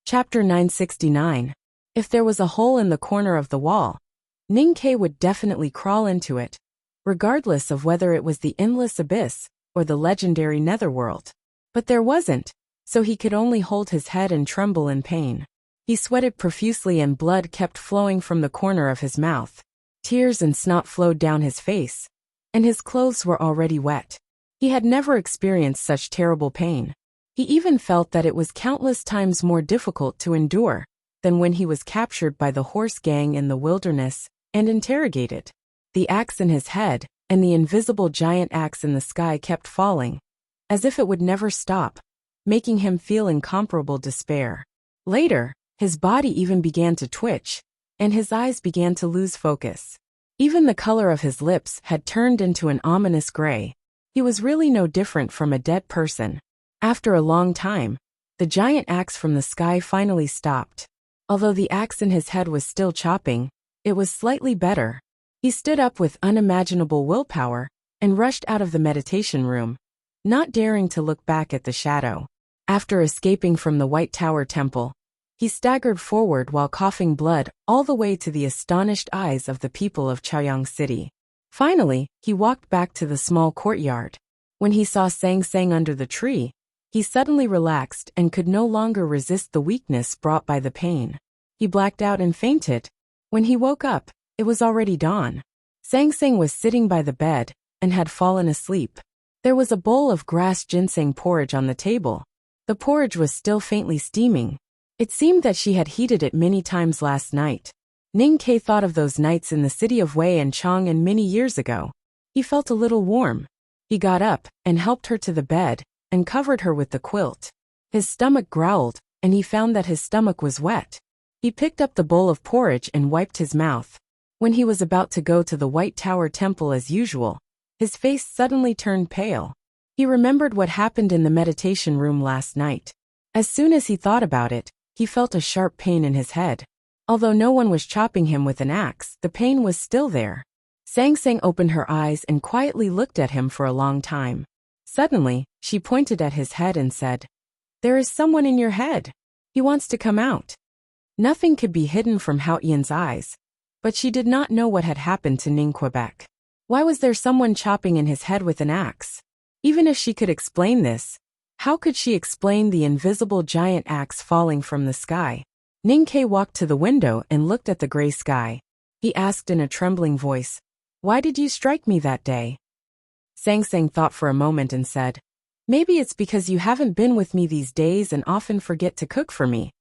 Chapter 969. If there was a hole in the corner of the wall, Ning-Ke would definitely crawl into it, regardless of whether it was the endless abyss or the legendary netherworld. But there wasn't, so he could only hold his head and tremble in pain. He sweated profusely and blood kept flowing from the corner of his mouth. Tears and snot flowed down his face, and his clothes were already wet. He had never experienced such terrible pain. He even felt that it was countless times more difficult to endure than when he was captured by the horse gang in the wilderness and interrogated. The axe in his head and the invisible giant axe in the sky kept falling, as if it would never stop, making him feel incomparable despair. Later, his body even began to twitch, and his eyes began to lose focus. Even the color of his lips had turned into an ominous gray. He was really no different from a dead person. After a long time, the giant axe from the sky finally stopped. Although the axe in his head was still chopping, it was slightly better. He stood up with unimaginable willpower and rushed out of the meditation room, not daring to look back at the shadow. After escaping from the White Tower Temple, he staggered forward while coughing blood all the way to the astonished eyes of the people of Chaoyang City. Finally, he walked back to the small courtyard. When he saw Sang Sang under the tree, he suddenly relaxed and could no longer resist the weakness brought by the pain. He blacked out and fainted. When he woke up, it was already dawn. Sang Sang was sitting by the bed and had fallen asleep. There was a bowl of grass ginseng porridge on the table. The porridge was still faintly steaming. It seemed that she had heated it many times last night. Ning-Ke thought of those nights in the city of Wei and Chang'an many years ago. He felt a little warm. He got up and helped her to the bed and covered her with the quilt. His stomach growled, and he found that his stomach was wet. He picked up the bowl of porridge and wiped his mouth. When he was about to go to the White Tower Temple as usual, his face suddenly turned pale. He remembered what happened in the meditation room last night. As soon as he thought about it, he felt a sharp pain in his head. Although no one was chopping him with an axe, the pain was still there. Sang Sang opened her eyes and quietly looked at him for a long time. Suddenly, she pointed at his head and said, "There is someone in your head. He wants to come out." Nothing could be hidden from Hao Ian's eyes, but she did not know what had happened to Ning Quebec. Why was there someone chopping in his head with an axe? Even if she could explain this, how could she explain the invisible giant axe falling from the sky? Ning-Ke walked to the window and looked at the gray sky. He asked in a trembling voice, "Why did you strike me that day?" Sang Sang thought for a moment and said, "Maybe it's because you haven't been with me these days and often forget to cook for me.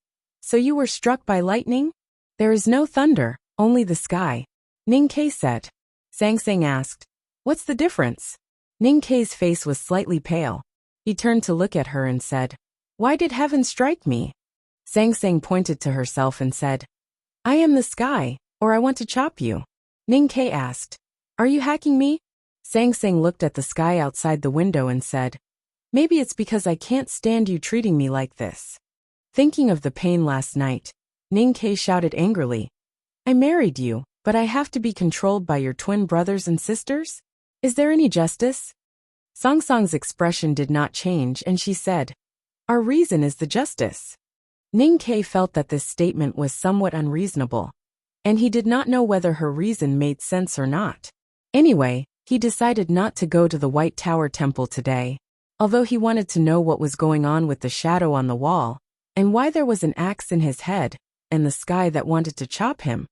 So you were struck by lightning? There is no thunder, only the sky," Ning-Ke said. Sang Sang asked, "What's the difference?" Ning-Ke's face was slightly pale. He turned to look at her and said, "Why did heaven strike me?" Sang Sang pointed to herself and said, "I am the sky, or I want to chop you." Ning-Ke asked, "Are you hacking me?" Sang Sang looked at the sky outside the window and said, "Maybe it's because I can't stand you treating me like this." Thinking of the pain last night, Ning-Ke shouted angrily, "I married you, but I have to be controlled by your twin brothers and sisters? Is there any justice?" Song Song's expression did not change and she said, "Our reason is the justice." Ning-Ke felt that this statement was somewhat unreasonable, and he did not know whether her reason made sense or not. Anyway, he decided not to go to the White Tower Temple today. Although he wanted to know what was going on with the shadow on the wall, and why there was an axe in his head, and the sky that wanted to chop him,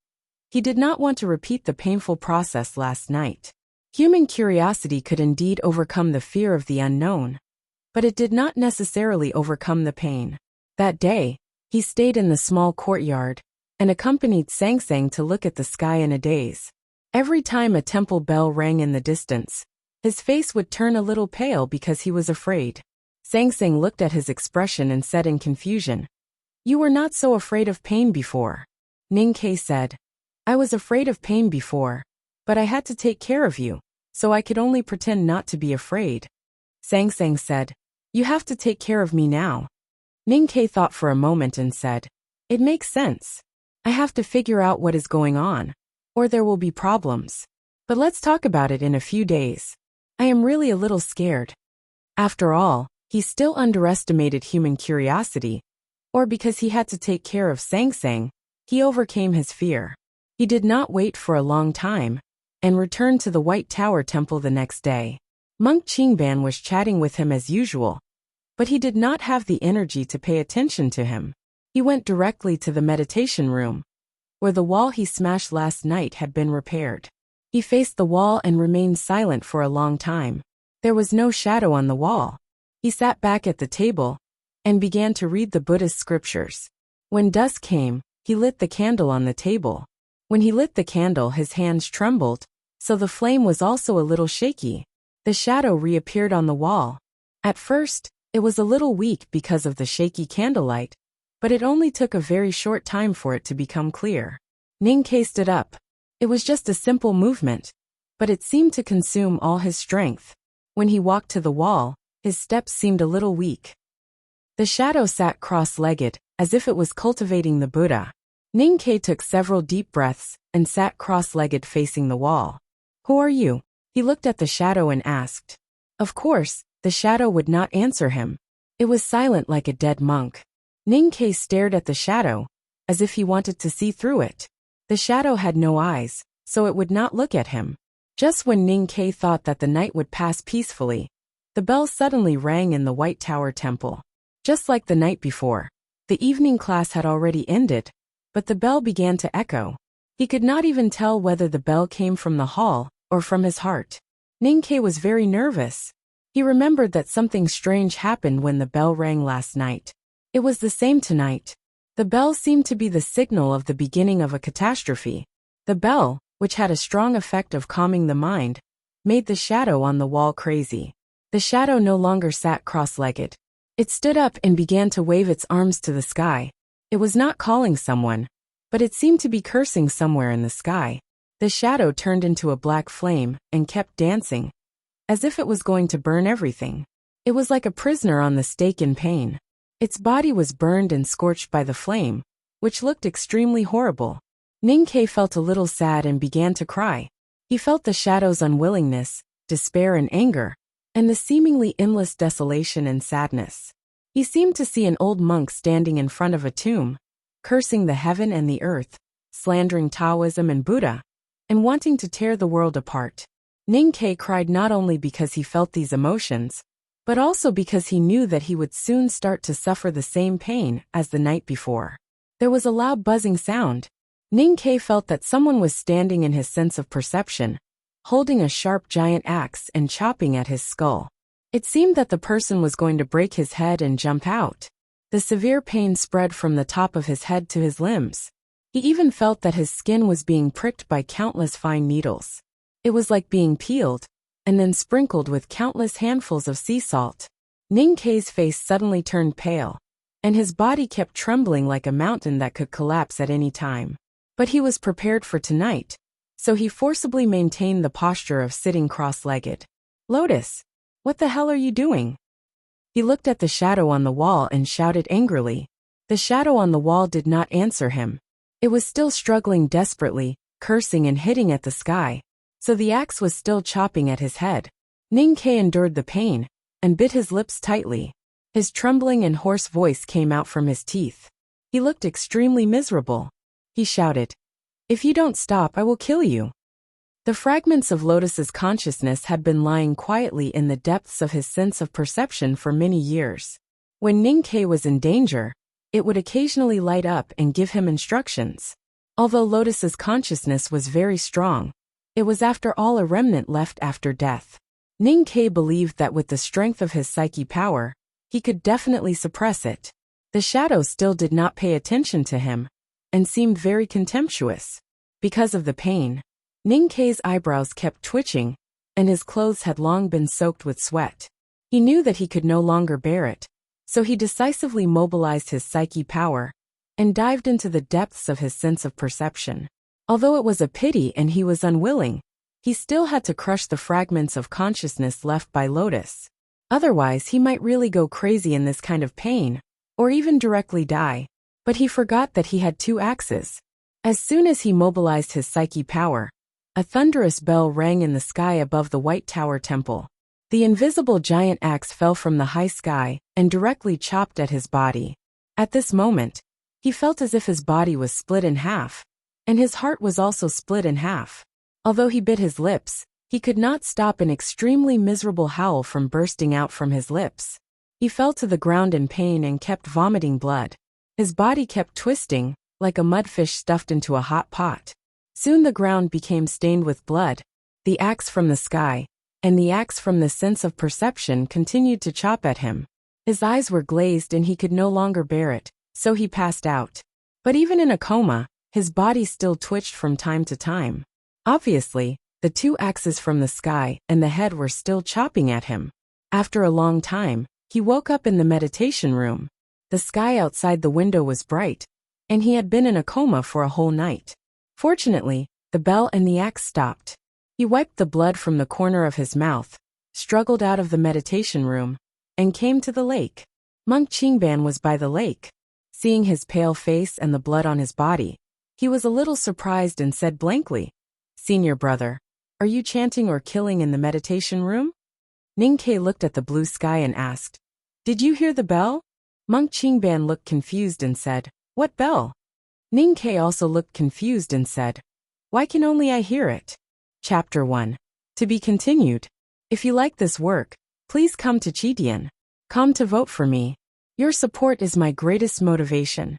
he did not want to repeat the painful process last night. Human curiosity could indeed overcome the fear of the unknown, but it did not necessarily overcome the pain. That day, he stayed in the small courtyard and accompanied Sang Sang to look at the sky in a daze. Every time a temple bell rang in the distance, his face would turn a little pale because he was afraid. Sang Sang looked at his expression and said in confusion, "You were not so afraid of pain before." Ning-Ke said, "I was afraid of pain before, but I had to take care of you, so I could only pretend not to be afraid." Sang Sang said, "You have to take care of me now." Ning-Ke thought for a moment and said, "It makes sense. I have to figure out what is going on, or there will be problems. But let's talk about it in a few days. I am really a little scared." After all, he still underestimated human curiosity, or because he had to take care of Sang Sang, he overcame his fear. He did not wait for a long time, and returned to the White Tower Temple the next day. Monk Qingban was chatting with him as usual, but he did not have the energy to pay attention to him. He went directly to the meditation room, where the wall he smashed last night had been repaired. He faced the wall and remained silent for a long time. There was no shadow on the wall. He sat back at the table and began to read the Buddhist scriptures. When dusk came, he lit the candle on the table. When he lit the candle, his hands trembled, so the flame was also a little shaky. The shadow reappeared on the wall. At first, it was a little weak because of the shaky candlelight, but it only took a very short time for it to become clear. Ning Ke stood up. It was just a simple movement, but it seemed to consume all his strength. When he walked to the wall, his steps seemed a little weak. The shadow sat cross-legged, as if it was cultivating the Buddha. Ning Ke took several deep breaths and sat cross-legged facing the wall. "Who are you?" He looked at the shadow and asked. Of course, the shadow would not answer him. It was silent like a dead monk. Ning Ke stared at the shadow, as if he wanted to see through it. The shadow had no eyes, so it would not look at him. Just when Ning Ke thought that the night would pass peacefully, the bell suddenly rang in the White Tower Temple. Just like the night before, the evening class had already ended, but the bell began to echo. He could not even tell whether the bell came from the hall or from his heart. Ning Ke was very nervous. He remembered that something strange happened when the bell rang last night. It was the same tonight. The bell seemed to be the signal of the beginning of a catastrophe. The bell, which had a strong effect of calming the mind, made the shadow on the wall crazy. The shadow no longer sat cross-legged. It stood up and began to wave its arms to the sky. It was not calling someone, but it seemed to be cursing somewhere in the sky. The shadow turned into a black flame and kept dancing, as if it was going to burn everything. It was like a prisoner on the stake in pain. Its body was burned and scorched by the flame, which looked extremely horrible. Ning Ke felt a little sad and began to cry. He felt the shadow's unwillingness, despair and anger, and the seemingly endless desolation and sadness. He seemed to see an old monk standing in front of a tomb, cursing the heaven and the earth, slandering Taoism and Buddha, and wanting to tear the world apart. Ning Ke cried not only because he felt these emotions, but also because he knew that he would soon start to suffer the same pain as the night before. There was a loud buzzing sound. Ning Ke felt that someone was standing in his sense of perception, holding a sharp giant axe and chopping at his skull. It seemed that the person was going to break his head and jump out. The severe pain spread from the top of his head to his limbs. He even felt that his skin was being pricked by countless fine needles. It was like being peeled, and then sprinkled with countless handfuls of sea salt. Ning Ke's face suddenly turned pale, and his body kept trembling like a mountain that could collapse at any time. But he was prepared for tonight, so he forcibly maintained the posture of sitting cross-legged. "Lotus, what the hell are you doing?" He looked at the shadow on the wall and shouted angrily. The shadow on the wall did not answer him. It was still struggling desperately, cursing and hitting at the sky, so the axe was still chopping at his head. Ning Ke endured the pain and bit his lips tightly. His trembling and hoarse voice came out from his teeth. He looked extremely miserable. He shouted, "If you don't stop, I will kill you." The fragments of Lotus's consciousness had been lying quietly in the depths of his sense of perception for many years. When Ning Ke was in danger, it would occasionally light up and give him instructions. Although Lotus's consciousness was very strong, it was after all a remnant left after death. Ning Ke believed that with the strength of his psyche power, he could definitely suppress it. The shadow still did not pay attention to him, and seemed very contemptuous. Because of the pain, Ning Ke's eyebrows kept twitching, and his clothes had long been soaked with sweat. He knew that he could no longer bear it, so he decisively mobilized his psyche power, and dived into the depths of his sense of perception. Although it was a pity and he was unwilling, he still had to crush the fragments of consciousness left by Lotus. Otherwise he might really go crazy in this kind of pain, or even directly die. But he forgot that he had two axes. As soon as he mobilized his psyche power, a thunderous bell rang in the sky above the White Tower Temple. The invisible giant axe fell from the high sky and directly chopped at his body. At this moment, he felt as if his body was split in half, and his heart was also split in half. Although he bit his lips, he could not stop an extremely miserable howl from bursting out from his lips. He fell to the ground in pain and kept vomiting blood. His body kept twisting, like a mudfish stuffed into a hot pot. Soon the ground became stained with blood. The axe from the sky, and the axe from the sense of perception continued to chop at him. His eyes were glazed and he could no longer bear it, so he passed out. But even in a coma, his body still twitched from time to time. Obviously, the two axes from the sky and the head were still chopping at him. After a long time, he woke up in the meditation room. The sky outside the window was bright, and he had been in a coma for a whole night. Fortunately, the bell and the axe stopped. He wiped the blood from the corner of his mouth, struggled out of the meditation room, and came to the lake. Monk Qingban was by the lake. Seeing his pale face and the blood on his body, he was a little surprised and said blankly, "Senior brother, are you chanting or killing in the meditation room?" Ning Ke looked at the blue sky and asked, "Did you hear the bell?" Monk Qingban looked confused and said, "What bell?" Ning Ke also looked confused and said, "Why can only I hear it?" Chapter 1. To be continued. If you like this work, please come to Chitian.com to vote for me. Your support is my greatest motivation.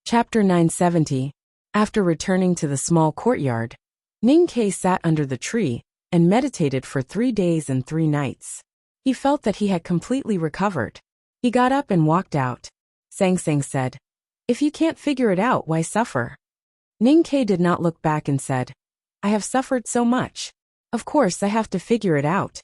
Chapter 970. After returning to the small courtyard, Ning Ke sat under the tree and meditated for 3 days and 3 nights. He felt that he had completely recovered. He got up and walked out. Sang Sang said, "If you can't figure it out, why suffer?" Ning Ke did not look back and said, "I have suffered so much. Of course I have to figure it out."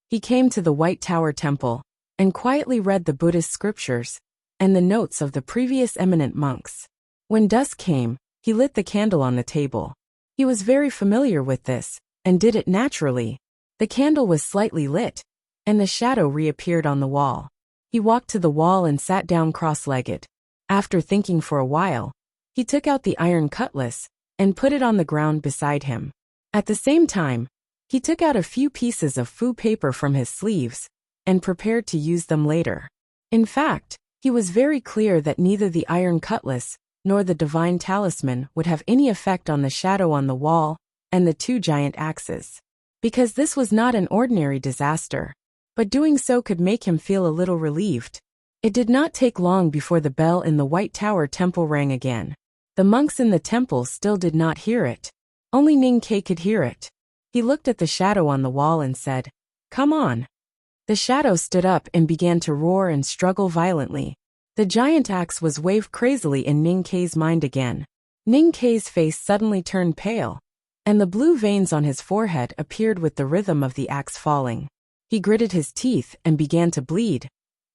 He came to the White Tower Temple and quietly read the Buddhist scriptures and the notes of the previous eminent monks. When dusk came, he lit the candle on the table. He was very familiar with this and did it naturally. The candle was slightly lit, and the shadow reappeared on the wall. He walked to the wall and sat down cross-legged. After thinking for a while, he took out the iron cutlass and put it on the ground beside him. At the same time, he took out a few pieces of fu paper from his sleeves and prepared to use them later. In fact, he was very clear that neither the iron cutlass nor the divine talisman would have any effect on the shadow on the wall and the 2 giant axes. Because this was not an ordinary disaster, but doing so could make him feel a little relieved. It did not take long before the bell in the White Tower Temple rang again. The monks in the temple still did not hear it. Only Ning Ke could hear it. He looked at the shadow on the wall and said, "Come on." The shadow stood up and began to roar and struggle violently. The giant axe was waved crazily in Ning Ke's mind again. Ning Ke's face suddenly turned pale, and the blue veins on his forehead appeared with the rhythm of the axe falling. He gritted his teeth and began to bleed,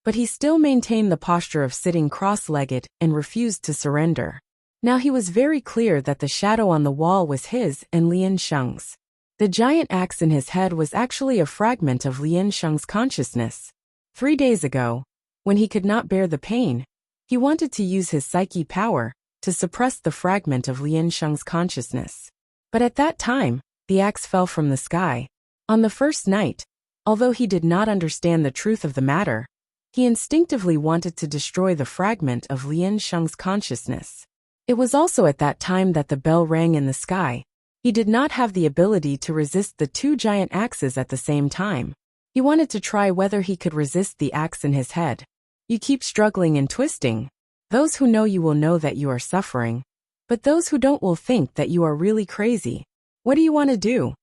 but he still maintained the posture of sitting cross-legged and refused to surrender. Now he was very clear that the shadow on the wall was his and Lian Sheng's. The giant axe in his head was actually a fragment of Lian Sheng's consciousness. 3 days ago, when he could not bear the pain, he wanted to use his psyche power to suppress the fragment of Lian Sheng's consciousness. But at that time, the axe fell from the sky. On the first night, although he did not understand the truth of the matter, he instinctively wanted to destroy the fragment of Lian Sheng's consciousness. It was also at that time that the bell rang in the sky. He did not have the ability to resist the 2 giant axes at the same time. He wanted to try whether he could resist the axe in his head. You keep struggling and twisting. Those who know you will know that you are suffering, but those who don't will think that you are really crazy. What do you want to do?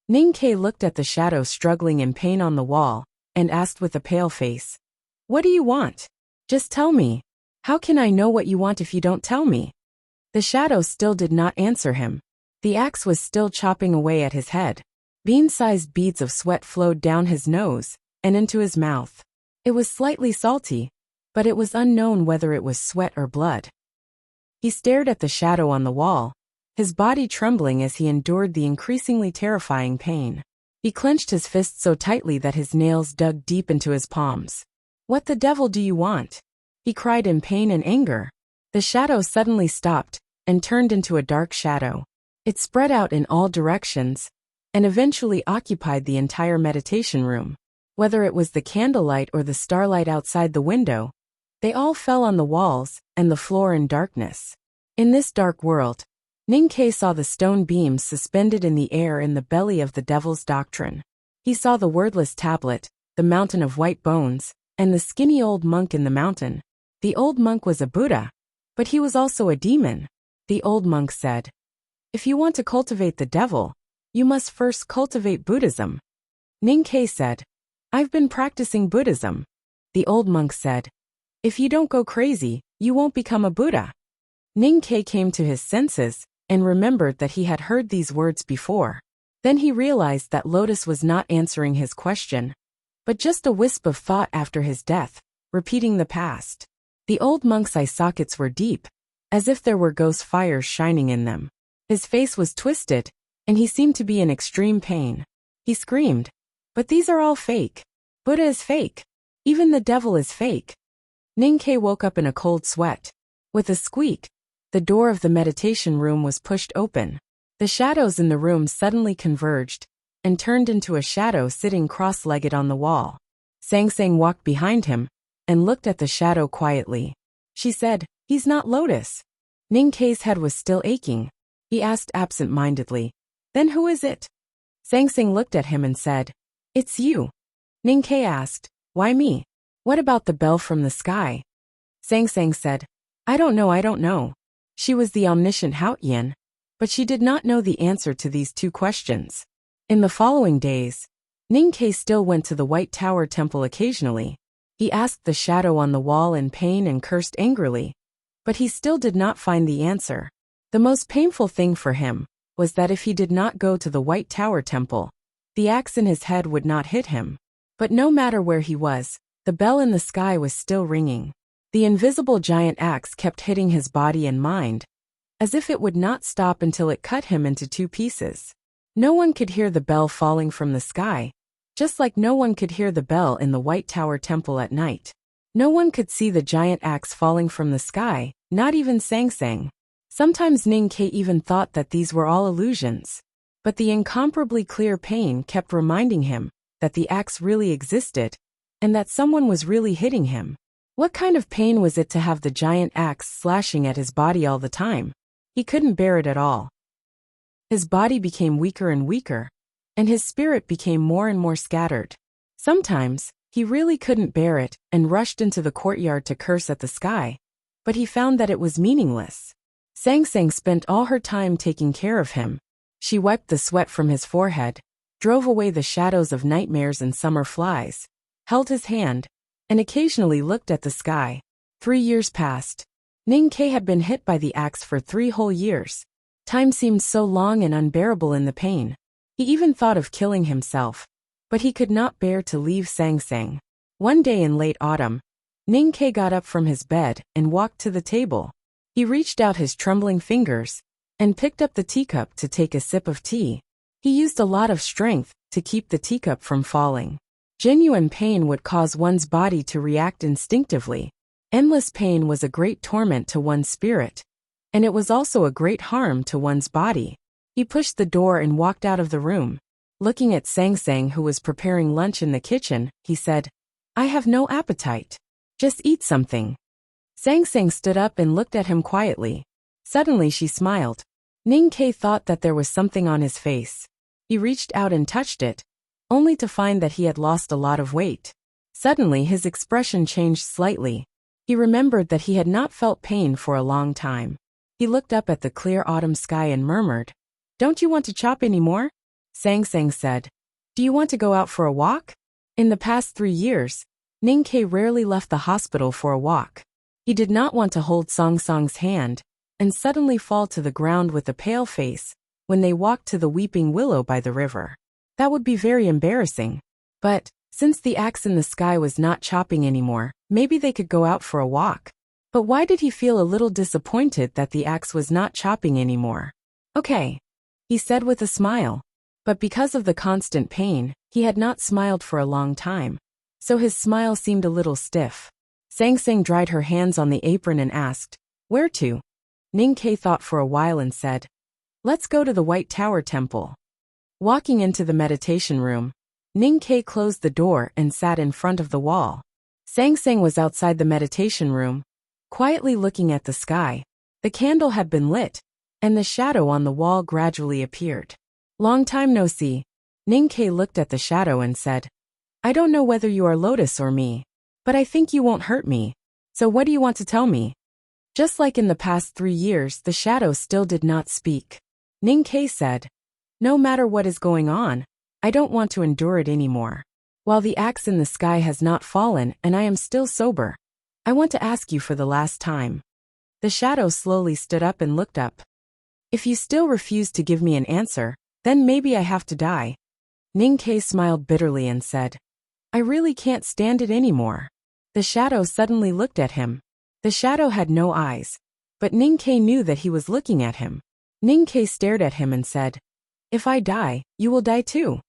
Ning Ke looked at the shadow struggling in pain on the wall and asked with a pale face, "What do you want? Just tell me. How can I know what you want if you don't tell me?" The shadow still did not answer him. The axe was still chopping away at his head. Bean-sized beads of sweat flowed down his nose and into his mouth. It was slightly salty, but it was unknown whether it was sweat or blood. He stared at the shadow on the wall, his body trembling as he endured the increasingly terrifying pain. He clenched his fists so tightly that his nails dug deep into his palms. "What the devil do you want?" he cried in pain and anger. The shadow suddenly stopped and turned into a dark shadow. It spread out in all directions and eventually occupied the entire meditation room. Whether it was the candlelight or the starlight outside the window, They all fell on the walls and the floor in darkness. In this dark world, Ninkei saw the stone beams suspended in the air in the belly of the devil's doctrine. He saw the wordless tablet, the mountain of white bones, and the skinny old monk in the mountain. The old monk was a Buddha, but he was also a demon. The old monk said, "If you want to cultivate the devil, you must first cultivate Buddhism." Ninkei said, "I've been practicing Buddhism." The old monk said, "If you don't go crazy, you won't become a Buddha." Ninkei came to his senses and remembered that he had heard these words before. Then he realized that Lotus was not answering his question, but just a wisp of thought after his death, repeating the past. The old monk's eye sockets were deep, as if there were ghost fires shining in them. His face was twisted, and he seemed to be in extreme pain. He screamed, "But these are all fake. Buddha is fake. Even the devil is fake." Ninkei woke up in a cold sweat. With a squeak, the door of the meditation room was pushed open. The shadows in the room suddenly converged and turned into a shadow sitting cross-legged on the wall. Sang Sang walked behind him and looked at the shadow quietly. She said, "He's not Lotus." Ninkei's head was still aching. He asked absent-mindedly, "Then who is it?" Sang Sang looked at him and said, "It's you." Ninkei asked, "Why me? What about the bell from the sky?" Sang Sang said, I don't know. She was the omniscient Haotian, but she did not know the answer to these two questions. In the following days, Ninkei still went to the White Tower Temple occasionally. He asked the shadow on the wall in pain and cursed angrily, but he still did not find the answer. The most painful thing for him was that if he did not go to the White Tower Temple, the axe in his head would not hit him. But no matter where he was, the bell in the sky was still ringing. The invisible giant axe kept hitting his body and mind, as if it would not stop until it cut him into two pieces. No one could hear the bell falling from the sky, just like no one could hear the bell in the White Tower Temple at night. No one could see the giant axe falling from the sky, not even Sang Sang. Sometimes Ninkei even thought that these were all illusions. But the incomparably clear pain kept reminding him that the axe really existed, and that someone was really hitting him. What kind of pain was it to have the giant axe slashing at his body all the time? He couldn't bear it at all. His body became weaker and weaker, and his spirit became more and more scattered. Sometimes, he really couldn't bear it and rushed into the courtyard to curse at the sky, but he found that it was meaningless. Sang Sang spent all her time taking care of him. She wiped the sweat from his forehead, drove away the shadows of nightmares and summer flies, held his hand, and occasionally looked at the sky. 3 years passed. Ninkei had been hit by the axe for 3 whole years. Time seemed so long and unbearable in the pain. He even thought of killing himself, but he could not bear to leave Sang Sang. One day in late autumn, Ninkei got up from his bed and walked to the table. He reached out his trembling fingers and picked up the teacup to take a sip of tea. He used a lot of strength to keep the teacup from falling. Genuine pain would cause one's body to react instinctively. Endless pain was a great torment to one's spirit, and it was also a great harm to one's body. He pushed the door and walked out of the room. Looking at Sang Sang, who was preparing lunch in the kitchen, he said, "I have no appetite. Just eat something." Sang Sang stood up and looked at him quietly. Suddenly she smiled. Ninkei thought that there was something on his face. He reached out and touched it, only to find that he had lost a lot of weight. Suddenly his expression changed slightly. He remembered that he had not felt pain for a long time. He looked up at the clear autumn sky and murmured, "Don't you want to chop any more?" Sang Sang said, "Do you want to go out for a walk?" In the past 3 years, Ninkei rarely left the hospital for a walk. He did not want to hold Song Song's hand and suddenly fall to the ground with a pale face when they walked to the weeping willow by the river. That would be very embarrassing. But, since the axe in the sky was not chopping anymore, maybe they could go out for a walk. But why did he feel a little disappointed that the axe was not chopping anymore? "Okay," he said with a smile. But because of the constant pain, he had not smiled for a long time, so his smile seemed a little stiff. Sang Sang dried her hands on the apron and asked, "Where to?" Ninkei thought for a while and said, "Let's go to the White Tower Temple." Walking into the meditation room, Ninkei closed the door and sat in front of the wall. Sang Sang was outside the meditation room, quietly looking at the sky. The candle had been lit, and the shadow on the wall gradually appeared. Long time no see. Ning Ke looked at the shadow and said, I don't know whether you are Lotus or me, but I think you won't hurt me. So what do you want to tell me? Just like in the past 3 years, the shadow still did not speak. Ning Ke said, no matter what is going on, I don't want to endure it anymore. While the axe in the sky has not fallen and I am still sober, I want to ask you for the last time. The shadow slowly stood up and looked up. If you still refuse to give me an answer, then maybe I have to die. Ning Ke smiled bitterly and said, I really can't stand it anymore. The shadow suddenly looked at him. The shadow had no eyes, but Ning Ke knew that he was looking at him. Ning Ke stared at him and said, if I die, you will die too.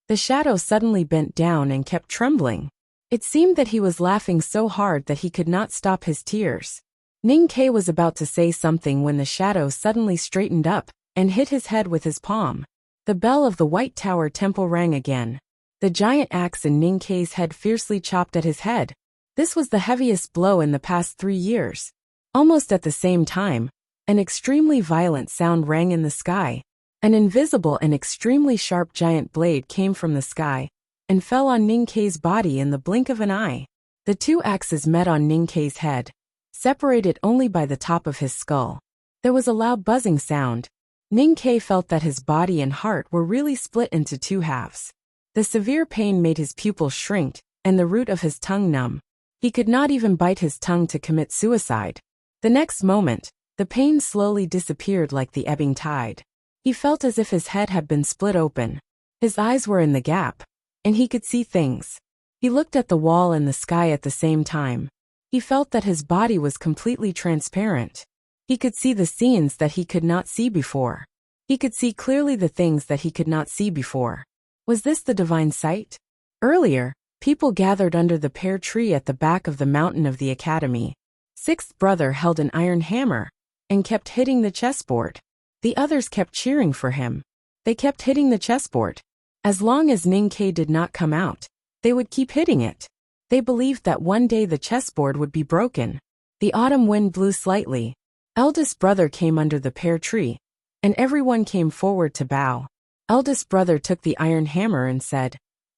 The shadow suddenly bent down and kept trembling. It seemed that he was laughing so hard that he could not stop his tears. Ning Ke was about to say something when the shadow suddenly straightened up and hit his head with his palm. The bell of the White Tower Temple rang again. The giant axe in Ning Ke's head fiercely chopped at his head. This was the heaviest blow in the past 3 years. Almost at the same time, an extremely violent sound rang in the sky. An invisible and extremely sharp giant blade came from the sky and fell on Ning Ke's body in the blink of an eye. The 2 axes met on Ning Ke's head, separated only by the top of his skull. There was a loud buzzing sound. Ning Ke felt that his body and heart were really split into 2 halves. The severe pain made his pupils shrink and the root of his tongue numb. He could not even bite his tongue to commit suicide. The next moment, the pain slowly disappeared like the ebbing tide. He felt as if his head had been split open. His eyes were in the gap, and he could see things. He looked at the wall and the sky at the same time. He felt that his body was completely transparent. He could see the scenes that he could not see before. He could see clearly the things that he could not see before. Was this the divine sight? Earlier, people gathered under the pear tree at the back of the mountain of the academy. Sixth brother held an iron hammer and kept hitting the chessboard. The others kept cheering for him. They kept hitting the chessboard. As long as Ning Ke did not come out, they would keep hitting it. They believed that one day the chessboard would be broken. The autumn wind blew slightly. Eldest brother came under the pear tree, and everyone came forward to bow. Eldest brother took the iron hammer and said,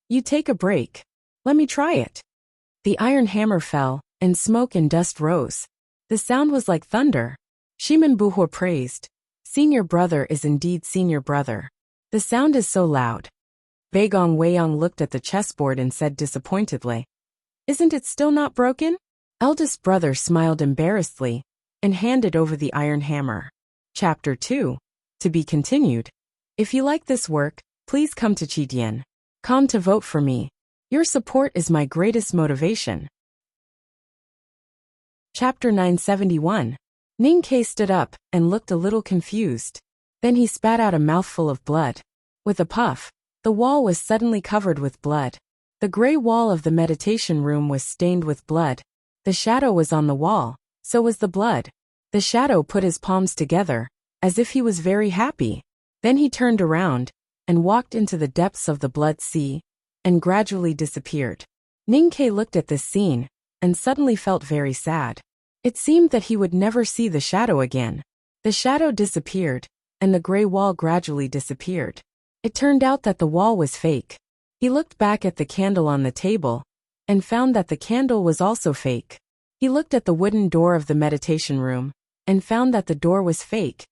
you take a break. Let me try it. The iron hammer fell, and smoke and dust rose. The sound was like thunder. Shiman Buhua praised. Senior brother is indeed senior brother. The sound is so loud. Baigong Weiyong looked at the chessboard and said disappointedly, isn't it still not broken? Eldest brother smiled embarrassedly and handed over the iron hammer. Chapter 2. To be continued. If you like this work, please come to Chidian.com to vote for me. Your support is my greatest motivation. Chapter 971. Ning Ke stood up and looked a little confused. Then he spat out a mouthful of blood. With a puff, the wall was suddenly covered with blood. The gray wall of the meditation room was stained with blood. The shadow was on the wall, so was the blood. The shadow put his palms together, as if he was very happy. Then he turned around and walked into the depths of the blood sea and gradually disappeared. Ning Ke looked at this scene and suddenly felt very sad. It seemed that he would never see the shadow again. The shadow disappeared, and the gray wall gradually disappeared. It turned out that the wall was fake. He looked back at the candle on the table and found that the candle was also fake. He looked at the wooden door of the meditation room and found that the door was fake,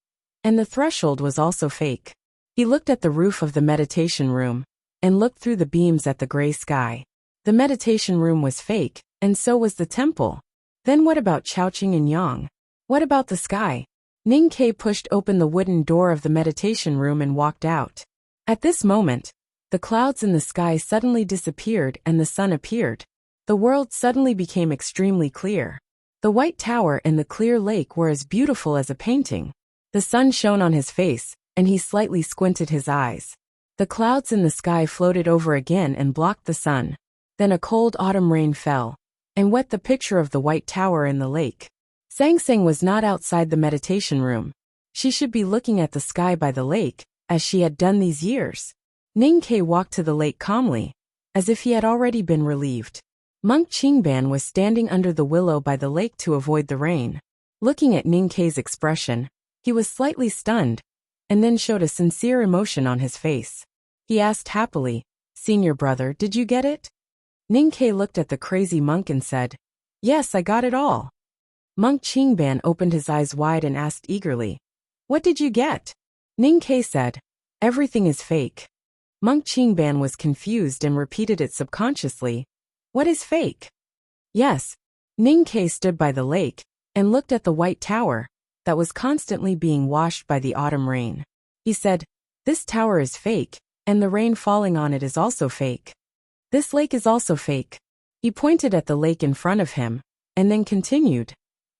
and the threshold was also fake. He looked at the roof of the meditation room and looked through the beams at the gray sky. The meditation room was fake, and so was the temple. Then what about Chowching and Yang? What about the sky? Ning Ke pushed open the wooden door of the meditation room and walked out. At this moment, the clouds in the sky suddenly disappeared and the sun appeared. The world suddenly became extremely clear. The White Tower and the clear lake were as beautiful as a painting. The sun shone on his face, and he slightly squinted his eyes. The clouds in the sky floated over again and blocked the sun. Then a cold autumn rain fell and wet the picture of the White Tower and the lake. Sang Sang was not outside the meditation room. She should be looking at the sky by the lake, as she had done these years. Ning Ke walked to the lake calmly, as if he had already been relieved. Monk Qingban was standing under the willow by the lake to avoid the rain. Looking at Ning Kei's expression, he was slightly stunned, and then showed a sincere emotion on his face. He asked happily, "Senior brother, did you get it?" Ning Kei looked at the crazy monk and said, "Yes, I got it all." Monk Qingban opened his eyes wide and asked eagerly, "What did you get?" Ning Kei said, "Everything is fake." Monk Qingban was confused and repeated it subconsciously, "What is fake?" Yes. Ning Kei stood by the lake and looked at the white tower that was constantly being washed by the autumn rain. He said, "This tower is fake, and the rain falling on it is also fake. This lake is also fake." He pointed at the lake in front of him, and then continued,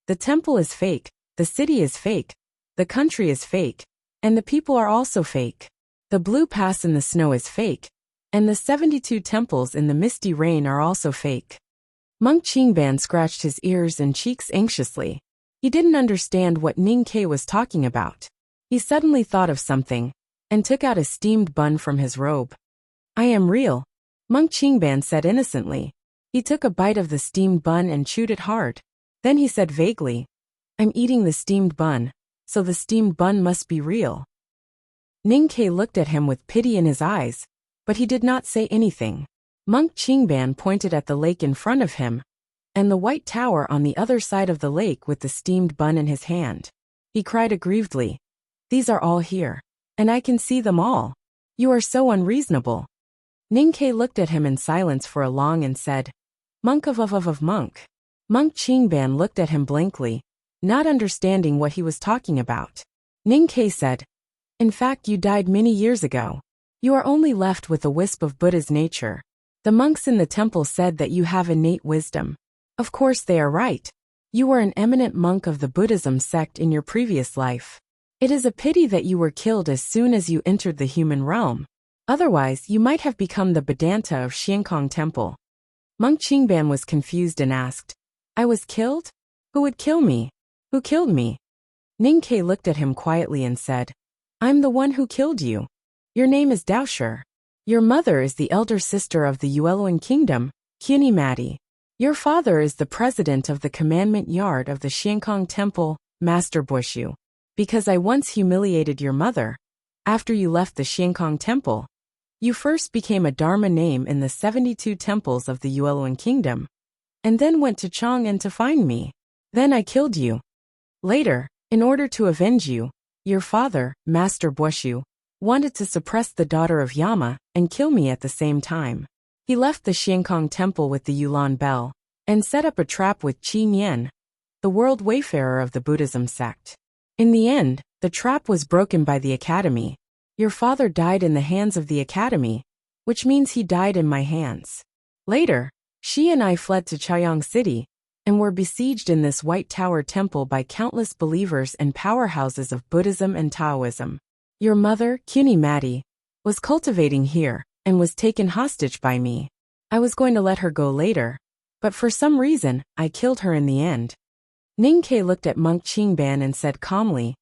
"The temple is fake, the city is fake, the country is fake, and the people are also fake. The blue pass in the snow is fake, and the 72 temples in the misty rain are also fake." Monk Qingban scratched his ears and cheeks anxiously. He didn't understand what Ning Kei was talking about. He suddenly thought of something, and took out a steamed bun from his robe. "I am real," Monk Qingban said innocently. He took a bite of the steamed bun and chewed it hard. Then he said vaguely, "I'm eating the steamed bun, so the steamed bun must be real." Ning Kei looked at him with pity in his eyes, but he did not say anything. Monk Qingban pointed at the lake in front of him, and the white tower on the other side of the lake with the steamed bun in his hand. He cried aggrievedly, "These are all here, and I can see them all. You are so unreasonable." Ning Kei looked at him in silence for a long and said, "Monk of monk." Monk Qingban looked at him blankly, not understanding what he was talking about. Ning Kei said, "In fact, you died many years ago. You are only left with a wisp of Buddha's nature. The monks in the temple said that you have innate wisdom. Of course they are right. You were an eminent monk of the Buddhism sect in your previous life. It is a pity that you were killed as soon as you entered the human realm. Otherwise, you might have become the Vedanta of Xiankong Temple." Monk Qingban was confused and asked, "I was killed? Who would kill me? Who killed me?" Ning Kei looked at him quietly and said, "I'm the one who killed you. Your name is Daoshi. Your mother is the elder sister of the Yueluan Kingdom, Kunimati. Your father is the president of the commandment yard of the Xiankong Temple, Master Bushu. Because I once humiliated your mother, after you left the Xiankong Temple, you first became a Dharma name in the 72 temples of the Yueluan Kingdom, and then went to Chang'an to find me. Then I killed you. Later, in order to avenge you, your father, Master Bushu, wanted to suppress the daughter of Yama and kill me at the same time. He left the Xiankong Temple with the Yulan Bell and set up a trap with Qi Nian, the world wayfarer of the Buddhism sect. In the end, the trap was broken by the academy. Your father died in the hands of the academy, which means he died in my hands. Later, Xi and I fled to Chaoyang City and were besieged in this White Tower Temple by countless believers and powerhouses of Buddhism and Taoism. Your mother, Kunimati, was cultivating here and was taken hostage by me. I was going to let her go later, but for some reason, I killed her in the end." Ning Kei looked at Monk Qingban and said calmly,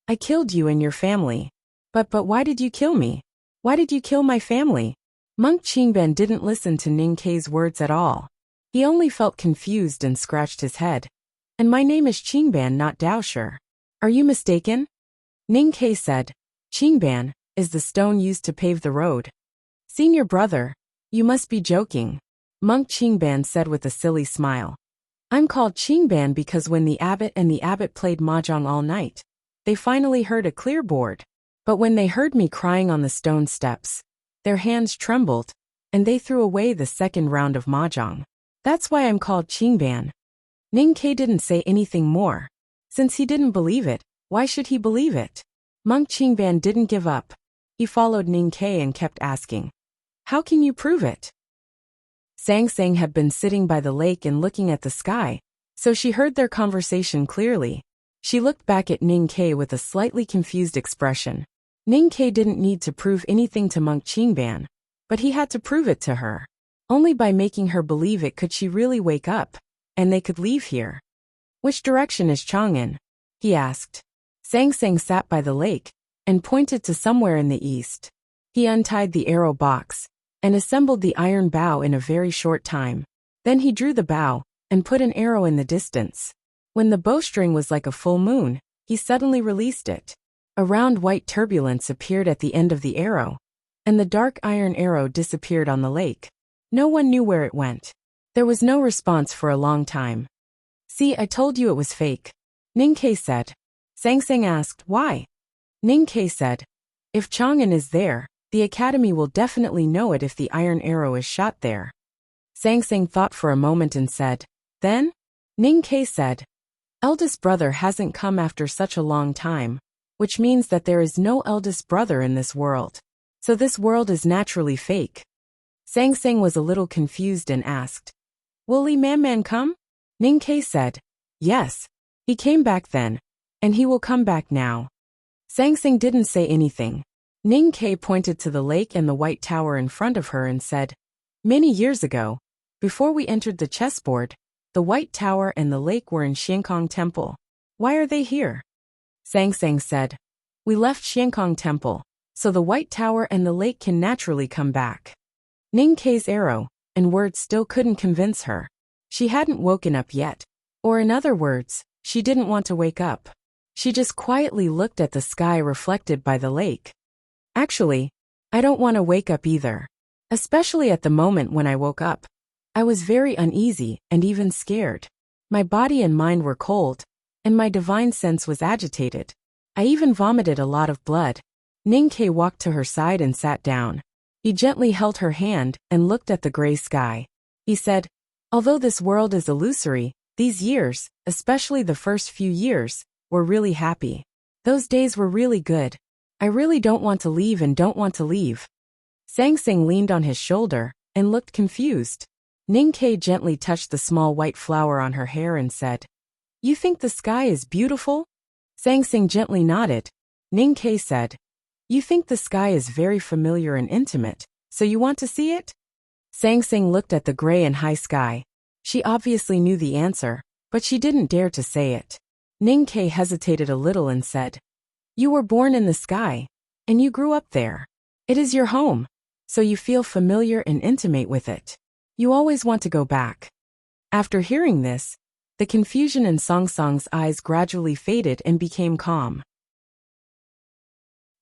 "I killed you and your family. But why did you kill me? Why did you kill my family?" Monk Qingban didn't listen to Ning Kei's words at all. He only felt confused and scratched his head. "And my name is Qingban, not Daoshi. Are you mistaken?" Ning Kei said, "Qingban is the stone used to pave the road. Senior brother, you must be joking." Monk Qingban said with a silly smile, "I'm called Qingban because when the abbot played mahjong all night, they finally heard a clear board. But when they heard me crying on the stone steps, their hands trembled, and they threw away the second round of mahjong. That's why I'm called Qingban." Ning Kei didn't say anything more. Since he didn't believe it, why should he believe it? Monk Qingban didn't give up. He followed Ning Kei and kept asking, "How can you prove it?" Sang Sang had been sitting by the lake and looking at the sky, so she heard their conversation clearly. She looked back at Ning Kei with a slightly confused expression. Ning Kei didn't need to prove anything to Monk Qingban, but he had to prove it to her. Only by making her believe it could she really wake up, and they could leave here. "Which direction is Chang'an?" he asked. Sang Sang sat by the lake and pointed to somewhere in the east. He untied the arrow box and assembled the iron bow in a very short time. Then he drew the bow and put an arrow in the distance. When the bowstring was like a full moon, he suddenly released it. A round white turbulence appeared at the end of the arrow, and the dark iron arrow disappeared on the lake. No one knew where it went. There was no response for a long time. "See, I told you it was fake," Ninkei said. Sang Sang asked, "Why?" Ninkei said, "If Chang'an is there, the academy will definitely know it if the iron arrow is shot there." Sang Sang thought for a moment and said, "Then?" Ninkei said, "Eldest brother hasn't come after such a long time, which means that there is no eldest brother in this world. So this world is naturally fake." Sang Sang was a little confused and asked, "Will Li Man Man come?" Ninkei said, "Yes. He came back then, and he will come back now." Sang Sang didn't say anything. Ninkei pointed to the lake and the white tower in front of her and said, "Many years ago, before we entered the chessboard, the white tower and the lake were in Xiankong Temple. Why are they here?" Sang Sang said, "We left Xiankong Temple, so the white tower and the lake can naturally come back." Ninkei's arrow and words still couldn't convince her. She hadn't woken up yet. Or in other words, she didn't want to wake up. She just quietly looked at the sky reflected by the lake. "Actually, I don't want to wake up either. Especially at the moment when I woke up. I was very uneasy and even scared. My body and mind were cold, and my divine sense was agitated. I even vomited a lot of blood." Ninkei walked to her side and sat down. He gently held her hand and looked at the gray sky. He said, "Although this world is illusory, these years, especially the first few years, were really happy. Those days were really good. I really don't want to leave and don't want to leave." Sang Sang leaned on his shoulder and looked confused. Ninkei gently touched the small white flower on her hair and said, "You think the sky is beautiful?" Sang Sang gently nodded. Ninkei said, "You think the sky is very familiar and intimate, so you want to see it?" Sang Sang looked at the gray and high sky. She obviously knew the answer, but she didn't dare to say it. Ninkei hesitated a little and said, "You were born in the sky, and you grew up there. It is your home, so you feel familiar and intimate with it. You always want to go back." After hearing this, the confusion in Song Song's eyes gradually faded and became calm.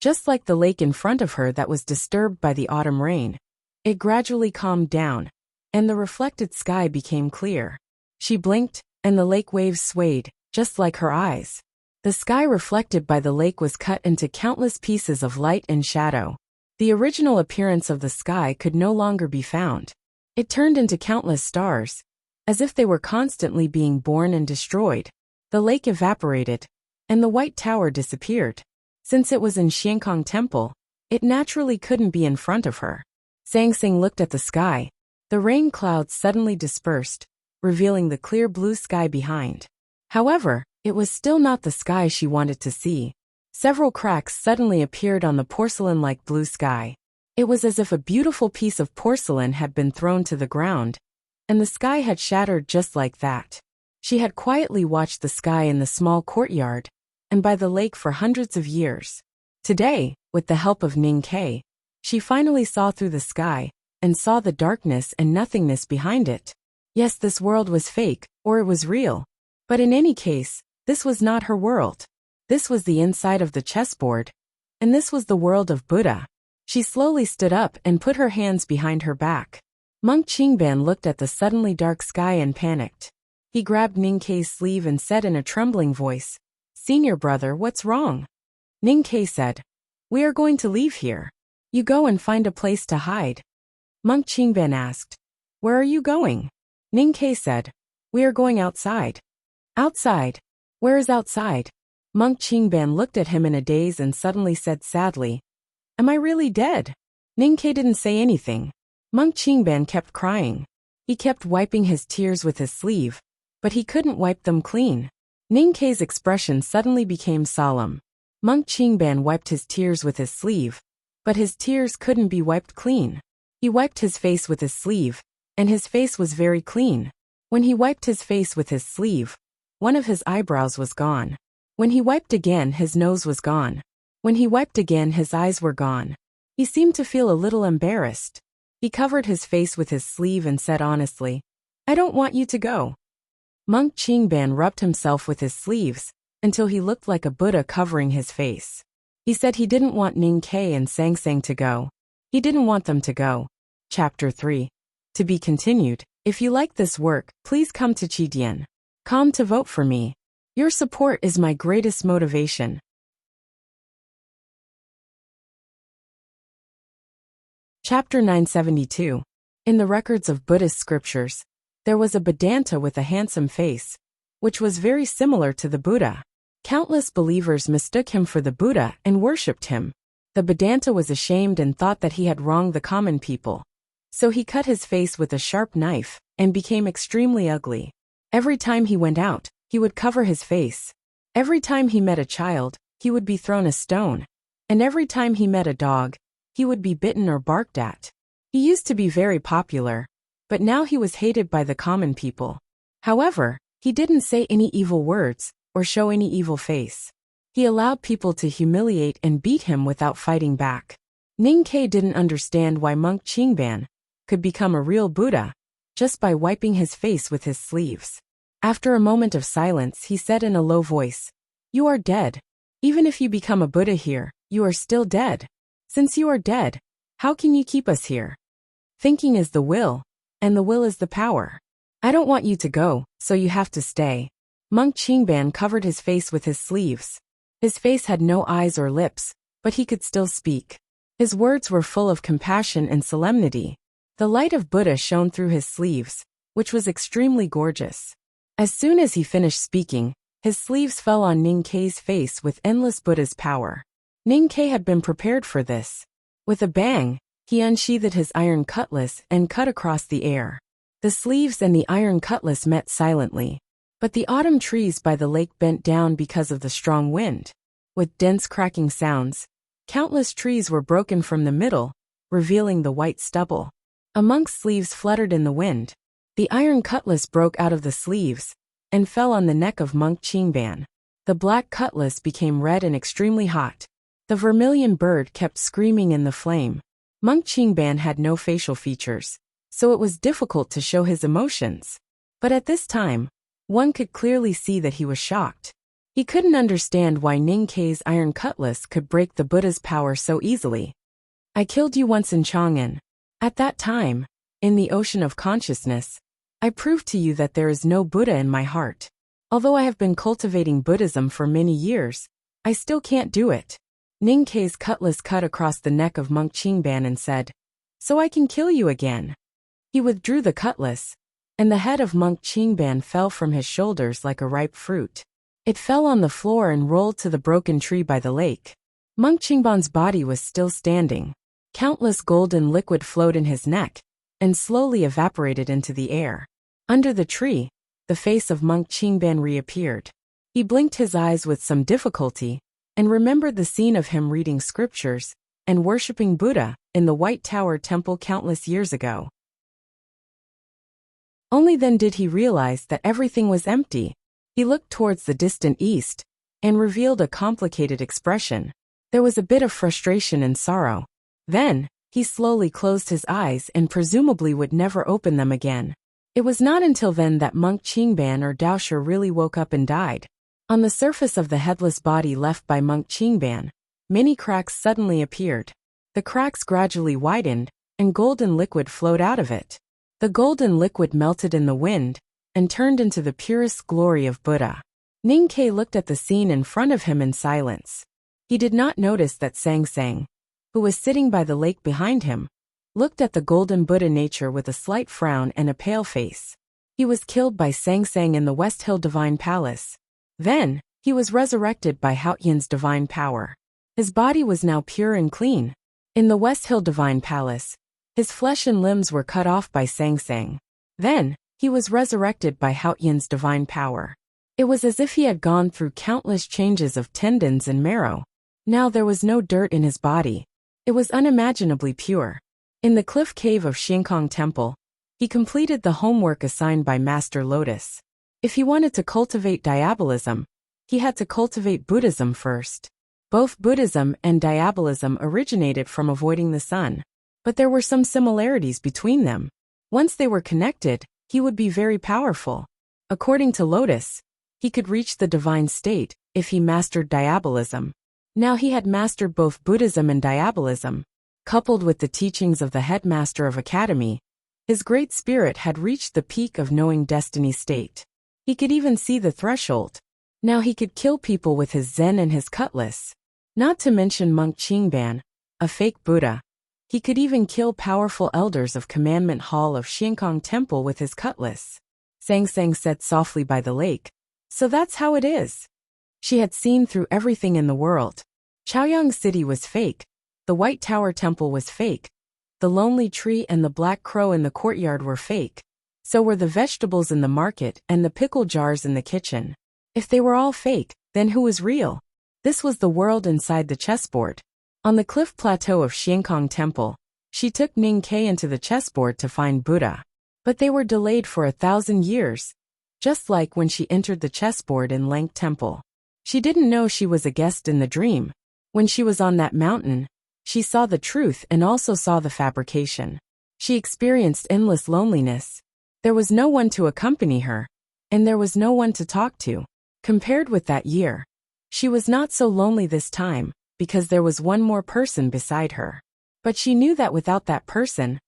Just like the lake in front of her that was disturbed by the autumn rain, it gradually calmed down, and the reflected sky became clear. She blinked, and the lake waves swayed, just like her eyes. The sky reflected by the lake was cut into countless pieces of light and shadow. The original appearance of the sky could no longer be found. It turned into countless stars, as if they were constantly being born and destroyed. The lake evaporated, and the white tower disappeared. Since it was in Xiankong Temple, it naturally couldn't be in front of her. Sang Sang looked at the sky. The rain clouds suddenly dispersed, revealing the clear blue sky behind. However, it was still not the sky she wanted to see. Several cracks suddenly appeared on the porcelain-like blue sky. It was as if a beautiful piece of porcelain had been thrown to the ground, and the sky had shattered just like that. She had quietly watched the sky in the small courtyard, and by the lake for hundreds of years. Today, with the help of Ninkei, she finally saw through the sky, and saw the darkness and nothingness behind it. Yes, this world was fake, or it was real. But in any case, this was not her world. This was the inside of the chessboard, and this was the world of Buddha. She slowly stood up and put her hands behind her back. Monk Qingban looked at the suddenly dark sky and panicked. He grabbed Ninkei's sleeve and said in a trembling voice, "Senior brother, what's wrong?" Ninkei said, "We are going to leave here. You go and find a place to hide." Monk Qingban asked, "Where are you going?" Ninkei said, "We are going outside." "Outside? Where is outside?" Monk Qingban looked at him in a daze and suddenly said sadly, "Am I really dead?" Ninkei didn't say anything. Monk Qingban kept crying. He kept wiping his tears with his sleeve, but he couldn't wipe them clean. Ninkei's expression suddenly became solemn. Monk Qingban wiped his tears with his sleeve, but his tears couldn't be wiped clean. He wiped his face with his sleeve, and his face was very clean. When he wiped his face with his sleeve, one of his eyebrows was gone. When he wiped again, his nose was gone. When he wiped again, his eyes were gone. He seemed to feel a little embarrassed. He covered his face with his sleeve and said honestly, I don't want you to go. Monk Qingban rubbed himself with his sleeves until he looked like a Buddha covering his face. He said he didn't want Ning Ke and Sang Sang to go. He didn't want them to go. Chapter 3. To be continued. If you like this work, please come to Chidian.com to vote for me. Your support is my greatest motivation. Chapter 972. In the records of Buddhist scriptures, there was a Vedanta with a handsome face, which was very similar to the Buddha. Countless believers mistook him for the Buddha and worshipped him. The Vedanta was ashamed and thought that he had wronged the common people. So he cut his face with a sharp knife and became extremely ugly. Every time he went out, he would cover his face. Every time he met a child, he would be thrown a stone. And every time he met a dog, he would be bitten or barked at. He used to be very popular, but now he was hated by the common people. However, he didn't say any evil words or show any evil face. He allowed people to humiliate and beat him without fighting back. Ning Ke didn't understand why Monk Qingban could become a real Buddha just by wiping his face with his sleeves. After a moment of silence, he said in a low voice, "You are dead. Even if you become a Buddha here, you are still dead. Since you are dead, how can you keep us here? Thinking is the will, and the will is the power. I don't want you to go, so you have to stay." Monk Qingban covered his face with his sleeves. His face had no eyes or lips, but he could still speak. His words were full of compassion and solemnity. The light of Buddha shone through his sleeves, which was extremely gorgeous. As soon as he finished speaking, his sleeves fell on Ning Ke's face with endless Buddha's power. Ning Ke had been prepared for this. With a bang, he unsheathed his iron cutlass and cut across the air. The sleeves and the iron cutlass met silently. But the autumn trees by the lake bent down because of the strong wind. With dense cracking sounds, countless trees were broken from the middle, revealing the white stubble. A monk's sleeves fluttered in the wind. The iron cutlass broke out of the sleeves and fell on the neck of Monk Qingban. The black cutlass became red and extremely hot. The vermilion bird kept screaming in the flame. Monk Qingban had no facial features, so it was difficult to show his emotions. But at this time, one could clearly see that he was shocked. He couldn't understand why Ning Ke's iron cutlass could break the Buddha's power so easily. "I killed you once in Chang'an. At that time, in the ocean of consciousness, I proved to you that there is no Buddha in my heart. Although I have been cultivating Buddhism for many years, I still can't do it." Ning Ke's cutlass cut across the neck of Monk Qingban and said, "So I can kill you again." He withdrew the cutlass, and the head of Monk Qingban fell from his shoulders like a ripe fruit. It fell on the floor and rolled to the broken tree by the lake. Monk Qingban's body was still standing. Countless golden liquid flowed in his neck and slowly evaporated into the air. Under the tree, the face of Monk Qingban reappeared. He blinked his eyes with some difficulty and remembered the scene of him reading scriptures and worshipping Buddha in the White Tower Temple countless years ago. Only then did he realize that everything was empty. He looked towards the distant east and revealed a complicated expression. There was a bit of frustration and sorrow. Then, he slowly closed his eyes and presumably would never open them again. It was not until then that Monk Qingban or Daosha really woke up and died. On the surface of the headless body left by Monk Qingban, many cracks suddenly appeared. The cracks gradually widened, and golden liquid flowed out of it. The golden liquid melted in the wind and turned into the purest glory of Buddha. Ning Ke looked at the scene in front of him in silence. He did not notice that Sang Sang, who was sitting by the lake behind him, looked at the golden Buddha nature with a slight frown and a pale face. He was killed by Sang Sang in the West Hill Divine Palace. Then, he was resurrected by Haoyin's divine power. His body was now pure and clean. In the West Hill Divine Palace, his flesh and limbs were cut off by Sang Sang. Then, he was resurrected by Haoyin's divine power. It was as if he had gone through countless changes of tendons and marrow. Now there was no dirt in his body. It was unimaginably pure. In the cliff cave of Shinkong Temple, he completed the homework assigned by Master Lotus. If he wanted to cultivate diabolism, he had to cultivate Buddhism first. Both Buddhism and diabolism originated from avoiding the sun. But there were some similarities between them. Once they were connected, he would be very powerful. According to Lotus, he could reach the divine state if he mastered diabolism. Now he had mastered both Buddhism and diabolism. Coupled with the teachings of the headmaster of academy, his great spirit had reached the peak of knowing destiny state. He could even see the threshold. Now he could kill people with his Zen and his cutlass. Not to mention Monk Qingban, a fake Buddha. He could even kill powerful elders of Commandment Hall of Xiankong Temple with his cutlass. Sang Sang said softly by the lake. So that's how it is. She had seen through everything in the world. Chaoyang City was fake. The White Tower Temple was fake. The lonely tree and the black crow in the courtyard were fake. So were the vegetables in the market and the pickle jars in the kitchen. If they were all fake, then who was real? This was the world inside the chessboard. On the cliff plateau of Xiankong Temple, she took Ning Ke into the chessboard to find Buddha. But they were delayed for 1,000 years. Just like when she entered the chessboard in Lank Temple. She didn't know she was a guest in the dream. When she was on that mountain, she saw the truth and also saw the fabrication. She experienced endless loneliness. There was no one to accompany her, and there was no one to talk to. Compared with that year, she was not so lonely this time, because there was one more person beside her. But she knew that without that person,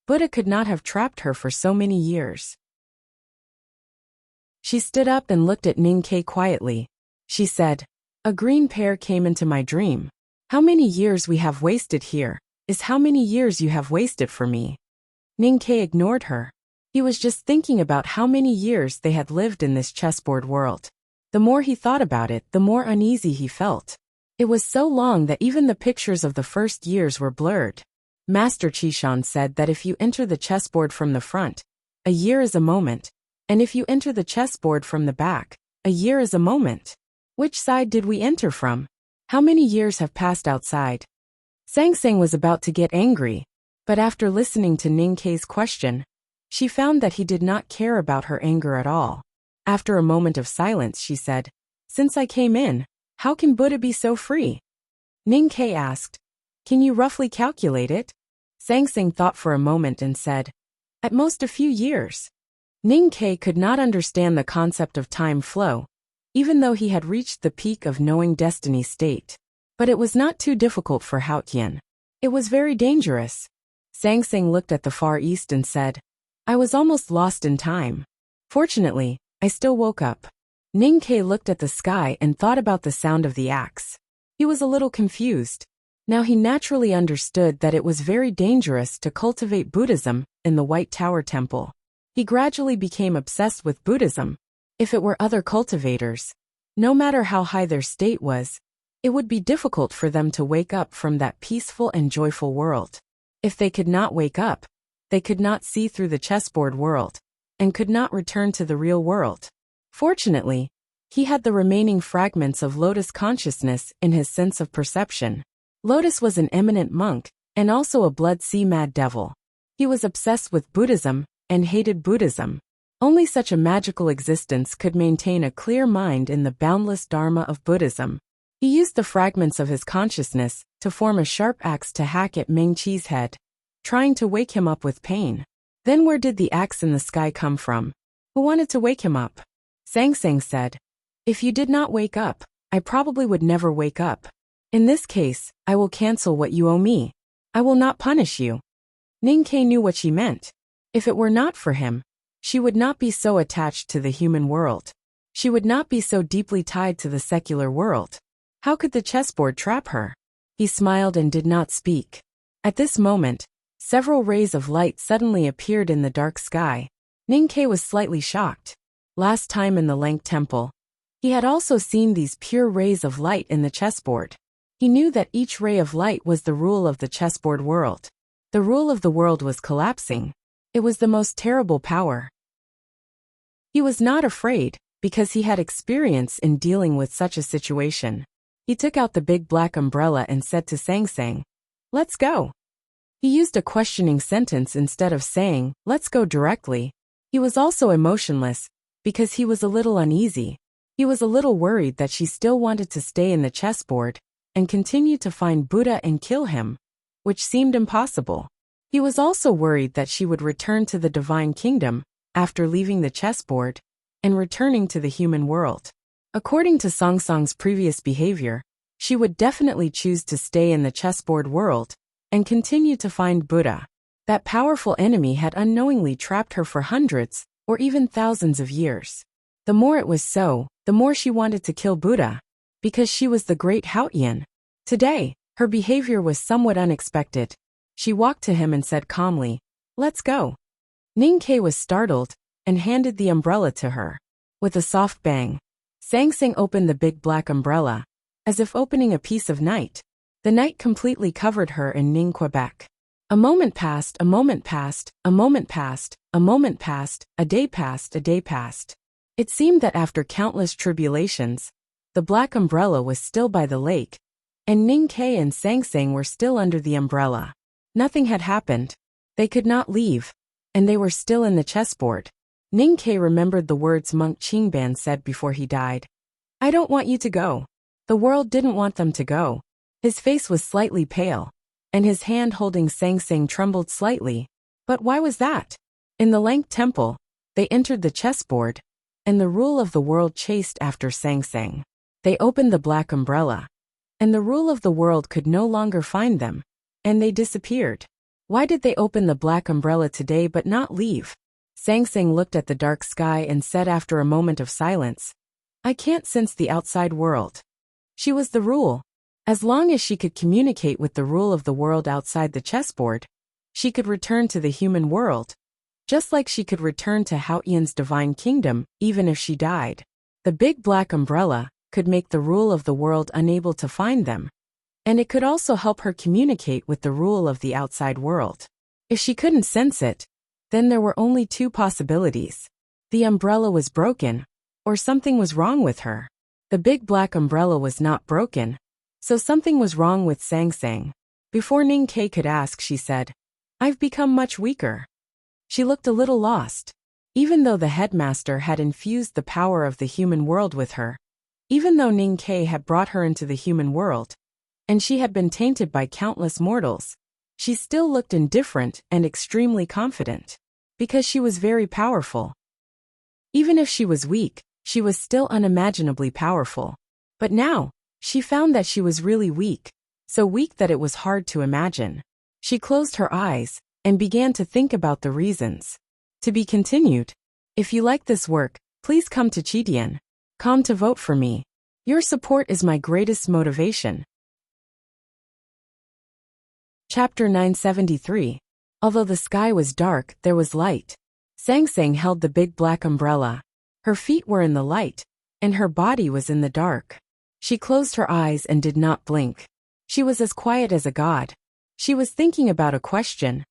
Buddha could not have trapped her for so many years. She stood up and looked at Ning Ke quietly. She said, "A green pear came into my dream. How many years we have wasted here is how many years you have wasted for me." Ning Ke ignored her. He was just thinking about how many years they had lived in this chessboard world. The more he thought about it, the more uneasy he felt. It was so long that even the pictures of the first years were blurred. Master Qishan said that if you enter the chessboard from the front, a year is a moment, and if you enter the chessboard from the back, a year is a moment. Which side did we enter from? How many years have passed outside? Sang Sang was about to get angry, but after listening to Ning Ke's question, she found that he did not care about her anger at all. After a moment of silence, she said, "Since I came in, how can Buddha be so free?" Ning Ke asked, "Can you roughly calculate it?" Sang Sang thought for a moment and said, "At most a few years." Ning Ke could not understand the concept of time flow, even though he had reached the peak of knowing destiny state. But it was not too difficult for Haotian. It was very dangerous. Sang Sang looked at the Far East and said, "I was almost lost in time. Fortunately, I still woke up." Ning Ke looked at the sky and thought about the sound of the axe. He was a little confused. Now he naturally understood that it was very dangerous to cultivate Buddhism in the White Tower Temple. He gradually became obsessed with Buddhism. If it were other cultivators, no matter how high their state was, it would be difficult for them to wake up from that peaceful and joyful world. If they could not wake up, they could not see through the chessboard world, and could not return to the real world. Fortunately, he had the remaining fragments of Lotus consciousness in his sense of perception. Lotus was an eminent monk, and also a blood sea mad devil. He was obsessed with Buddhism, and hated Buddhism. Only such a magical existence could maintain a clear mind in the boundless Dharma of Buddhism. He used the fragments of his consciousness to form a sharp axe to hack at Meng Qi's head, trying to wake him up with pain. Then where did the axe in the sky come from? Who wanted to wake him up? Sang Sang said, "If you did not wake up, I probably would never wake up. In this case, I will cancel what you owe me. I will not punish you." Ning Ke knew what she meant. If it were not for him, she would not be so attached to the human world. She would not be so deeply tied to the secular world. How could the chessboard trap her? He smiled and did not speak. At this moment, several rays of light suddenly appeared in the dark sky. Ning Ke was slightly shocked. Last time in the Lank Temple, he had also seen these pure rays of light in the chessboard. He knew that each ray of light was the rule of the chessboard world. The rule of the world was collapsing. It was the most terrible power. He was not afraid, because he had experience in dealing with such a situation. He took out the big black umbrella and said to Sang Sang, "Let's go." He used a questioning sentence instead of saying, "Let's go" directly. He was also emotionless, because he was a little uneasy. He was a little worried that she still wanted to stay in the chessboard and continue to find Buddha and kill him, which seemed impossible. He was also worried that she would return to the divine kingdom after leaving the chessboard and returning to the human world. According to Song Song's previous behavior, she would definitely choose to stay in the chessboard world and continue to find Buddha. That powerful enemy had unknowingly trapped her for hundreds or even thousands of years. The more it was so, the more she wanted to kill Buddha, because she was the great Haotian. Today, her behavior was somewhat unexpected. She walked to him and said calmly, "Let's go." Ning Ke was startled and handed the umbrella to her. With a soft bang, Sang Sang opened the big black umbrella, as if opening a piece of night. The night completely covered her and Ning Quebec. A moment passed, a moment passed, a moment passed, a moment passed, a day passed, a day passed. It seemed that after countless tribulations, the black umbrella was still by the lake, and Ning Ke and Sang Sang were still under the umbrella. Nothing had happened. They could not leave, and they were still in the chessboard. Ning Ke remembered the words Monk Qingban said before he died. "I don't want you to go." The world didn't want them to go. His face was slightly pale, and his hand holding Sang Sang trembled slightly. But why was that? In the Lank Temple, they entered the chessboard, and the rule of the world chased after Sang Sang. They opened the black umbrella, and the rule of the world could no longer find them, and they disappeared. Why did they open the black umbrella today but not leave? Sang Sang looked at the dark sky and said after a moment of silence, "I can't sense the outside world." She was the rule. As long as she could communicate with the rule of the world outside the chessboard, she could return to the human world, just like she could return to Haotian's divine kingdom, even if she died. The big black umbrella could make the rule of the world unable to find them, and it could also help her communicate with the rule of the outside world. If she couldn't sense it, then there were only two possibilities. The umbrella was broken, or something was wrong with her. The big black umbrella was not broken, so something was wrong with Sang Sang. Before Ning Ke could ask, she said, "I've become much weaker." She looked a little lost. Even though the headmaster had infused the power of the human world with her, even though Ning Ke had brought her into the human world, and she had been tainted by countless mortals, she still looked indifferent and extremely confident, because she was very powerful. Even if she was weak, she was still unimaginably powerful. But now, she found that she was really weak, so weak that it was hard to imagine. She closed her eyes and began to think about the reasons. To be continued. If you like this work, please come to Chidian.com to vote for me. Your support is my greatest motivation. Chapter 973. Although the sky was dark, there was light. Sang Sang held the big black umbrella. Her feet were in the light, and her body was in the dark. She closed her eyes and did not blink. She was as quiet as a god. She was thinking about a question.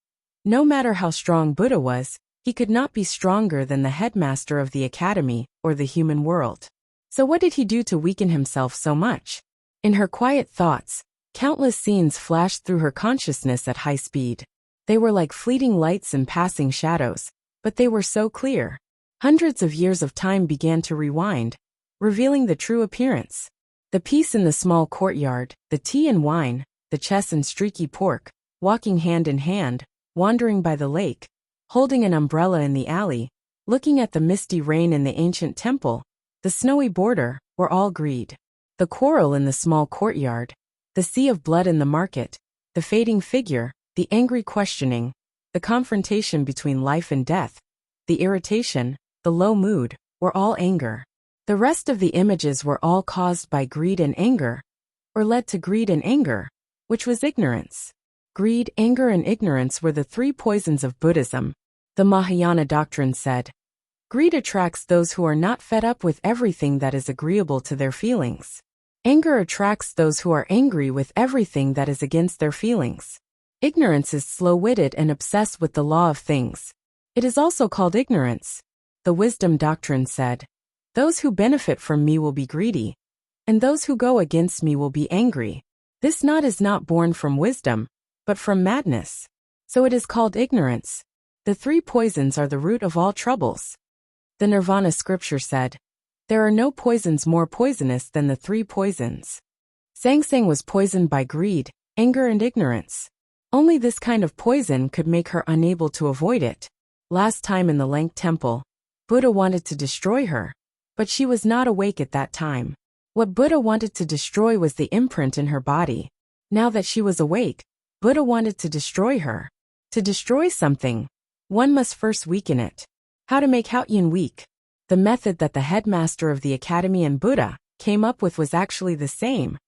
No matter how strong Buddha was, he could not be stronger than the headmaster of the academy or the human world. So what did he do to weaken himself so much? In her quiet thoughts, countless scenes flashed through her consciousness at high speed. They were like fleeting lights and passing shadows, but they were so clear. Hundreds of years of time began to rewind, revealing the true appearance. The peace in the small courtyard, the tea and wine, the chess and streaky pork, walking hand in hand, wandering by the lake, holding an umbrella in the alley, looking at the misty rain in the ancient temple, the snowy border, were all greed. The quarrel in the small courtyard, the sea of blood in the market, the fading figure, the angry questioning, the confrontation between life and death, the irritation, the low mood, were all anger. The rest of the images were all caused by greed and anger, or led to greed and anger, which was ignorance. Greed, anger, and ignorance were the three poisons of Buddhism. The Mahayana doctrine said, "Greed attracts those who are not fed up with everything that is agreeable to their feelings. Anger attracts those who are angry with everything that is against their feelings. Ignorance is slow-witted and obsessed with the law of things. It is also called ignorance." The wisdom doctrine said, "Those who benefit from me will be greedy, and those who go against me will be angry. This knot is not born from wisdom, but from madness. So it is called ignorance. The three poisons are the root of all troubles." The Nirvana scripture said, "There are no poisons more poisonous than the three poisons." Sang Sang was poisoned by greed, anger, and ignorance. Only this kind of poison could make her unable to avoid it. Last time in the Lank temple, Buddha wanted to destroy her, but she was not awake at that time. What Buddha wanted to destroy was the imprint in her body. Now that she was awake, Buddha wanted to destroy her. To destroy something, one must first weaken it. How to make Haotian weak? The method that the headmaster of the academy and Buddha came up with was actually the same,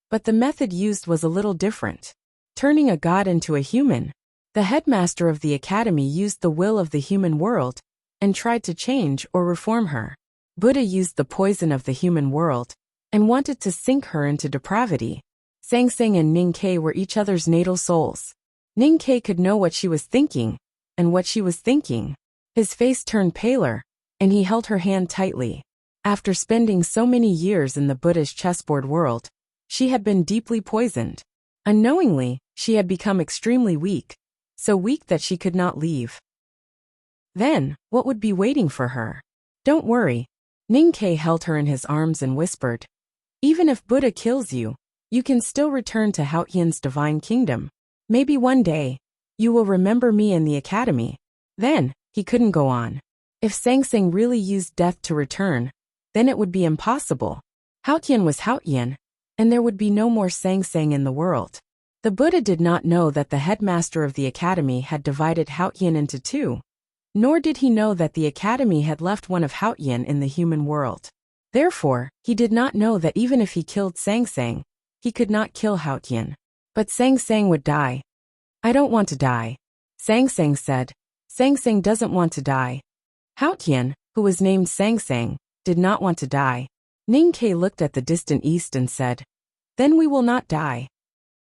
but the method used was a little different. Turning a god into a human. The headmaster of the academy used the will of the human world and tried to change or reform her. Buddha used the poison of the human world and wanted to sink her into depravity. Sangsang and Ning-Ke were each other's natal souls. Ning-Ke could know what she was thinking and what she was thinking. His face turned paler, and he held her hand tightly. After spending so many years in the Buddhist chessboard world, she had been deeply poisoned. Unknowingly, she had become extremely weak, so weak that she could not leave. Then, what would be waiting for her? Don't worry. Ning-Ke held her in his arms and whispered, even if Buddha kills you, you can still return to Haotian's divine kingdom. Maybe one day, you will remember me in the academy. Then, he couldn't go on. If Sangsang really used death to return, then it would be impossible. Haotian was Haotian, and there would be no more Sangsang in the world. The Buddha did not know that the headmaster of the academy had divided Haotian into two, nor did he know that the academy had left one of Haotian in the human world. Therefore, he did not know that even if he killed Sangsang, he could not kill Haotian. But Sangsang would die. I don't want to die. Sangsang said. Sangsang doesn't want to die. Haotian, who was named Sangsang, did not want to die. Ning-Ke looked at the distant east and said, then we will not die.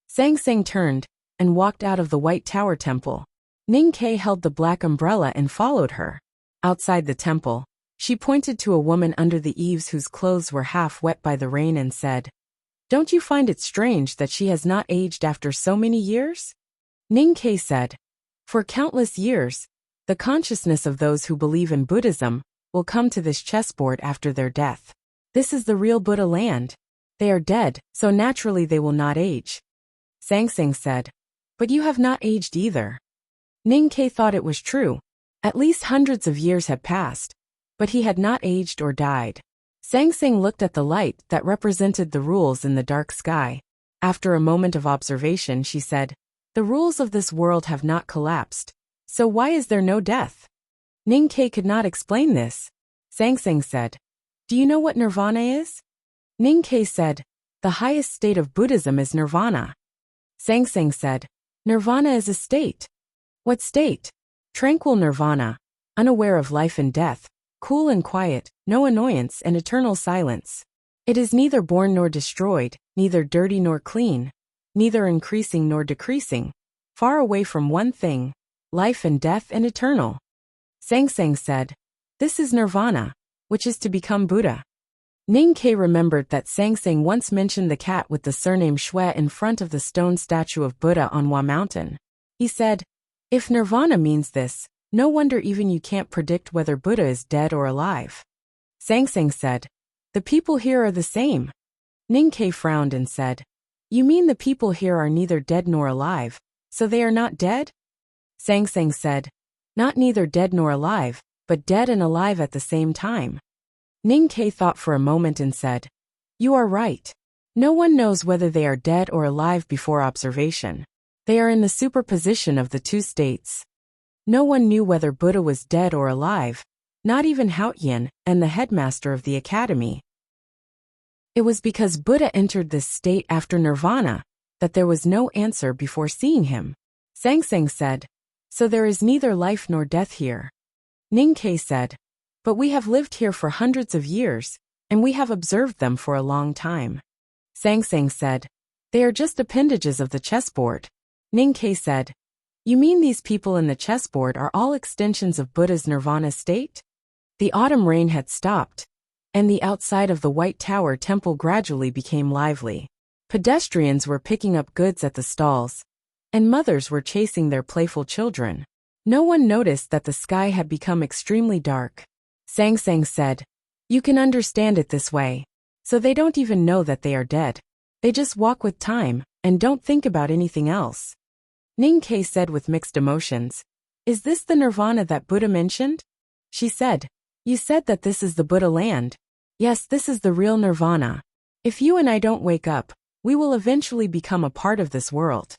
Sangsang turned and walked out of the White Tower temple. Ning-Ke held the black umbrella and followed her. Outside the temple, she pointed to a woman under the eaves whose clothes were half wet by the rain and said, don't you find it strange that she has not aged after so many years? Ning-Ke said, for countless years, the consciousness of those who believe in Buddhism will come to this chessboard after their death. This is the real Buddha land. They are dead, so naturally they will not age. Sangsang said, but you have not aged either. Ning-Ke thought it was true. At least hundreds of years had passed, but he had not aged or died. Sangsang looked at the light that represented the rules in the dark sky. After a moment of observation, she said, the rules of this world have not collapsed, so why is there no death? Ning-Ke could not explain this. Sangsang said, do you know what nirvana is? Ning-Ke said, the highest state of Buddhism is nirvana. Sangsang said, nirvana is a state. What state? Tranquil nirvana, unaware of life and death, cool and quiet, no annoyance and eternal silence. It is neither born nor destroyed, neither dirty nor clean, neither increasing nor decreasing, far away from one thing, life and death and eternal. Sangsang said, this is nirvana, which is to become Buddha. Ning-Ke remembered that Sangsang once mentioned the cat with the surname Xue in front of the stone statue of Buddha on Hua Mountain. He said, if nirvana means this, no wonder even you can't predict whether Buddha is dead or alive. Sangsang said, the people here are the same. Ning-Ke frowned and said, you mean the people here are neither dead nor alive, so they are not dead? Sangsang said, not neither dead nor alive, but dead and alive at the same time. Ning-Ke thought for a moment and said, you are right. No one knows whether they are dead or alive before observation. They are in the superposition of the two states. No one knew whether Buddha was dead or alive, not even Haotian and the headmaster of the academy. It was because Buddha entered this state after nirvana that there was no answer before seeing him. Sangsang said, so there is neither life nor death here. Ning-Ke said, but we have lived here for hundreds of years, and we have observed them for a long time. Sangsang said, they are just appendages of the chessboard. Ning-Ke said, you mean these people in the chessboard are all extensions of Buddha's nirvana state? The autumn rain had stopped, and the outside of the White Tower temple gradually became lively. Pedestrians were picking up goods at the stalls, and mothers were chasing their playful children. No one noticed that the sky had become extremely dark. Sangsang said, you can understand it this way. So they don't even know that they are dead. They just walk with time, and don't think about anything else. Ning-Ke said with mixed emotions, Is this the nirvana that Buddha mentioned? She said. You said that this is the Buddha land. Yes, this is the real nirvana. If you and I don't wake up, we will eventually become a part of this world.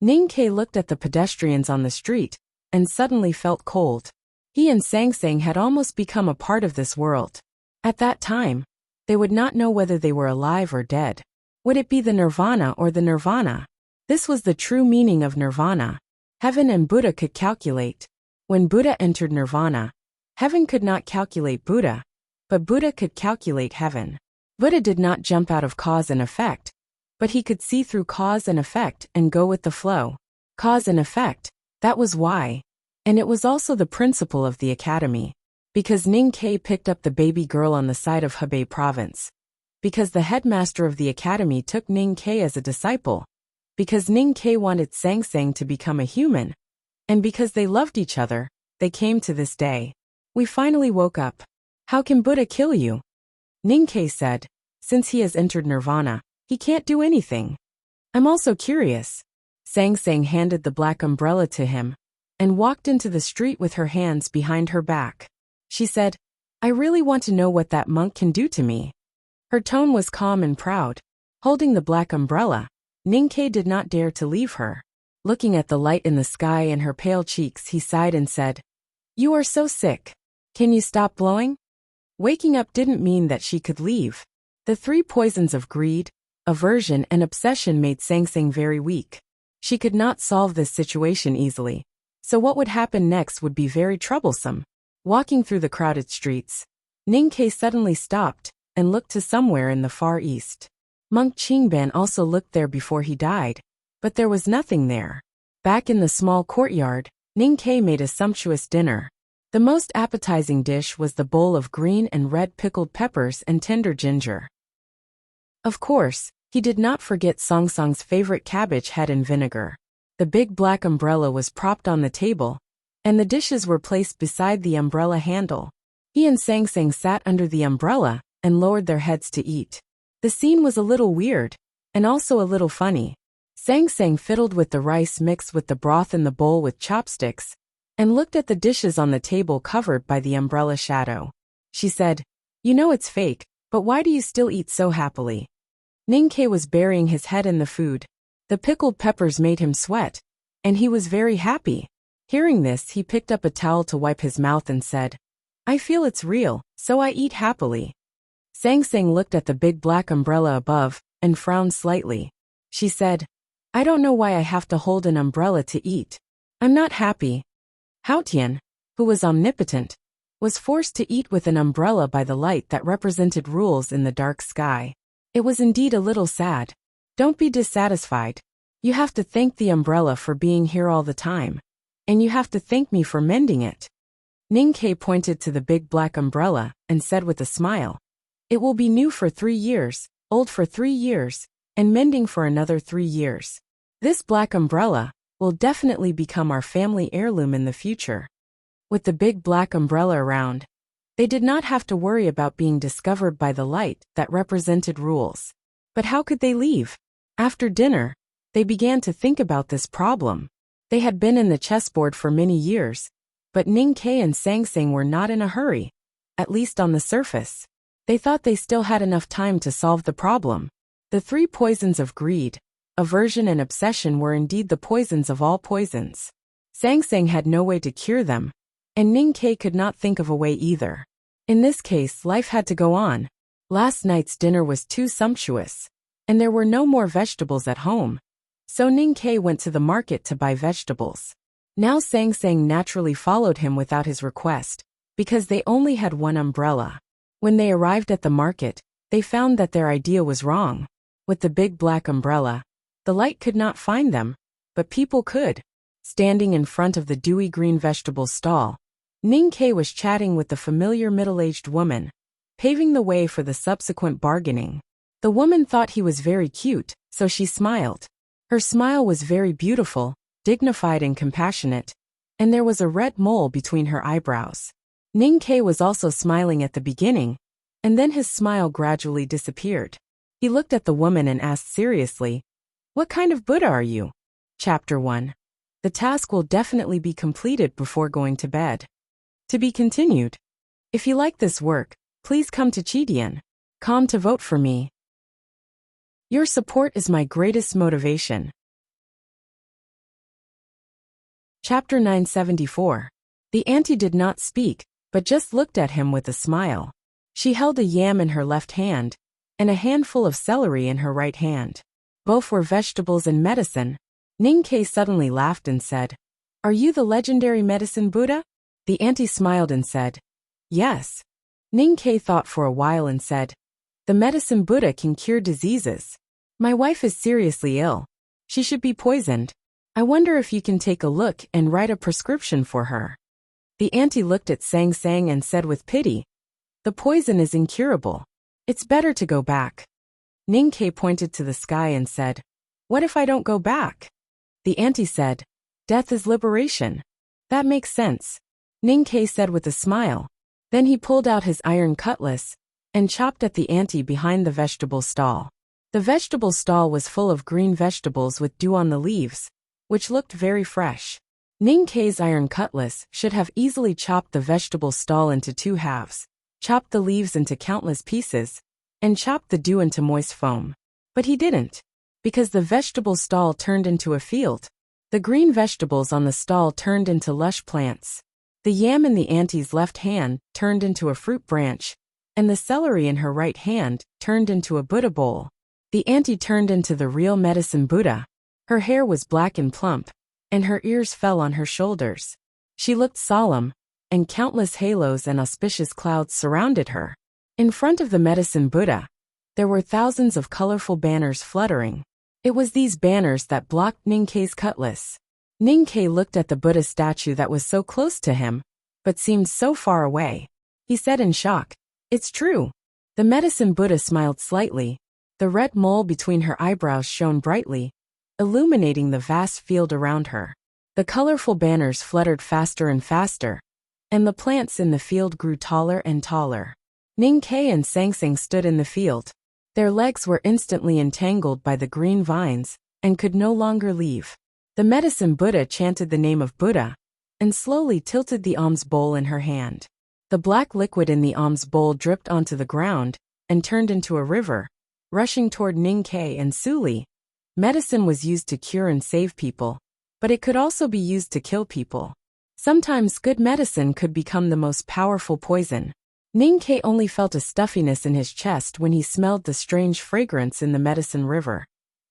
Ning-Ke looked at the pedestrians on the street, and suddenly felt cold. He and Sang-Sang had almost become a part of this world. At that time, they would not know whether they were alive or dead. Would it be the nirvana or the nirvana? This was the true meaning of nirvana. Heaven and Buddha could calculate. When Buddha entered nirvana, heaven could not calculate Buddha, but Buddha could calculate heaven. Buddha did not jump out of cause and effect, but he could see through cause and effect and go with the flow. Cause and effect, that was why. And it was also the principle of the academy. Because Ning-Ke picked up the baby girl on the side of Hebei province. Because the headmaster of the academy took Ning-Ke as a disciple. Because Ning-Ke wanted Sang-Sang to become a human. And because they loved each other, they came to this day. We finally woke up. How can Buddha kill you? Ning-Ke said, since he has entered nirvana, he can't do anything. I'm also curious. Sang-Sang handed the black umbrella to him, and walked into the street with her hands behind her back. She said, I really want to know what that monk can do to me. Her tone was calm and proud. Holding the black umbrella, Ning-Ke did not dare to leave her. Looking at the light in the sky and her pale cheeks, he sighed and said, You are so sick. Can you stop blowing? Waking up didn't mean that she could leave. The 3 poisons of greed, aversion and obsession made Sang-Sang very weak. She could not solve this situation easily. So what would happen next would be very troublesome. Walking through the crowded streets, Ning-Ke suddenly stopped and looked to somewhere in the far east. Monk Qingban also looked there before he died, but there was nothing there. Back in the small courtyard, Ning-Ke made a sumptuous dinner. The most appetizing dish was the bowl of green and red pickled peppers and tender ginger. Of course, he did not forget Sang-Sang's favorite cabbage head and vinegar. The big black umbrella was propped on the table, and the dishes were placed beside the umbrella handle. He and Sang-Sang sat under the umbrella and lowered their heads to eat. The scene was a little weird, and also a little funny. Sang-Sang fiddled with the rice mixed with the broth in the bowl with chopsticks, and looked at the dishes on the table covered by the umbrella shadow. She said, You know it's fake, but why do you still eat so happily? Ning-Ke was burying his head in the food. The pickled peppers made him sweat, and he was very happy. Hearing this, he picked up a towel to wipe his mouth and said, I feel it's real, so I eat happily. Sang-Sang looked at the big black umbrella above, and frowned slightly. She said, I don't know why I have to hold an umbrella to eat. I'm not happy. Haotian, who was omnipotent, was forced to eat with an umbrella by the light that represented rules in the dark sky. It was indeed a little sad. Don't be dissatisfied. You have to thank the umbrella for being here all the time. And you have to thank me for mending it. Ning-Ke pointed to the big black umbrella and said with a smile, It will be new for 3 years, old for 3 years, and mending for another 3 years. This black umbrella will definitely become our family heirloom in the future. With the big black umbrella around, they did not have to worry about being discovered by the light that represented rules. But how could they leave? After dinner, they began to think about this problem. They had been in the chessboard for many years, but Ning-Ke and Sang-Sang were not in a hurry, at least on the surface. They thought they still had enough time to solve the problem. The 3 poisons of greed, aversion and obsession were indeed the poisons of all poisons. Sang-Sang had no way to cure them, and Ning-Ke could not think of a way either. In this case, life had to go on. Last night's dinner was too sumptuous, and there were no more vegetables at home. So Ning-Ke went to the market to buy vegetables. Now Sang-Sang naturally followed him without his request, because they only had one umbrella. When they arrived at the market, they found that their idea was wrong. With the big black umbrella, the light could not find them, but people could. Standing in front of the dewy green vegetable stall, Ning-Ke was chatting with the familiar middle-aged woman, paving the way for the subsequent bargaining. The woman thought he was very cute, so she smiled. Her smile was very beautiful, dignified and compassionate, and there was a red mole between her eyebrows. Ning-Ke was also smiling at the beginning, and then his smile gradually disappeared. He looked at the woman and asked seriously, What kind of Buddha are you? Chapter 1. The task will definitely be completed before going to bed. To be continued. If you like this work, please come to Chidian.com to vote for me. Your support is my greatest motivation. Chapter 974. The auntie did not speak, but just looked at him with a smile. She held a yam in her left hand, and a handful of celery in her right hand. Both were vegetables and medicine. Ning-Kei suddenly laughed and said, "Are you the legendary medicine Buddha?" The auntie smiled and said, "Yes." Ning-Kei thought for a while and said, "The medicine Buddha can cure diseases. My wife is seriously ill. She should be poisoned. I wonder if you can take a look and write a prescription for her." The auntie looked at Sang Sang and said with pity, "The poison is incurable. It's better to go back." Ning-Kei pointed to the sky and said, "What if I don't go back?" The auntie said, "Death is liberation." "That makes sense," Ning-Kei said with a smile. Then he pulled out his iron cutlass and chopped at the auntie behind the vegetable stall. The vegetable stall was full of green vegetables with dew on the leaves, which looked very fresh. Ning-Kei's iron cutlass should have easily chopped the vegetable stall into 2 halves, chopped the leaves into countless pieces, and chopped the dew into moist foam. But he didn't, because the vegetable stall turned into a field. The green vegetables on the stall turned into lush plants. The yam in the auntie's left hand turned into a fruit branch, and the celery in her right hand turned into a Buddha bowl. The auntie turned into the real medicine Buddha. Her hair was black and plump, and her ears fell on her shoulders. She looked solemn, and countless halos and auspicious clouds surrounded her. In front of the medicine Buddha, there were thousands of colorful banners fluttering. It was these banners that blocked Ning-Kei's cutlass. Ning-Kei looked at the Buddha statue that was so close to him, but seemed so far away. He said in shock, "It's true." The medicine Buddha smiled slightly. The red mole between her eyebrows shone brightly, illuminating the vast field around her. The colorful banners fluttered faster and faster, and the plants in the field grew taller and taller. Ning-Kei and Sang Sang stood in the field. Their legs were instantly entangled by the green vines and could no longer leave. The medicine Buddha chanted the name of Buddha and slowly tilted the alms bowl in her hand. The black liquid in the alms bowl dripped onto the ground and turned into a river, rushing toward Ning-Kei and Suli. Medicine was used to cure and save people, but it could also be used to kill people. Sometimes good medicine could become the most powerful poison. Ning-Kei only felt a stuffiness in his chest when he smelled the strange fragrance in the medicine river,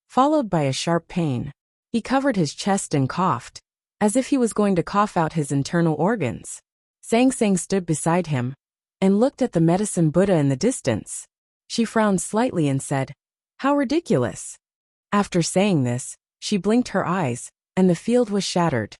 followed by a sharp pain. He covered his chest and coughed, as if he was going to cough out his internal organs. Sang Sang stood beside him and looked at the medicine Buddha in the distance. She frowned slightly and said, "How ridiculous." After saying this, she blinked her eyes, and the field was shattered.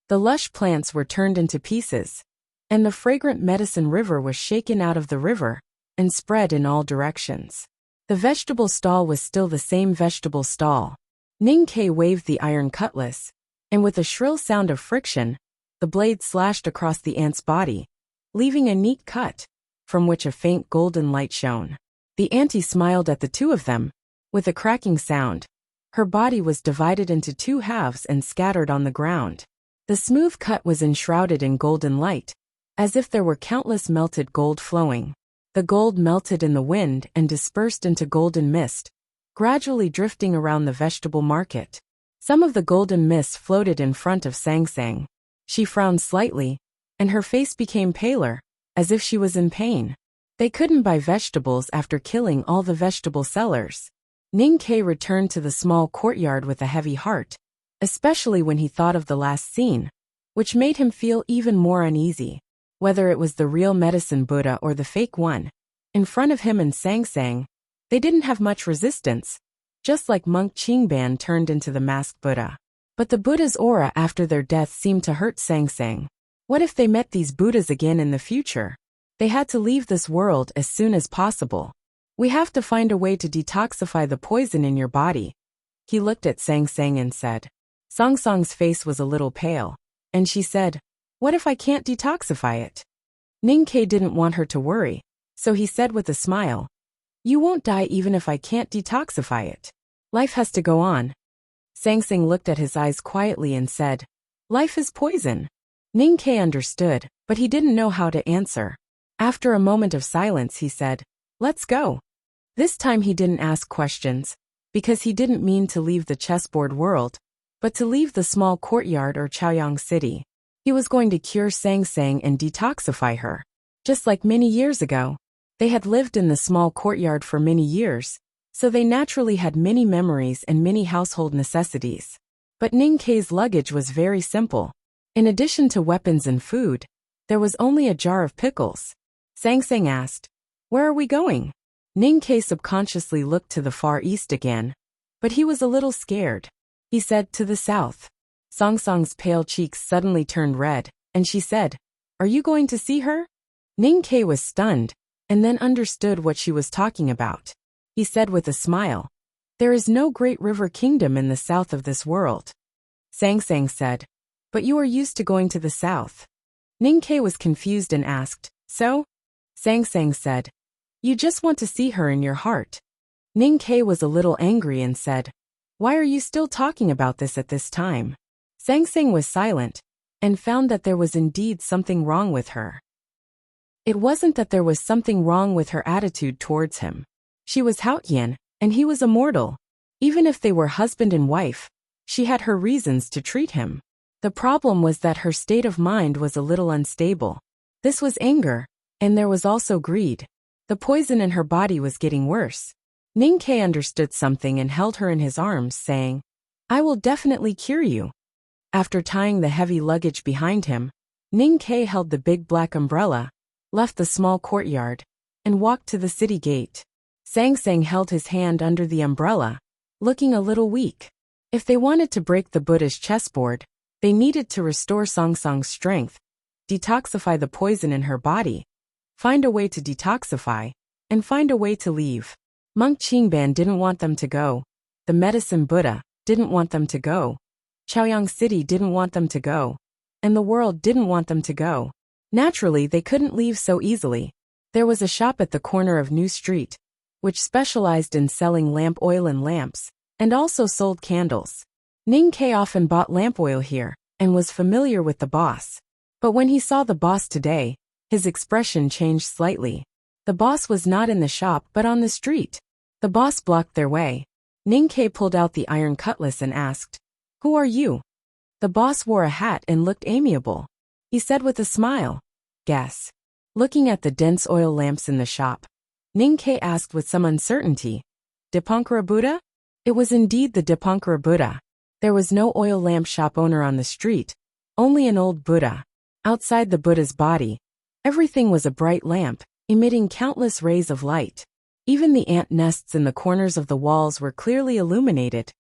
The lush plants were turned into pieces, and the fragrant medicine river was shaken out of the river and spread in all directions. The vegetable stall was still the same vegetable stall. Ning-Kei waved the iron cutlass, and with a shrill sound of friction, the blade slashed across the ant's body, leaving a neat cut, from which a faint golden light shone. The auntie smiled at the two of them. With a cracking sound, her body was divided into 2 halves and scattered on the ground. The smooth cut was enshrouded in golden light, as if there were countless melted gold flowing. The gold melted in the wind and dispersed into golden mist, gradually drifting around the vegetable market. Some of the golden mist floated in front of Sang Sang. She frowned slightly, and her face became paler, as if she was in pain. They couldn't buy vegetables after killing all the vegetable sellers. Ning-Kei returned to the small courtyard with a heavy heart, especially when he thought of the last scene, which made him feel even more uneasy. Whether it was the real medicine Buddha or the fake one, in front of him and Sang Sang, they didn't have much resistance, just like Monk Qingban turned into the masked Buddha. But the Buddha's aura after their death seemed to hurt Sang Sang. What if they met these Buddhas again in the future? They had to leave this world as soon as possible. "We have to find a way to detoxify the poison in your body." He looked at Sang Sang and said. Sang Sang's face was a little pale, and she said, "What if I can't detoxify it?" Ning-Kei didn't want her to worry, so he said with a smile, "You won't die even if I can't detoxify it. Life has to go on." Sangsang looked at his eyes quietly and said, "Life is poison." Ning Ke understood, but he didn't know how to answer. After a moment of silence he said, "Let's go." This time he didn't ask questions, because he didn't mean to leave the chessboard world, but to leave the small courtyard or Chaoyang city. He was going to cure Sangsang and detoxify her. Just like many years ago, they had lived in the small courtyard for many years, so they naturally had many memories and many household necessities. But Ning Ke's luggage was very simple. In addition to weapons and food, there was only a jar of pickles. Sangsang asked, "Where are we going?" Ning Ke subconsciously looked to the far east again, but he was a little scared. He said, "To the south." Sangsang's pale cheeks suddenly turned red, and she said, "Are you going to see her?" Ning Ke was stunned, and then understood what she was talking about. He said with a smile, "There is no great river kingdom in the south of this world." Sangsang said, "But you are used to going to the south." Ning Ke was confused and asked, "So?" Sangsang said, "You just want to see her in your heart." Ning Ke was a little angry and said, "Why are you still talking about this at this time?" Sangsang was silent, and found that there was indeed something wrong with her. It wasn't that there was something wrong with her attitude towards him. She was Haotian, and he was a mortal. Even if they were husband and wife, she had her reasons to treat him. The problem was that her state of mind was a little unstable. This was anger, and there was also greed. The poison in her body was getting worse. Ning Ke understood something and held her in his arms, saying, "I will definitely cure you." After tying the heavy luggage behind him, Ning Ke held the big black umbrella, left the small courtyard, and walked to the city gate. Sangsang held his hand under the umbrella, looking a little weak. If they wanted to break the Buddha's chessboard, they needed to restore Sangsang's strength, detoxify the poison in her body, find a way to detoxify, and find a way to leave. Monk Qingban didn't want them to go. The medicine Buddha didn't want them to go. Chaoyang City didn't want them to go. And the world didn't want them to go. Naturally, they couldn't leave so easily. There was a shop at the corner of New Street, which specialized in selling lamp oil and lamps, and also sold candles. Ning Ke often bought lamp oil here, and was familiar with the boss. But when he saw the boss today, his expression changed slightly. The boss was not in the shop but on the street. The boss blocked their way. Ning Ke pulled out the iron cutlass and asked, "Who are you?" The boss wore a hat and looked amiable. He said with a smile, "Guess." Looking at the dense oil lamps in the shop, Ning Ke asked with some uncertainty, "Dipankara Buddha?" It was indeed the Dipankara Buddha. There was no oil lamp shop owner on the street, only an old Buddha. Outside the Buddha's body, everything was a bright lamp, emitting countless rays of light. Even the ant nests in the corners of the walls were clearly illuminated,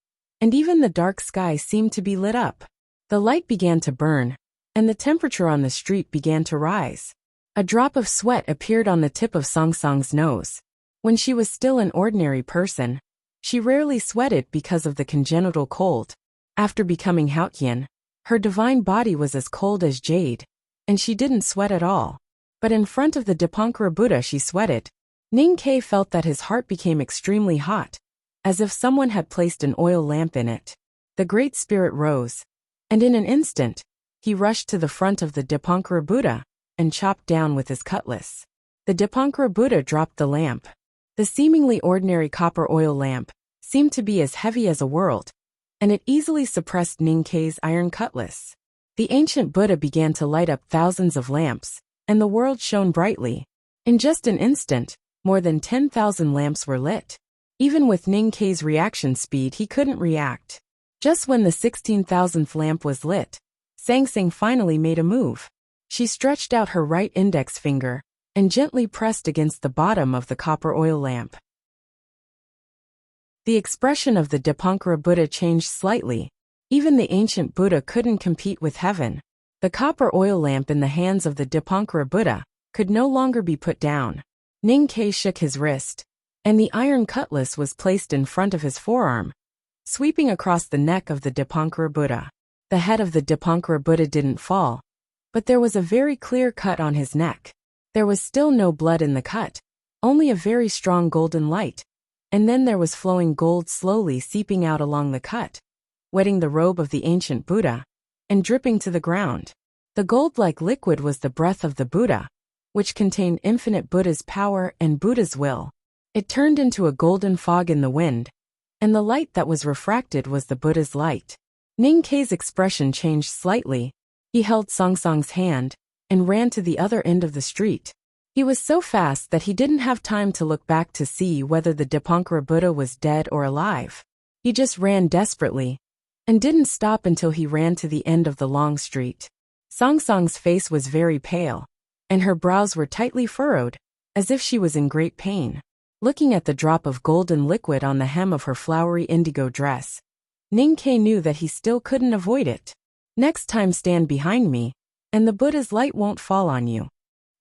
and even the dark sky seemed to be lit up. The light began to burn, and the temperature on the street began to rise. A drop of sweat appeared on the tip of Sangsang's nose. When she was still an ordinary person, she rarely sweated because of the congenital cold. After becoming Haotian, her divine body was as cold as jade, and she didn't sweat at all. But in front of the Dipankara Buddha she sweated. Ning Ke felt that his heart became extremely hot, as if someone had placed an oil lamp in it. The Great Spirit rose, and in an instant, he rushed to the front of the Dipankara Buddha, and chopped down with his cutlass. The Dipankara Buddha dropped the lamp. The seemingly ordinary copper oil lamp seemed to be as heavy as a world, and it easily suppressed Ning Ke's iron cutlass. The ancient Buddha began to light up thousands of lamps, and the world shone brightly. In just an instant, more than 10,000 lamps were lit. Even with Ning Ke's reaction speed he couldn't react. Just when the 16,000th lamp was lit, Sangsang finally made a move. She stretched out her right index finger, and gently pressed against the bottom of the copper oil lamp. The expression of the Dipankara Buddha changed slightly. Even the ancient Buddha couldn't compete with heaven. The copper oil lamp in the hands of the Dipankara Buddha could no longer be put down. Ning Ke shook his wrist, and the iron cutlass was placed in front of his forearm, sweeping across the neck of the Dipankara Buddha. The head of the Dipankara Buddha didn't fall, but there was a very clear cut on his neck. There was still no blood in the cut, only a very strong golden light, and then there was flowing gold slowly seeping out along the cut. wetting the robe of the ancient Buddha, and dripping to the ground. The gold-like liquid was the breath of the Buddha, which contained infinite Buddha's power and Buddha's will. It turned into a golden fog in the wind, and the light that was refracted was the Buddha's light. Ning Kei's expression changed slightly. He held Song Song's hand and ran to the other end of the street. He was so fast that he didn't have time to look back to see whether the Dipankara Buddha was dead or alive. He just ran desperately and didn't stop until he ran to the end of the long street. Song Song's face was very pale, and her brows were tightly furrowed, as if she was in great pain. Looking at the drop of golden liquid on the hem of her flowery indigo dress, Ning Kei knew that he still couldn't avoid it. Next time stand behind me, and the Buddha's light won't fall on you.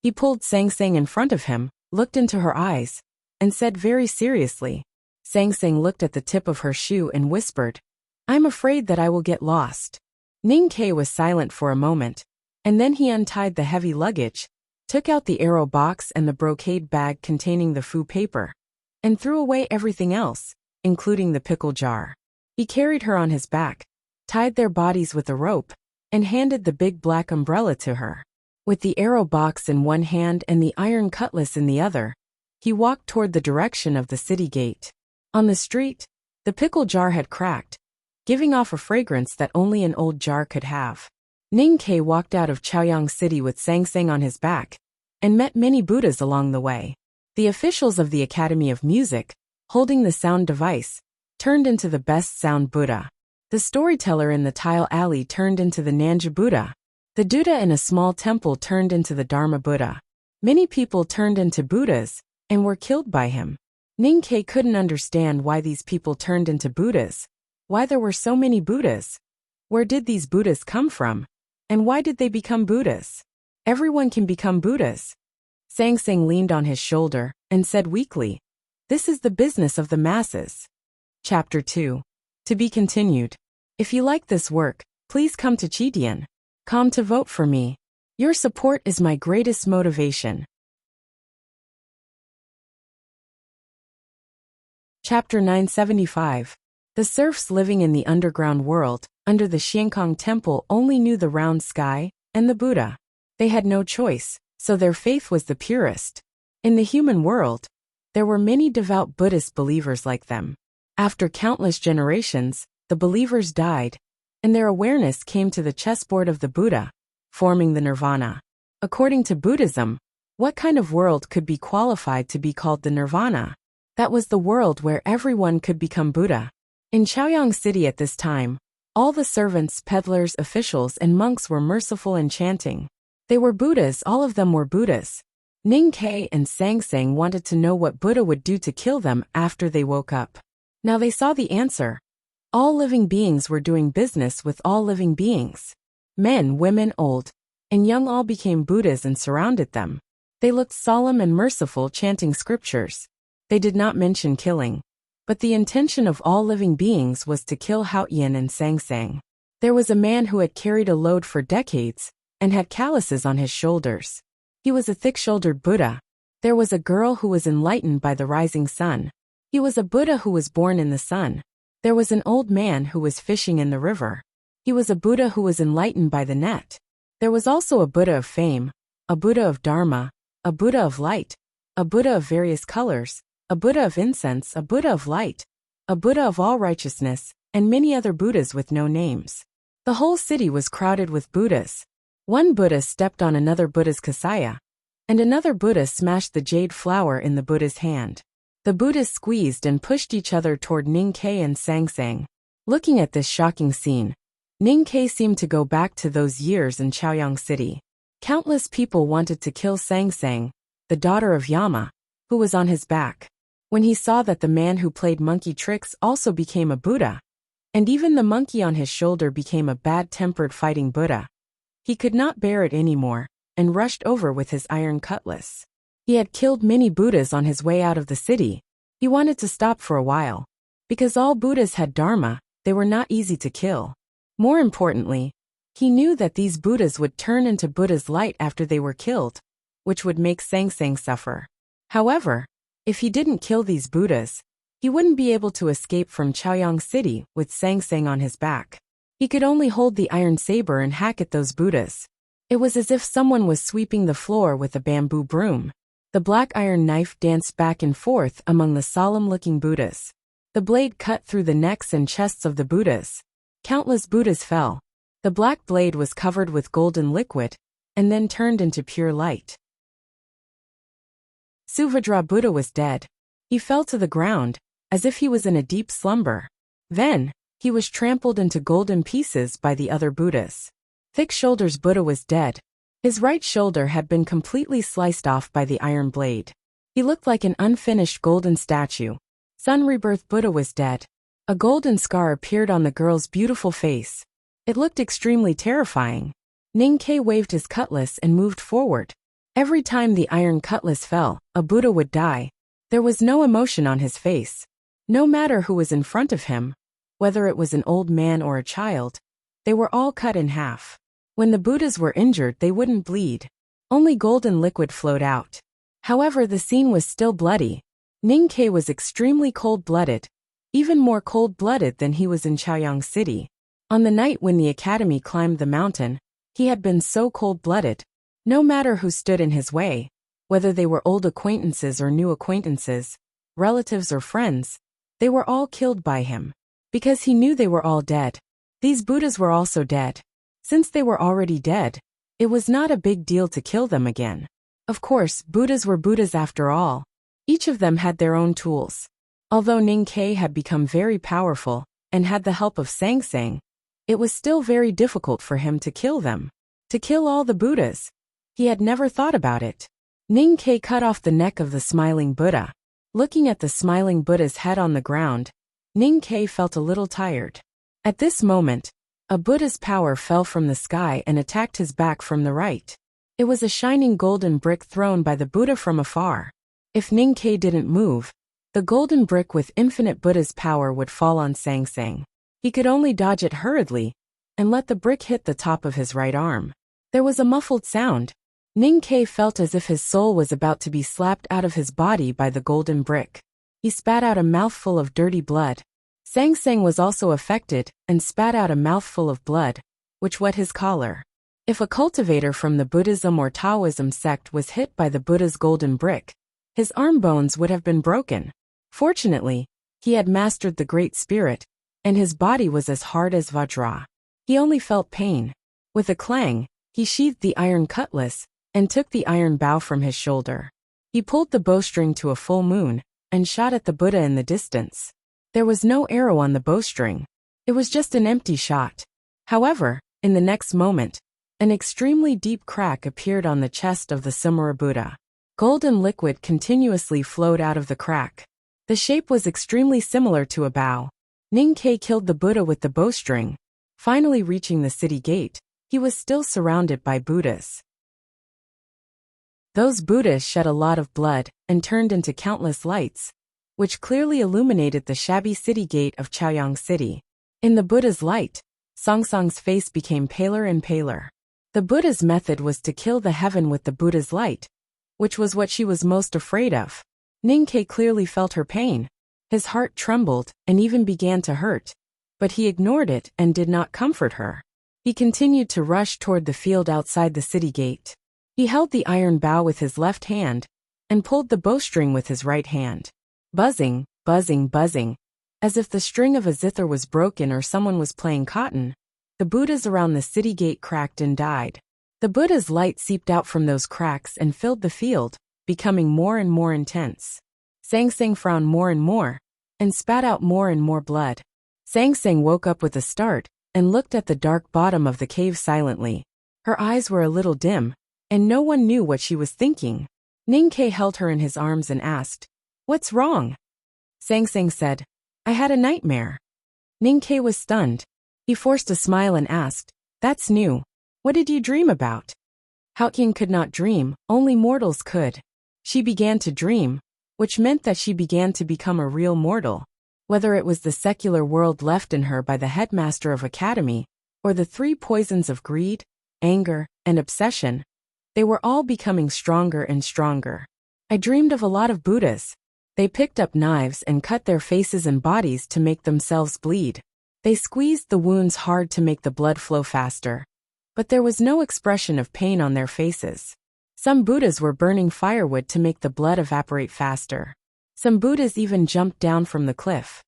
He pulled Sang Sang in front of him, looked into her eyes, and said very seriously. Sang Sang looked at the tip of her shoe and whispered, "I'm afraid that I will get lost." Ning Kei was silent for a moment, and then he untied the heavy luggage, took out the arrow box and the brocade bag containing the fu paper, and threw away everything else, including the pickle jar. He carried her on his back, tied their bodies with a rope, and handed the big black umbrella to her. With the arrow box in one hand and the iron cutlass in the other, he walked toward the direction of the city gate. On the street, the pickle jar had cracked, giving off a fragrance that only an old jar could have. Ning Kei walked out of Chaoyang City with Sang Sang on his back, and met many Buddhas along the way. The officials of the Academy of Music, holding the sound device, turned into the best sound Buddha. The storyteller in the tile alley turned into the Nanja Buddha. The Duda in a small temple turned into the Dharma Buddha. Many people turned into Buddhas and were killed by him. Ning Kei couldn't understand why these people turned into Buddhas, why there were so many Buddhas. Where did these Buddhas come from? And why did they become Buddhas? Everyone can become Buddhas. Sang Sang leaned on his shoulder and said weakly, "This is the business of the masses." Chapter 2. To be continued. If you like this work, please come to Chidian.com to vote for me. Your support is my greatest motivation. Chapter 975. The serfs living in the underground world, under the Xiankong Temple, only knew the round sky and the Buddha. They had no choice, so their faith was the purest. In the human world, there were many devout Buddhist believers like them. After countless generations, the believers died, and their awareness came to the chessboard of the Buddha, forming the nirvana. According to Buddhism, what kind of world could be qualified to be called the nirvana? That was the world where everyone could become Buddha. In Chaoyang City at this time, all the servants, peddlers, officials, and monks were merciful and chanting. They were Buddhas, all of them were Buddhas. Ning Kei and Sang Sang wanted to know what Buddha would do to kill them after they woke up. Now they saw the answer. All living beings were doing business with all living beings. Men, women, old, and young all became Buddhas and surrounded them. They looked solemn and merciful, chanting scriptures. They did not mention killing, but the intention of all living beings was to kill Haoyin and Sang Sang. There was a man who had carried a load for decades and had calluses on his shoulders. He was a thick-shouldered Buddha. There was a girl who was enlightened by the rising sun. He was a Buddha who was born in the sun. There was an old man who was fishing in the river. He was a Buddha who was enlightened by the net. There was also a Buddha of fame, a Buddha of Dharma, a Buddha of light, a Buddha of various colors, a Buddha of incense, a Buddha of light, a Buddha of all righteousness, and many other Buddhas with no names. The whole city was crowded with Buddhas. One Buddha stepped on another Buddha's kasaya, and another Buddha smashed the jade flower in the Buddha's hand. The Buddhas squeezed and pushed each other toward Ning Kei and Sang Sang. Looking at this shocking scene, Ning Kei seemed to go back to those years in Chaoyang City. Countless people wanted to kill Sang Sang, the daughter of Yama, who was on his back. When he saw that the man who played monkey tricks also became a Buddha, and even the monkey on his shoulder became a bad-tempered fighting Buddha, he could not bear it anymore, and rushed over with his iron cutlass. He had killed many Buddhas on his way out of the city. He wanted to stop for a while. Because all Buddhas had Dharma, they were not easy to kill. More importantly, he knew that these Buddhas would turn into Buddha's light after they were killed, which would make Sang Sang suffer. However, if he didn't kill these Buddhas, He wouldn't be able to escape from Chaoyang City with Sang Sang on his back. He could only hold the iron saber and hack at those Buddhas. It was as if someone was sweeping the floor with a bamboo broom. The black iron knife danced back and forth among the solemn-looking Buddhas. The blade cut through the necks and chests of the Buddhas. Countless Buddhas fell. The black blade was covered with golden liquid, and then turned into pure light. Subhadra Buddha was dead. He fell to the ground, as if he was in a deep slumber. Then, he was trampled into golden pieces by the other Buddhas. Thick Shoulders Buddha was dead. His right shoulder had been completely sliced off by the iron blade. He looked like an unfinished golden statue. Sun Rebirth Buddha was dead. A golden scar appeared on the girl's beautiful face. It looked extremely terrifying. Ning Ke waved his cutlass and moved forward. Every time the iron cutlass fell, a Buddha would die. There was no emotion on his face. No matter who was in front of him, whether it was an old man or a child, they were all cut in half. When the Buddhas were injured, they wouldn't bleed. Only golden liquid flowed out. However, the scene was still bloody. Ning Ke was extremely cold-blooded, even more cold-blooded than he was in Chaoyang City. On the night when the academy climbed the mountain, he had been so cold-blooded. No matter who stood in his way, whether they were old acquaintances or new acquaintances, relatives or friends, they were all killed by him. Because he knew they were all dead. These Buddhas were also dead. Since they were already dead, it was not a big deal to kill them again. Of course, Buddhas were Buddhas after all. Each of them had their own tools. Although Ning Ke had become very powerful, and had the help of Sang Sang, it was still very difficult for him to kill them. To kill all the Buddhas. He had never thought about it. Ning Ke cut off the neck of the smiling Buddha. Looking at the smiling Buddha's head on the ground, Ning Ke felt a little tired. At this moment, a Buddha's power fell from the sky and attacked his back from the right. It was a shining golden brick thrown by the Buddha from afar. If Ning Ke didn't move, the golden brick with infinite Buddha's power would fall on Sang Sang. He could only dodge it hurriedly, and let the brick hit the top of his right arm. There was a muffled sound. Ning Ke felt as if his soul was about to be slapped out of his body by the golden brick. He spat out a mouthful of dirty blood. Sang Sang was also affected, and spat out a mouthful of blood, which wet his collar. If a cultivator from the Buddhism or Taoism sect was hit by the Buddha's golden brick, his arm bones would have been broken. Fortunately, he had mastered the Great Spirit, and his body was as hard as Vajra. He only felt pain. With a clang, he sheathed the iron cutlass, and took the iron bow from his shoulder. He pulled the bowstring to a full moon, and shot at the Buddha in the distance. There was no arrow on the bowstring. It was just an empty shot. However, in the next moment, an extremely deep crack appeared on the chest of the Samura Buddha. Golden liquid continuously flowed out of the crack. The shape was extremely similar to a bow. Ning Ke killed the Buddha with the bowstring. Finally reaching the city gate, he was still surrounded by Buddhas. Those Buddhas shed a lot of blood and turned into countless lights, which clearly illuminated the shabby city gate of Chaoyang City. In the Buddha's light, Sang Sang's face became paler and paler. The Buddha's method was to kill the heaven with the Buddha's light, which was what she was most afraid of. Ning Ke clearly felt her pain. His heart trembled and even began to hurt, but he ignored it and did not comfort her. He continued to rush toward the field outside the city gate. He held the iron bow with his left hand and pulled the bowstring with his right hand. Buzzing, buzzing, buzzing, as if the string of a zither was broken or someone was playing cotton, the Buddhas around the city gate cracked and died. The Buddha's light seeped out from those cracks and filled the field, becoming more and more intense. Sang Sang frowned more and more, and spat out more and more blood. Sang Sang woke up with a start, and looked at the dark bottom of the cave silently. Her eyes were a little dim, and no one knew what she was thinking. Ning Ke held her in his arms and asked, "What's wrong?" Sang Sang said, "I had a nightmare." Ning Ke was stunned. He forced a smile and asked, "That's new. What did you dream about?" Haoqing could not dream, only mortals could. She began to dream, which meant that she began to become a real mortal. Whether it was the secular world left in her by the headmaster of academy, or the three poisons of greed, anger, and obsession, they were all becoming stronger and stronger. I dreamed of a lot of Buddhas. They picked up knives and cut their faces and bodies to make themselves bleed. They squeezed the wounds hard to make the blood flow faster. But there was no expression of pain on their faces. Some Buddhas were burning firewood to make the blood evaporate faster. Some Buddhas even jumped down from the cliff.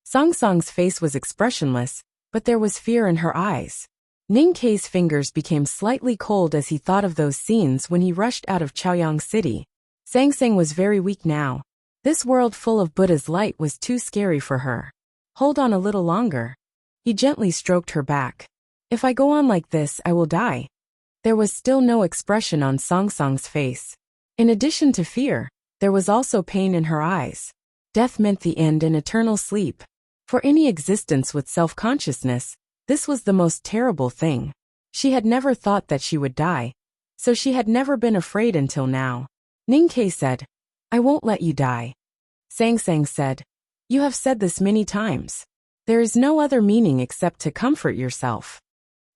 Song Song's face was expressionless, but there was fear in her eyes. Ning Kei's fingers became slightly cold as he thought of those scenes when he rushed out of Chaoyang City. Sang Sang was very weak now. This world full of Buddha's light was too scary for her. Hold on a little longer. He gently stroked her back. If I go on like this, I will die. There was still no expression on Song Song's face. In addition to fear, there was also pain in her eyes. Death meant the end and eternal sleep. For any existence with self-consciousness, this was the most terrible thing. She had never thought that she would die, so she had never been afraid until now. Ning Kei said, I won't let you die. Sang Sang said, you have said this many times. There is no other meaning except to comfort yourself.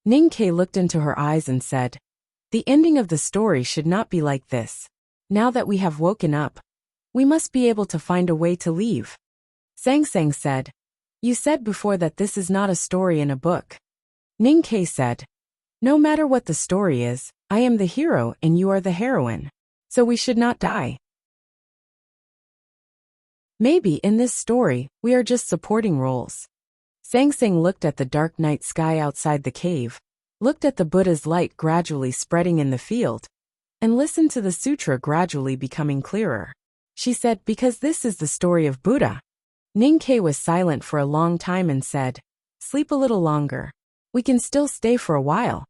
Ning Kei looked into her eyes and said, the ending of the story should not be like this. Now that we have woken up, we must be able to find a way to leave. Sang Sang said, you said before that this is not a story in a book. Ning Kei said, no matter what the story is, I am the hero and you are the heroine. So we should not die. Maybe in this story, we are just supporting roles. Sang Sang looked at the dark night sky outside the cave, looked at the Buddha's light gradually spreading in the field, and listened to the sutra gradually becoming clearer. She said, because this is the story of Buddha. Ning Kei was silent for a long time and said, sleep a little longer. We can still stay for a while.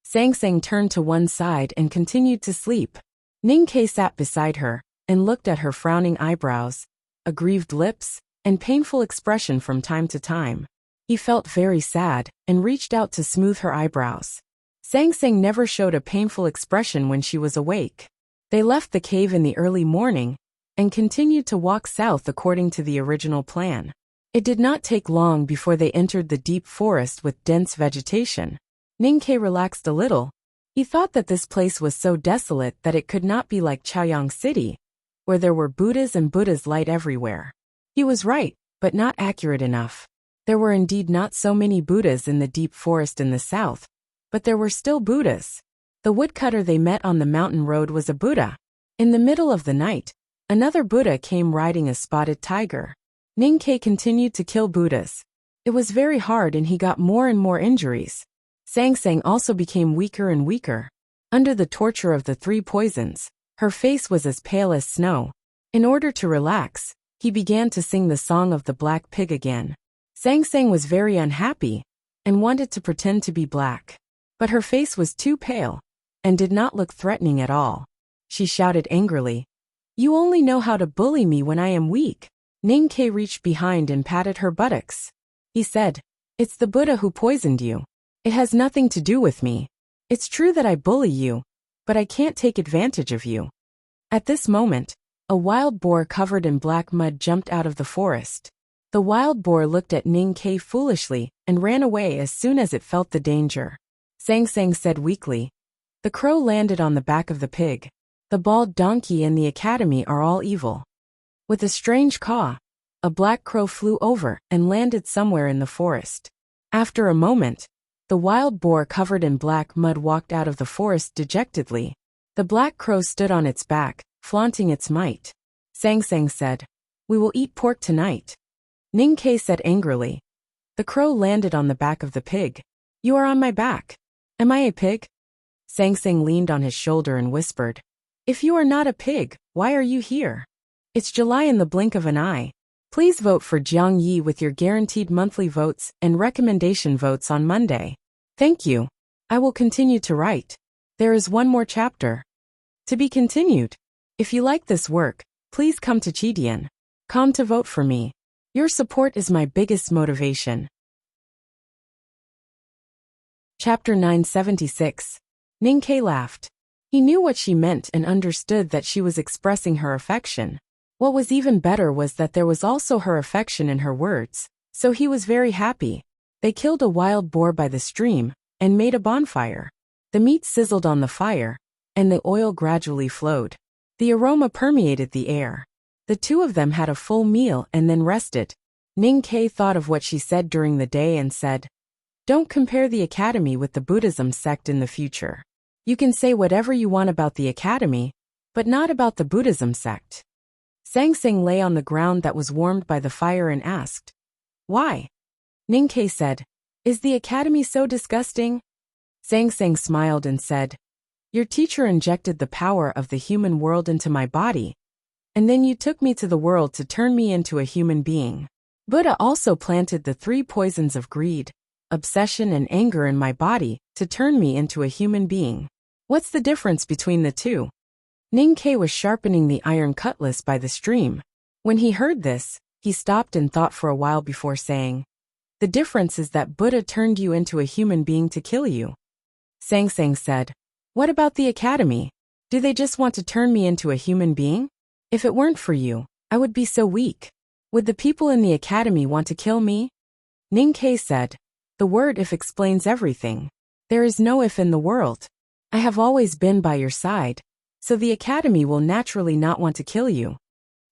Sang Sang turned to one side and continued to sleep. Ning Kei sat beside her and looked at her frowning eyebrows, aggrieved lips, and painful expression from time to time. He felt very sad and reached out to smooth her eyebrows. Sang Sang never showed a painful expression when she was awake. They left the cave in the early morning and continued to walk south according to the original plan. It did not take long before they entered the deep forest with dense vegetation. Ning Kei relaxed a little. He thought that this place was so desolate that it could not be like Chaoyang City, where there were Buddhas and Buddha's light everywhere. He was right, but not accurate enough. There were indeed not so many Buddhas in the deep forest in the south, but there were still Buddhas. The woodcutter they met on the mountain road was a Buddha. In the middle of the night, another Buddha came riding a spotted tiger. Ning Kei continued to kill Buddhas. It was very hard and he got more and more injuries. Sang Sang also became weaker and weaker. Under the torture of the 3 poisons, her face was as pale as snow. In order to relax, he began to sing the song of the black pig again. Sang Sang was very unhappy and wanted to pretend to be black. But her face was too pale and did not look threatening at all. She shouted angrily, you only know how to bully me when I am weak. Ning Kei reached behind and patted her buttocks. He said, it's the Buddha who poisoned you. It has nothing to do with me. It's true that I bully you, but I can't take advantage of you. At this moment, a wild boar covered in black mud jumped out of the forest. The wild boar looked at Ning Kei foolishly and ran away as soon as it felt the danger. Sang Sang said weakly, the crow landed on the back of the pig. The bald donkey and the academy are all evil. With a strange caw, a black crow flew over and landed somewhere in the forest. After a moment, the wild boar covered in black mud walked out of the forest dejectedly. The black crow stood on its back, flaunting its might. Sang Sang said, we will eat pork tonight. Ning Kei said angrily, the crow landed on the back of the pig. You are on my back. Am I a pig? Sang Sang leaned on his shoulder and whispered, if you are not a pig, why are you here? It's July in the blink of an eye. Please vote for Jiang Yi with your guaranteed monthly votes and recommendation votes on Monday. Thank you. I will continue to write. There is one more chapter. To be continued. If you like this work, please come to Chidian.com to vote for me. Your support is my biggest motivation. Chapter 976. Ning Kei laughed. He knew what she meant and understood that she was expressing her affection. What was even better was that there was also her affection in her words, so he was very happy. They killed a wild boar by the stream and made a bonfire. The meat sizzled on the fire, and the oil gradually flowed. The aroma permeated the air. The two of them had a full meal and then rested. Ning Ke thought of what she said during the day and said, "Don't compare the academy with the Buddhism sect in the future. You can say whatever you want about the academy, but not about the Buddhism sect." Sang Sang lay on the ground that was warmed by the fire and asked, "Why?" Ning Ke said, "Is the academy so disgusting?" Sang Sang smiled and said, "Your teacher injected the power of the human world into my body, and then you took me to the world to turn me into a human being. Buddha also planted the 3 poisons of greed, obsession and anger in my body to turn me into a human being. What's the difference between the two?" Ning Ke was sharpening the iron cutlass by the stream. When he heard this, he stopped and thought for a while before saying, "The difference is that Buddha turned you into a human being to kill you." Sang Sang said, "What about the academy? Do they just want to turn me into a human being? If it weren't for you, I would be so weak. Would the people in the academy want to kill me?" Ning Ke said, "The word if explains everything. There is no if in the world. I have always been by your side, so the academy will naturally not want to kill you."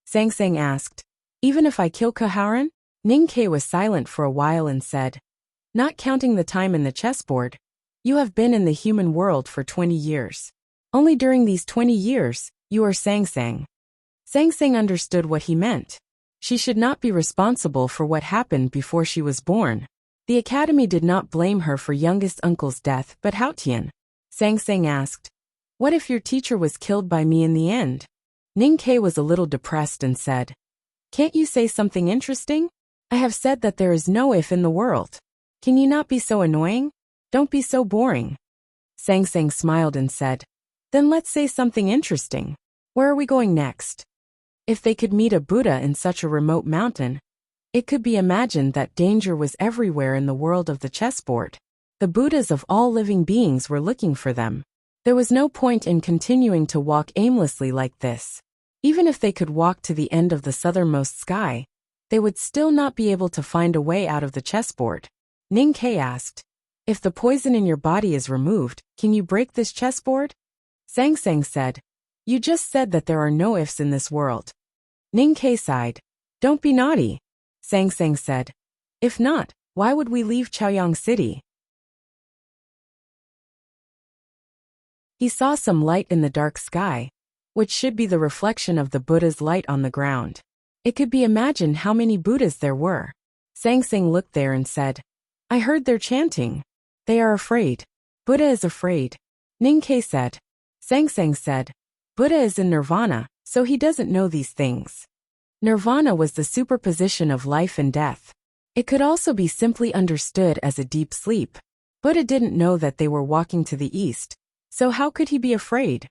Sang Sang asked, "Even if I kill Kaharan?" Ning Ke was silent for a while and said, "Not counting the time in the chessboard, you have been in the human world for 20 years. Only during these 20 years, you are Sang Sang." Sang Sang understood what he meant. She should not be responsible for what happened before she was born. The academy did not blame her for youngest uncle's death but Haotian. Sang Sang asked, "What if your teacher was killed by me in the end?" Ning Ke was a little depressed and said, "Can't you say something interesting? I have said that there is no if in the world. Can you not be so annoying? Don't be so boring." Sang Sang smiled and said, "Then let's say something interesting. Where are we going next?" If they could meet a Buddha in such a remote mountain, it could be imagined that danger was everywhere in the world of the chessboard. The Buddhas of all living beings were looking for them. There was no point in continuing to walk aimlessly like this. Even if they could walk to the end of the southernmost sky, they would still not be able to find a way out of the chessboard. Ning Ke asked, "If the poison in your body is removed, can you break this chessboard?" Sang Sang said, "You just said that there are no ifs in this world." Ning Ke sighed. "Don't be naughty." Sang Sang said, "If not, why would we leave Chaoyang City?" He saw some light in the dark sky, which should be the reflection of the Buddha's light on the ground. It could be imagined how many Buddhas there were. Sang Sang looked there and said, "I heard their chanting. They are afraid. Buddha is afraid." Ning Ke said. Sang Sang said, "Buddha is in nirvana, so he doesn't know these things." Nirvana was the superposition of life and death. It could also be simply understood as a deep sleep. Buddha didn't know that they were walking to the east, so how could he be afraid?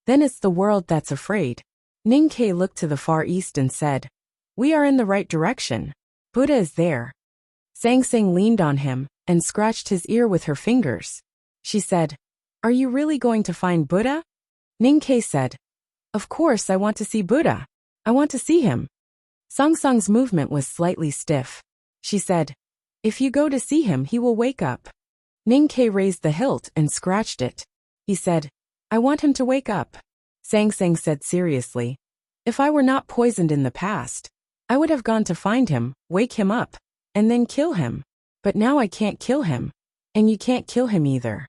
Then it's the world that's afraid. Ning Ke looked to the far east and said, "We are in the right direction. Buddha is there." Sang Sang leaned on him and scratched his ear with her fingers. She said, "Are you really going to find Buddha?" Ning Ke said, "Of course I want to see Buddha. I want to see him." Sang Sang's movement was slightly stiff. She said, "If you go to see him, he will wake up." Ning Ke raised the hilt and scratched it. He said, "I want him to wake up." Sang Sang said seriously, "If I were not poisoned in the past, I would have gone to find him, wake him up, and then kill him. But now I can't kill him, and you can't kill him either."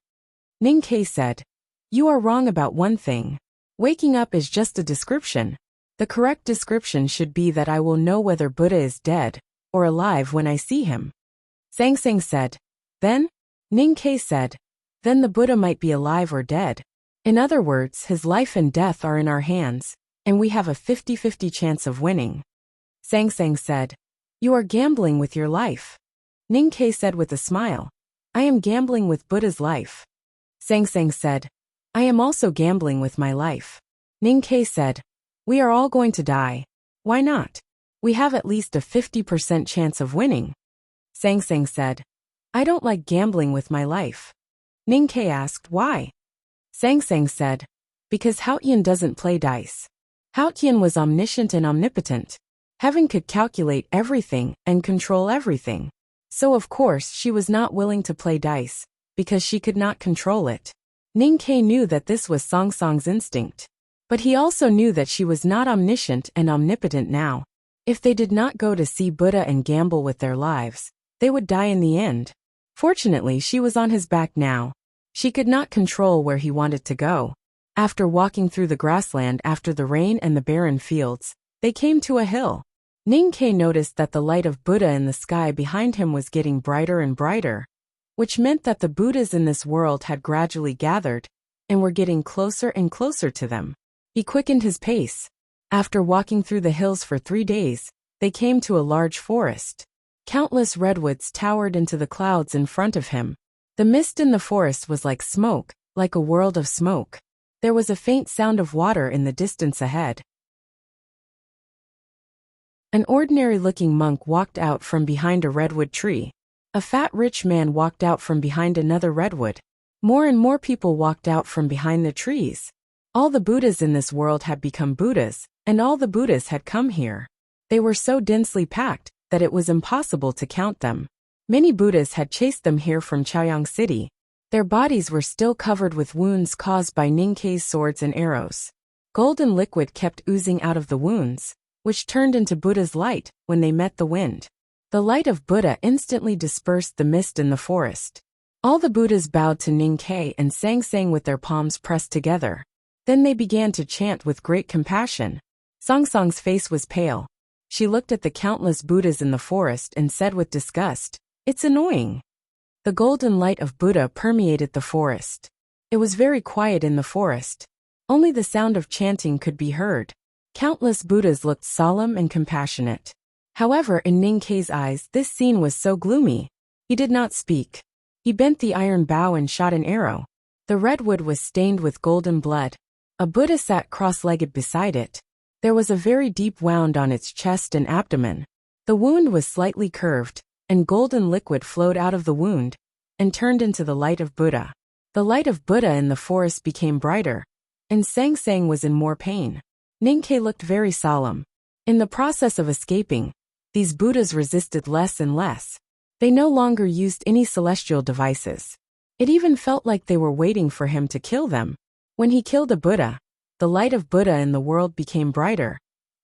Ning Ke said, "You are wrong about one thing. Waking up is just a description. The correct description should be that I will know whether Buddha is dead or alive when I see him." Sang Sang said, "Then?" Ning Ke said, "Then the Buddha might be alive or dead. In other words, his life and death are in our hands, and we have a 50-50 chance of winning." Sang Sang said, "You are gambling with your life." Ning Ke said with a smile, "I am gambling with Buddha's life." Sang Sang said, "I am also gambling with my life." Ning Ke said, "We are all going to die. Why not? We have at least a 50% chance of winning." Sang Sang said, "I don't like gambling with my life." Ning Ke asked why. Sang Sang said, "Because Haotian doesn't play dice. Haotian was omniscient and omnipotent. Heaven could calculate everything and control everything. So of course she was not willing to play dice, because she could not control it." Ning Ke knew that this was Sang Sang's instinct. But he also knew that she was not omniscient and omnipotent now. If they did not go to see Buddha and gamble with their lives, they would die in the end. Fortunately, she was on his back now. She could not control where he wanted to go. After walking through the grassland after the rain and the barren fields, they came to a hill. Ning-Ke noticed that the light of Buddha in the sky behind him was getting brighter and brighter, which meant that the Buddhas in this world had gradually gathered and were getting closer and closer to them. He quickened his pace. After walking through the hills for 3 days, they came to a large forest. Countless redwoods towered into the clouds in front of him. The mist in the forest was like smoke, like a world of smoke. There was a faint sound of water in the distance ahead. An ordinary-looking monk walked out from behind a redwood tree. A fat rich man walked out from behind another redwood. More and more people walked out from behind the trees. All the Buddhas in this world had become Buddhas, and all the Buddhas had come here. They were so densely packed that it was impossible to count them. Many Buddhas had chased them here from Chaoyang City. Their bodies were still covered with wounds caused by Ning-Ke's swords and arrows. Golden liquid kept oozing out of the wounds, which turned into Buddha's light when they met the wind. The light of Buddha instantly dispersed the mist in the forest. All the Buddhas bowed to Ning-Ke and sang with their palms pressed together. Then they began to chant with great compassion. Songsong's face was pale. She looked at the countless Buddhas in the forest and said with disgust, "It's annoying." The golden light of Buddha permeated the forest. It was very quiet in the forest. Only the sound of chanting could be heard. Countless Buddhas looked solemn and compassionate. However, in Ning-Ke's eyes, this scene was so gloomy. He did not speak. He bent the iron bow and shot an arrow. The redwood was stained with golden blood. A Buddha sat cross-legged beside it. There was a very deep wound on its chest and abdomen. The wound was slightly curved, and golden liquid flowed out of the wound and turned into the light of Buddha. The light of Buddha in the forest became brighter, and Sang was in more pain. Ning-Ke looked very solemn. In the process of escaping, these Buddhas resisted less and less. They no longer used any celestial devices. It even felt like they were waiting for him to kill them. When he killed a Buddha, the light of Buddha in the world became brighter,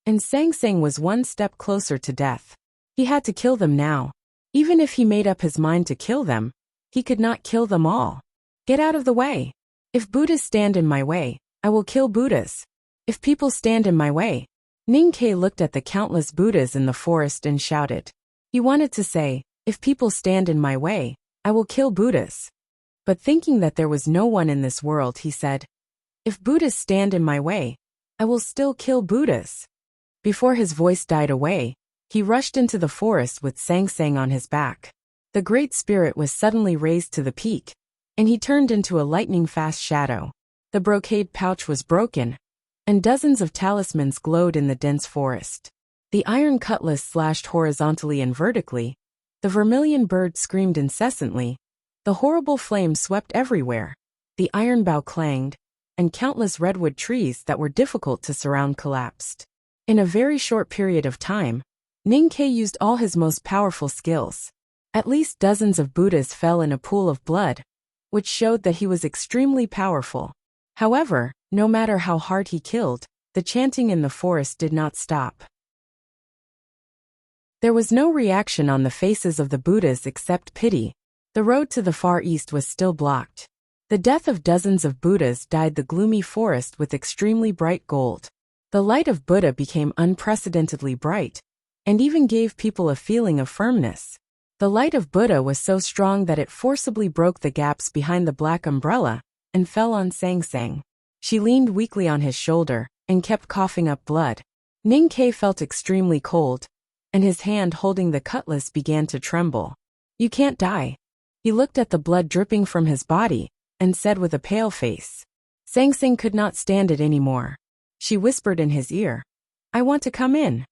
and Sang was one step closer to death. He had to kill them now. Even if he made up his mind to kill them, he could not kill them all. Get out of the way. If Buddhas stand in my way, I will kill Buddhas. If people stand in my way. Ning-Ke looked at the countless Buddhas in the forest and shouted. He wanted to say, if people stand in my way, I will kill Buddhas. But thinking that there was no one in this world, he said, if Buddhas stand in my way, I will still kill Buddhas. Before his voice died away, he rushed into the forest with Sang on his back. The Great Spirit was suddenly raised to the peak, and he turned into a lightning-fast shadow. The brocade pouch was broken, and dozens of talismans glowed in the dense forest. The iron cutlass slashed horizontally and vertically. The vermilion bird screamed incessantly. The horrible flames swept everywhere. The iron bow clanged, and countless redwood trees that were difficult to surround collapsed. In a very short period of time, Ning-Ke used all his most powerful skills. At least dozens of Buddhas fell in a pool of blood, which showed that he was extremely powerful. However, no matter how hard he killed, the chanting in the forest did not stop. There was no reaction on the faces of the Buddhas except pity. The road to the Far East was still blocked. The death of dozens of Buddhas dyed the gloomy forest with extremely bright gold. The light of Buddha became unprecedentedly bright, and even gave people a feeling of firmness. The light of Buddha was so strong that it forcibly broke the gaps behind the black umbrella and fell on Sang. She leaned weakly on his shoulder and kept coughing up blood. Ning-Ke felt extremely cold, and his hand holding the cutlass began to tremble. You can't die. He looked at the blood dripping from his body and said with a pale face. Sang could not stand it anymore. She whispered in his ear, I want to come in.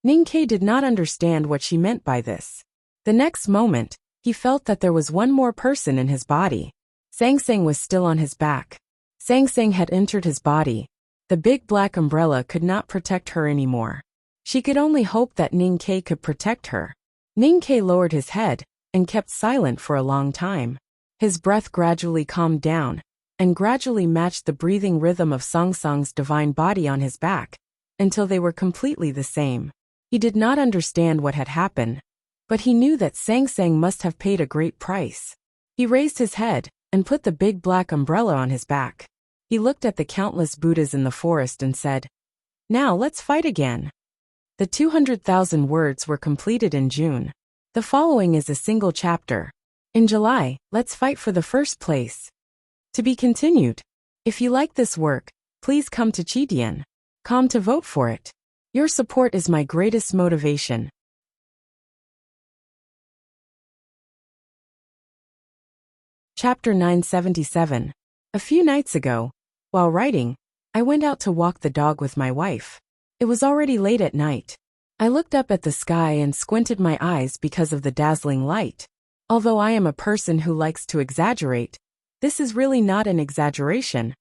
Ning-Ke did not understand what she meant by this. The next moment, he felt that there was one more person in his body. Sang was still on his back. Sang had entered his body. The big black umbrella could not protect her anymore. She could only hope that Ning-Ke could protect her. Ning-Ke lowered his head and kept silent for a long time. His breath gradually calmed down, and gradually matched the breathing rhythm of Song Song's divine body on his back, until they were completely the same. He did not understand what had happened, but he knew that Sang Sang must have paid a great price. He raised his head and put the big black umbrella on his back. He looked at the countless Buddhas in the forest and said, "Now let's fight again." The 200,000 words were completed in June. The following is a single chapter. In July, let's fight for the first place. To be continued. If you like this work, please come to Chidian.com to vote for it. Your support is my greatest motivation. Chapter 977. A few nights ago, while writing, I went out to walk the dog with my wife. It was already late at night. I looked up at the sky and squinted my eyes because of the dazzling light. Although I am a person who likes to exaggerate, this is really not an exaggeration.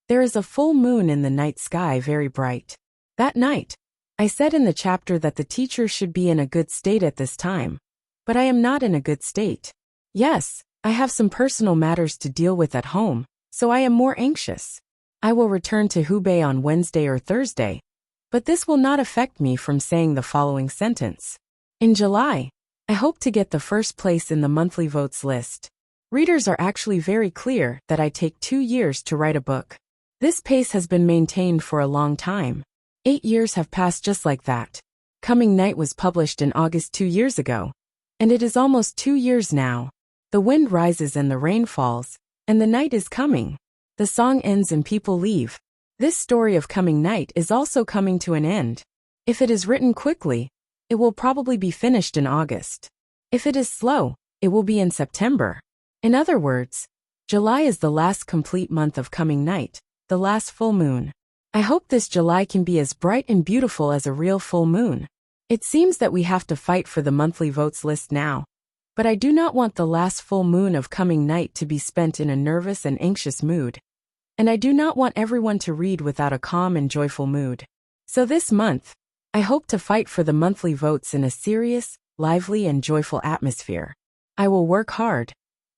There is a full moon in the night sky, very bright. That night, I said in the chapter that the teacher should be in a good state at this time. But I am not in a good state. Yes, I have some personal matters to deal with at home, so I am more anxious. I will return to Hubei on Wednesday or Thursday, but this will not affect me from saying the following sentence. In July, I hope to get the first place in the monthly votes list. Readers are actually very clear that I take 2 years to write a book. This pace has been maintained for a long time. 8 years have passed just like that. Coming Night was published in August 2 years ago, and it is almost 2 years now. The wind rises and the rain falls, and the night is coming. The song ends and people leave. This story of Coming Night is also coming to an end. If it is written quickly, it will probably be finished in August. If it is slow, it will be in September. In other words, July is the last complete month of Coming Night, the last full moon. I hope this July can be as bright and beautiful as a real full moon. It seems that we have to fight for the monthly votes list now. But I do not want the last full moon of Coming Night to be spent in a nervous and anxious mood. And I do not want everyone to read without a calm and joyful mood. So this month, I hope to fight for the monthly votes in a serious, lively and joyful atmosphere. I will work hard,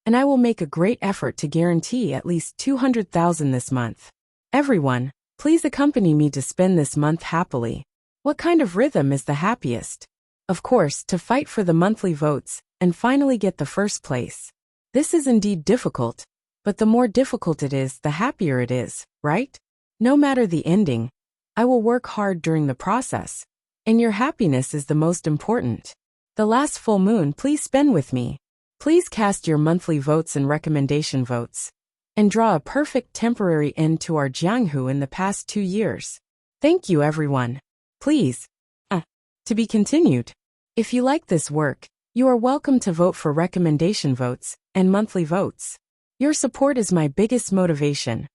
and I will make a great effort to guarantee at least 200,000 this month. Everyone, please accompany me to spend this month happily. What kind of rhythm is the happiest? Of course, to fight for the monthly votes and finally get the first place. This is indeed difficult, but the more difficult it is, the happier it is, right? No matter the ending, I will work hard during the process, and your happiness is the most important. The last full moon, please spend with me. Please cast your monthly votes and recommendation votes, and draw a perfect temporary end to our Jianghu in the past 2 years. Thank you, everyone. Please. To be continued. If you like this work, you are welcome to vote for recommendation votes and monthly votes. Your support is my biggest motivation.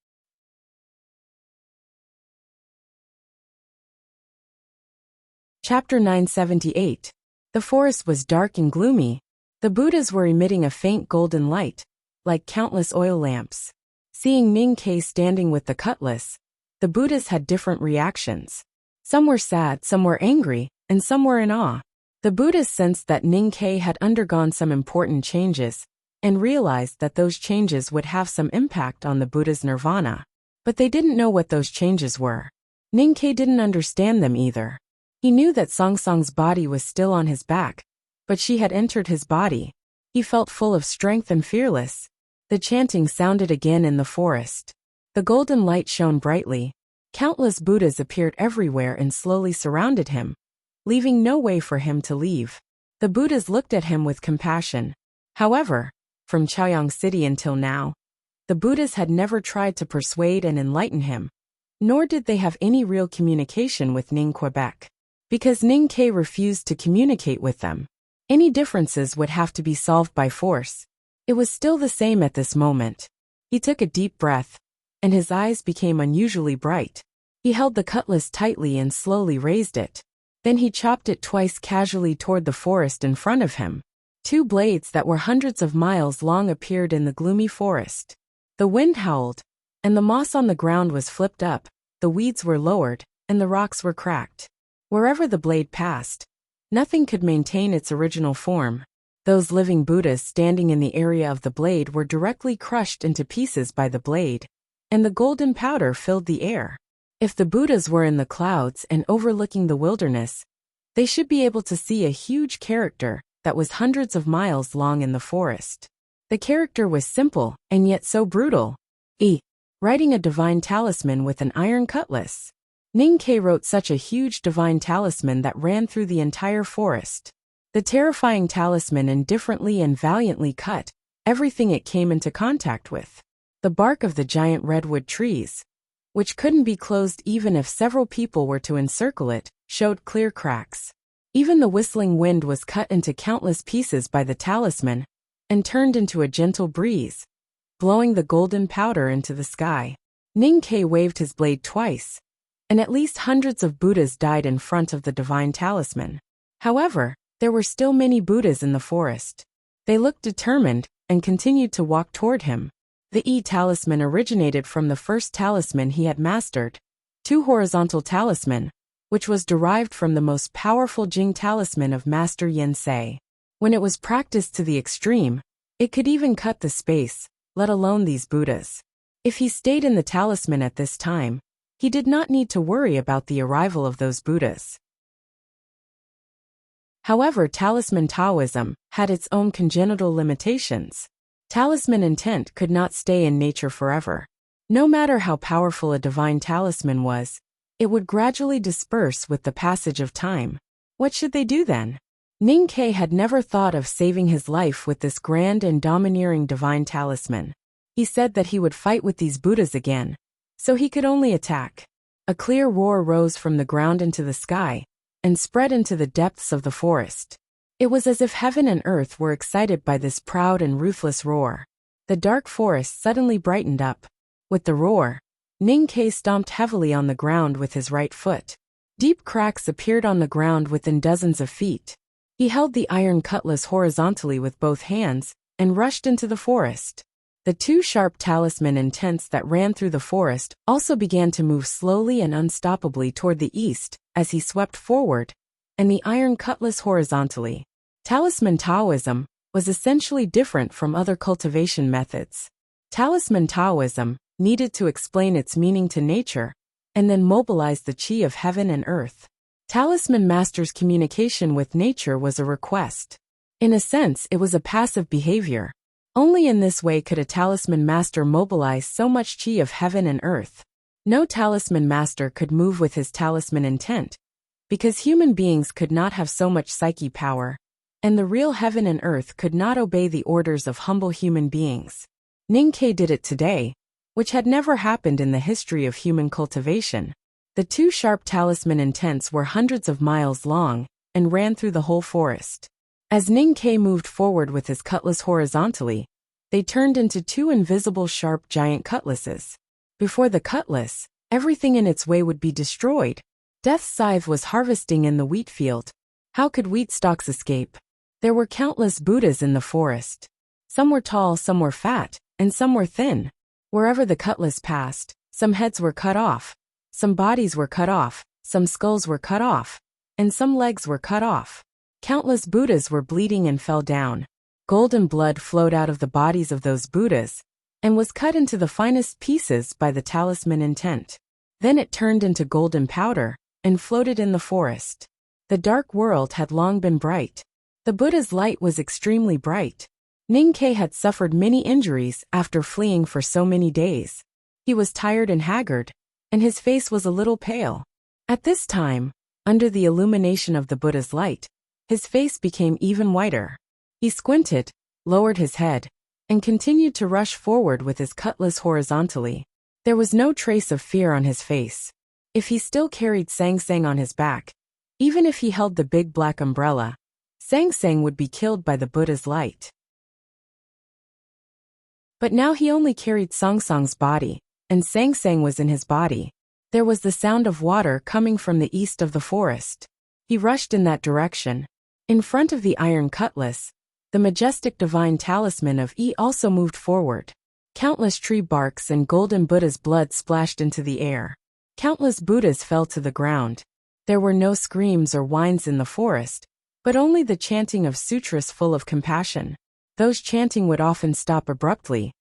Chapter 978. The forest was dark and gloomy. The Buddhas were emitting a faint golden light, like countless oil lamps. Seeing Ning Ke standing with the cutlass, the Buddhas had different reactions. Some were sad, some were angry, and some were in awe. The Buddhas sensed that Ning Ke had undergone some important changes, and realized that those changes would have some impact on the Buddha's nirvana. But they didn't know what those changes were. Ning Ke didn't understand them either. He knew that Song Song's body was still on his back, but she had entered his body. He felt full of strength and fearless. The chanting sounded again in the forest. The golden light shone brightly. Countless Buddhas appeared everywhere and slowly surrounded him, leaving no way for him to leave. The Buddhas looked at him with compassion. However, from Chaoyang City until now, the Buddhas had never tried to persuade and enlighten him, nor did they have any real communication with Ning Quebec. Because Ning Ke refused to communicate with them, any differences would have to be solved by force. It was still the same at this moment. He took a deep breath, and his eyes became unusually bright. He held the cutlass tightly and slowly raised it. Then he chopped it twice casually toward the forest in front of him. 2 blades that were hundreds of miles long appeared in the gloomy forest. The wind howled, and the moss on the ground was flipped up, the weeds were lowered, and the rocks were cracked. Wherever the blade passed, nothing could maintain its original form. Those living Buddhas standing in the area of the blade were directly crushed into pieces by the blade, and the golden powder filled the air. If the Buddhas were in the clouds and overlooking the wilderness, they should be able to see a huge character that was hundreds of miles long in the forest. The character was simple and yet so brutal. Writing a divine talisman with an iron cutlass. Ning-Ke wrote such a huge divine talisman that ran through the entire forest. The terrifying talisman indifferently and valiantly cut everything it came into contact with. The bark of the giant redwood trees, which couldn't be closed even if several people were to encircle it, showed clear cracks. Even the whistling wind was cut into countless pieces by the talisman and turned into a gentle breeze, blowing the golden powder into the sky. Ning-Ke waved his blade twice, and at least hundreds of Buddhas died in front of the divine talisman. However, there were still many Buddhas in the forest. They looked determined and continued to walk toward him. The talisman originated from the first talisman he had mastered, two horizontal talisman, which was derived from the most powerful Jing talisman of Master Yin Sei. When it was practiced to the extreme, it could even cut the space, let alone these Buddhas. If he stayed in the talisman at this time, he did not need to worry about the arrival of those Buddhas. However, talisman Taoism had its own congenital limitations. Talisman intent could not stay in nature forever. No matter how powerful a divine talisman was, it would gradually disperse with the passage of time. What should they do then? Ning-Ke had never thought of saving his life with this grand and domineering divine talisman. He said that he would fight with these Buddhas again, so he could only attack. A clear roar rose from the ground into the sky and spread into the depths of the forest. It was as if heaven and earth were excited by this proud and ruthless roar. The dark forest suddenly brightened up. With the roar, Ning-Ke stomped heavily on the ground with his right foot. Deep cracks appeared on the ground within dozens of feet. He held the iron cutlass horizontally with both hands and rushed into the forest. The two sharp talisman intents that ran through the forest also began to move slowly and unstoppably toward the east as he swept forward, and the iron cutlass horizontally. Talisman Taoism was essentially different from other cultivation methods. Talisman Taoism needed to explain its meaning to nature and then mobilize the qi of heaven and earth. Talisman Master's communication with nature was a request. In a sense, it was a passive behavior. Only in this way could a talisman master mobilize so much qi of heaven and earth. No talisman master could move with his talisman intent, because human beings could not have so much psyche power, and the real heaven and earth could not obey the orders of humble human beings. Ning-Ke did it today, which had never happened in the history of human cultivation. The two sharp talisman intents were hundreds of miles long and ran through the whole forest. As Ning-Ke moved forward with his cutlass horizontally, they turned into two invisible sharp giant cutlasses. Before the cutlass, everything in its way would be destroyed. Death's scythe was harvesting in the wheat field. How could wheat stalks escape? There were countless Buddhas in the forest. Some were tall, some were fat, and some were thin. Wherever the cutlass passed, some heads were cut off, some bodies were cut off, some skulls were cut off, and some legs were cut off. Countless Buddhas were bleeding and fell down. Golden blood flowed out of the bodies of those Buddhas and was cut into the finest pieces by the talisman intent. Then it turned into golden powder and floated in the forest. The dark world had long been bright. The Buddha's light was extremely bright. Ning-Ke had suffered many injuries after fleeing for so many days. He was tired and haggard, and his face was a little pale. At this time, under the illumination of the Buddha's light, his face became even whiter. He squinted, lowered his head, and continued to rush forward with his cutlass horizontally. There was no trace of fear on his face. If he still carried Sang Sang on his back, even if he held the big black umbrella, Sang Sang would be killed by the Buddha's light. But now he only carried Song Song's body, and Sang Sang was in his body. There was the sound of water coming from the east of the forest. He rushed in that direction. In front of the iron cutlass, the majestic divine talisman of also moved forward. Countless tree barks and golden Buddha's blood splashed into the air. Countless Buddhas fell to the ground. There were no screams or whines in the forest, but only the chanting of sutras full of compassion. Those chanting would often stop abruptly,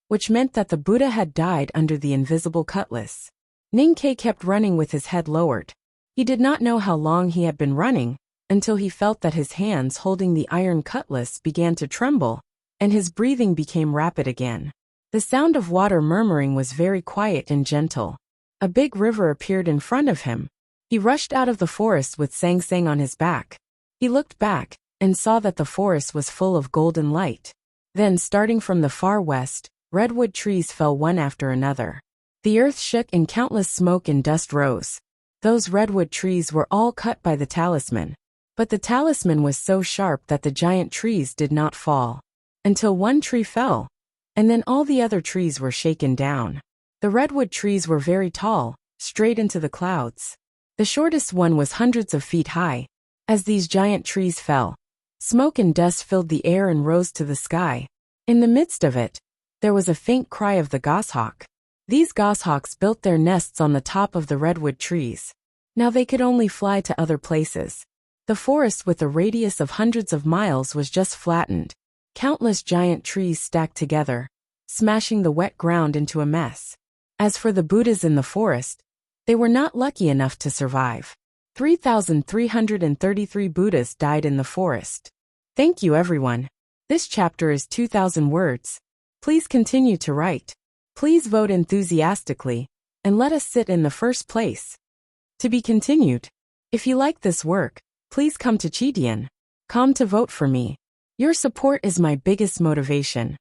which meant that the Buddha had died under the invisible cutlass. Ninkei kept running with his head lowered. He did not know how long he had been running, until he felt that his hands holding the iron cutlass began to tremble, and his breathing became rapid again. The sound of water murmuring was very quiet and gentle. A big river appeared in front of him. He rushed out of the forest with Sang Sang on his back. He looked back, and saw that the forest was full of golden light. Then, starting from the far west, redwood trees fell one after another. The earth shook and countless smoke and dust rose. Those redwood trees were all cut by the talisman. But the talisman was so sharp that the giant trees did not fall. Until one tree fell, and then all the other trees were shaken down. The redwood trees were very tall, straight into the clouds. The shortest one was hundreds of feet high. As these giant trees fell, smoke and dust filled the air and rose to the sky. In the midst of it, there was a faint cry of the goshawk. These goshawks built their nests on the top of the redwood trees. Now they could only fly to other places. The forest with a radius of hundreds of miles was just flattened. Countless giant trees stacked together, smashing the wet ground into a mess. As for the Buddhas in the forest, they were not lucky enough to survive. 3,333 Buddhas died in the forest. Thank you, everyone. This chapter is 2,000 words. Please continue to write. Please vote enthusiastically, and let us sit in the first place. To be continued. If you like this work, please come to Chidian.com to vote for me. Your support is my biggest motivation.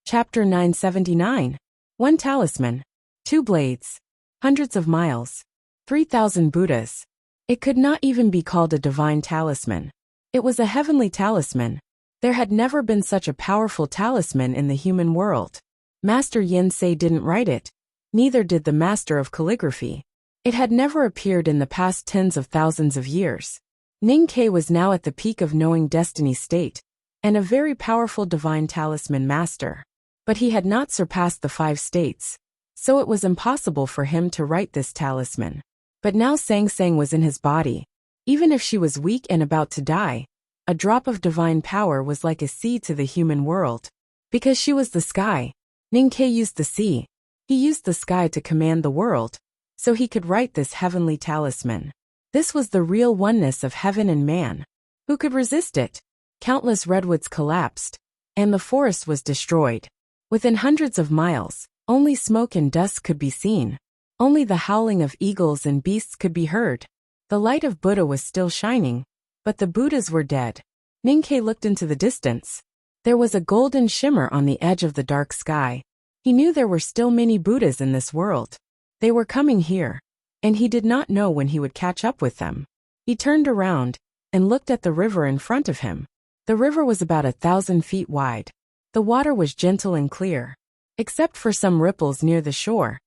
Chapter 979. One talisman. Two blades. Hundreds of miles. 3,000 Buddhas. It could not even be called a divine talisman. It was a heavenly talisman. There had never been such a powerful talisman in the human world. Master Yensei didn't write it. Neither did the master of calligraphy. It had never appeared in the past tens of thousands of years. Ninkei was now at the peak of knowing destiny state, and a very powerful divine talisman master. But he had not surpassed the 5 states, so it was impossible for him to write this talisman. But now Sang Sang was in his body. Even if she was weak and about to die, a drop of divine power was like a sea to the human world. Because she was the sky, Ninkei used the sea. He used the sky to command the world, so he could write this heavenly talisman. This was the real oneness of heaven and man. Who could resist it? Countless redwoods collapsed, and the forest was destroyed. Within hundreds of miles, only smoke and dust could be seen. Only the howling of eagles and beasts could be heard. The light of Buddha was still shining, but the Buddhas were dead. Ninkei looked into the distance. There was a golden shimmer on the edge of the dark sky. He knew there were still many Buddhas in this world. They were coming here, and he did not know when he would catch up with them. He turned around and looked at the river in front of him. The river was about 1,000 feet wide. The water was gentle and clear. Except for some ripples near the shore,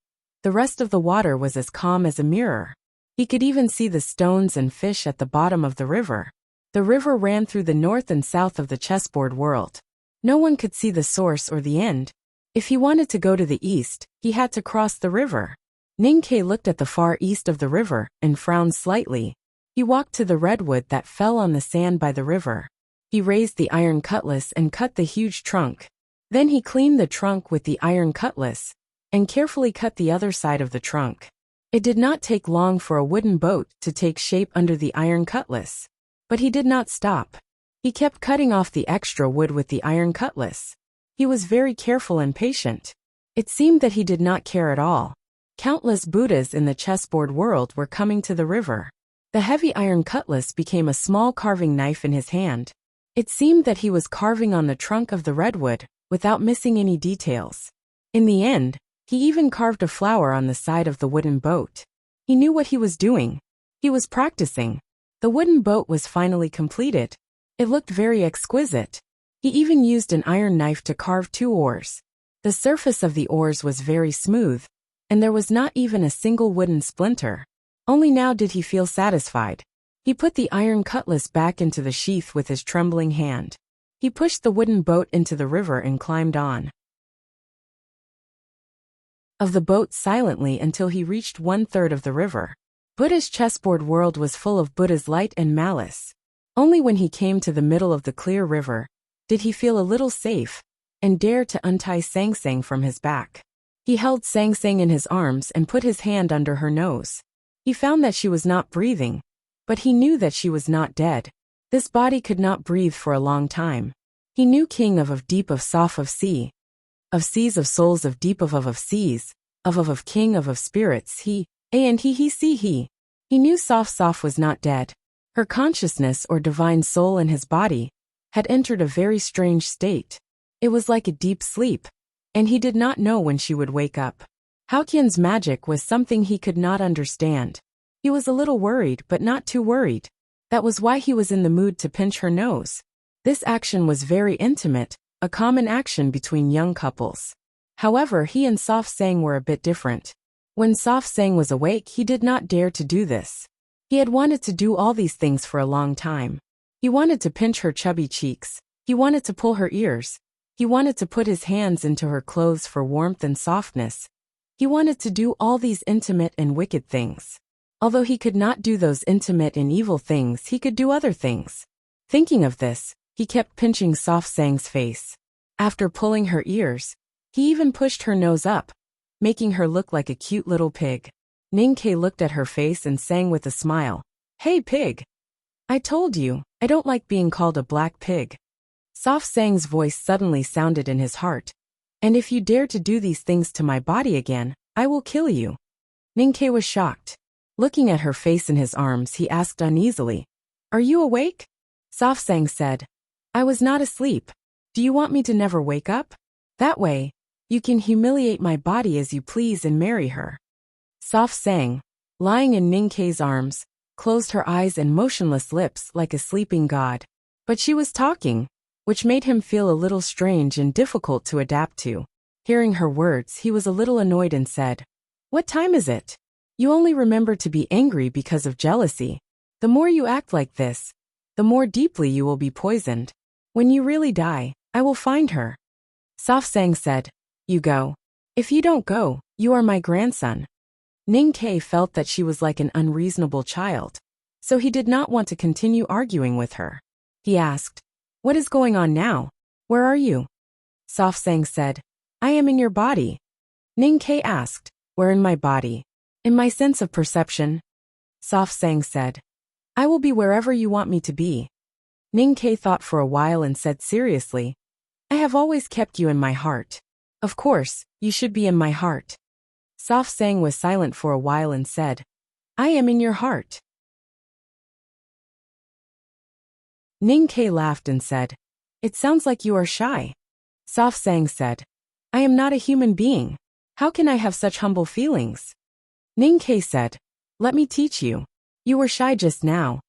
the rest of the water was as calm as a mirror. He could even see the stones and fish at the bottom of the river. The river ran through the north and south of the chessboard world. No one could see the source or the end. If he wanted to go to the east, he had to cross the river. Ninkei looked at the far east of the river and frowned slightly. He walked to the redwood that fell on the sand by the river. He raised the iron cutlass and cut the huge trunk. Then he cleaned the trunk with the iron cutlass and carefully cut the other side of the trunk. It did not take long for a wooden boat to take shape under the iron cutlass. But he did not stop. He kept cutting off the extra wood with the iron cutlass. He was very careful and patient. It seemed that he did not care at all. Countless Buddhas in the chessboard world were coming to the river. The heavy iron cutlass became a small carving knife in his hand. It seemed that he was carving on the trunk of the redwood, without missing any details. In the end, he even carved a flower on the side of the wooden boat. He knew what he was doing. He was practicing. The wooden boat was finally completed. It looked very exquisite. He even used an iron knife to carve 2 oars. The surface of the oars was very smooth, and there was not even a single wooden splinter. Only now did he feel satisfied. He put the iron cutlass back into the sheath with his trembling hand. He pushed the wooden boat into the river and climbed on. of the boat silently until he reached 1/3 of the river. Buddha's chessboard world was full of Buddha's light and malice. Only when he came to the middle of the clear river did he feel a little safe and dare to untie Sang Sang from his back. He held Sang Sang in his arms and put his hand under her nose. He found that she was not breathing, but he knew that she was not dead. This body could not breathe for a long time. He knew king of deep of soft of sea, of seas of souls of deep of seas, of king of spirits he knew soft was not dead. Her consciousness or divine soul in his body had entered a very strange state. It was like a deep sleep, and he did not know when she would wake up. Haoqian's magic was something he could not understand. He was a little worried but not too worried. That was why he was in the mood to pinch her nose. This action was very intimate, a common action between young couples. However, he and Soft Sang were a bit different. When Soft Sang was awake, he did not dare to do this. He had wanted to do all these things for a long time. He wanted to pinch her chubby cheeks. He wanted to pull her ears. He wanted to put his hands into her clothes for warmth and softness. He wanted to do all these intimate and wicked things. Although he could not do those intimate and evil things, he could do other things. Thinking of this, he kept pinching Soft Sang's face. After pulling her ears, he even pushed her nose up, making her look like a cute little pig. Ning Ke looked at her face and sang with a smile, "Hey pig! I told you, I don't like being called a black pig." Soft Sang's voice suddenly sounded in his heart. "And if you dare to do these things to my body again, I will kill you." Ning Ke was shocked. Looking at her face in his arms, he asked uneasily, "Are you awake?" Soft Sang said, "I was not asleep. Do you want me to never wake up? That way, you can humiliate my body as you please and marry her." Soft Sang, lying in Ning Ke's arms, closed her eyes and motionless lips like a sleeping god. But she was talking, which made him feel a little strange and difficult to adapt to. Hearing her words, he was a little annoyed and said, "What time is it? You only remember to be angry because of jealousy. The more you act like this, the more deeply you will be poisoned. When you really die, I will find her." Soft Sang said, "You go. If you don't go, you are my grandson." Ning Ke felt that she was like an unreasonable child, so he did not want to continue arguing with her. He asked, "What is going on now? Where are you?" Soft Sang said, "I am in your body." Ning Ke asked, "Where in my body?" "In my sense of perception." Soft Sang said, "I will be wherever you want me to be." Ning Ke thought for a while and said seriously, "I have always kept you in my heart. Of course, you should be in my heart." Soft Sang was silent for a while and said, "I am in your heart." Ning Ke laughed and said, "It sounds like you are shy." Soft Sang said, "I am not a human being. How can I have such humble feelings?" Ning Ke said, "Let me teach you. You were shy just now."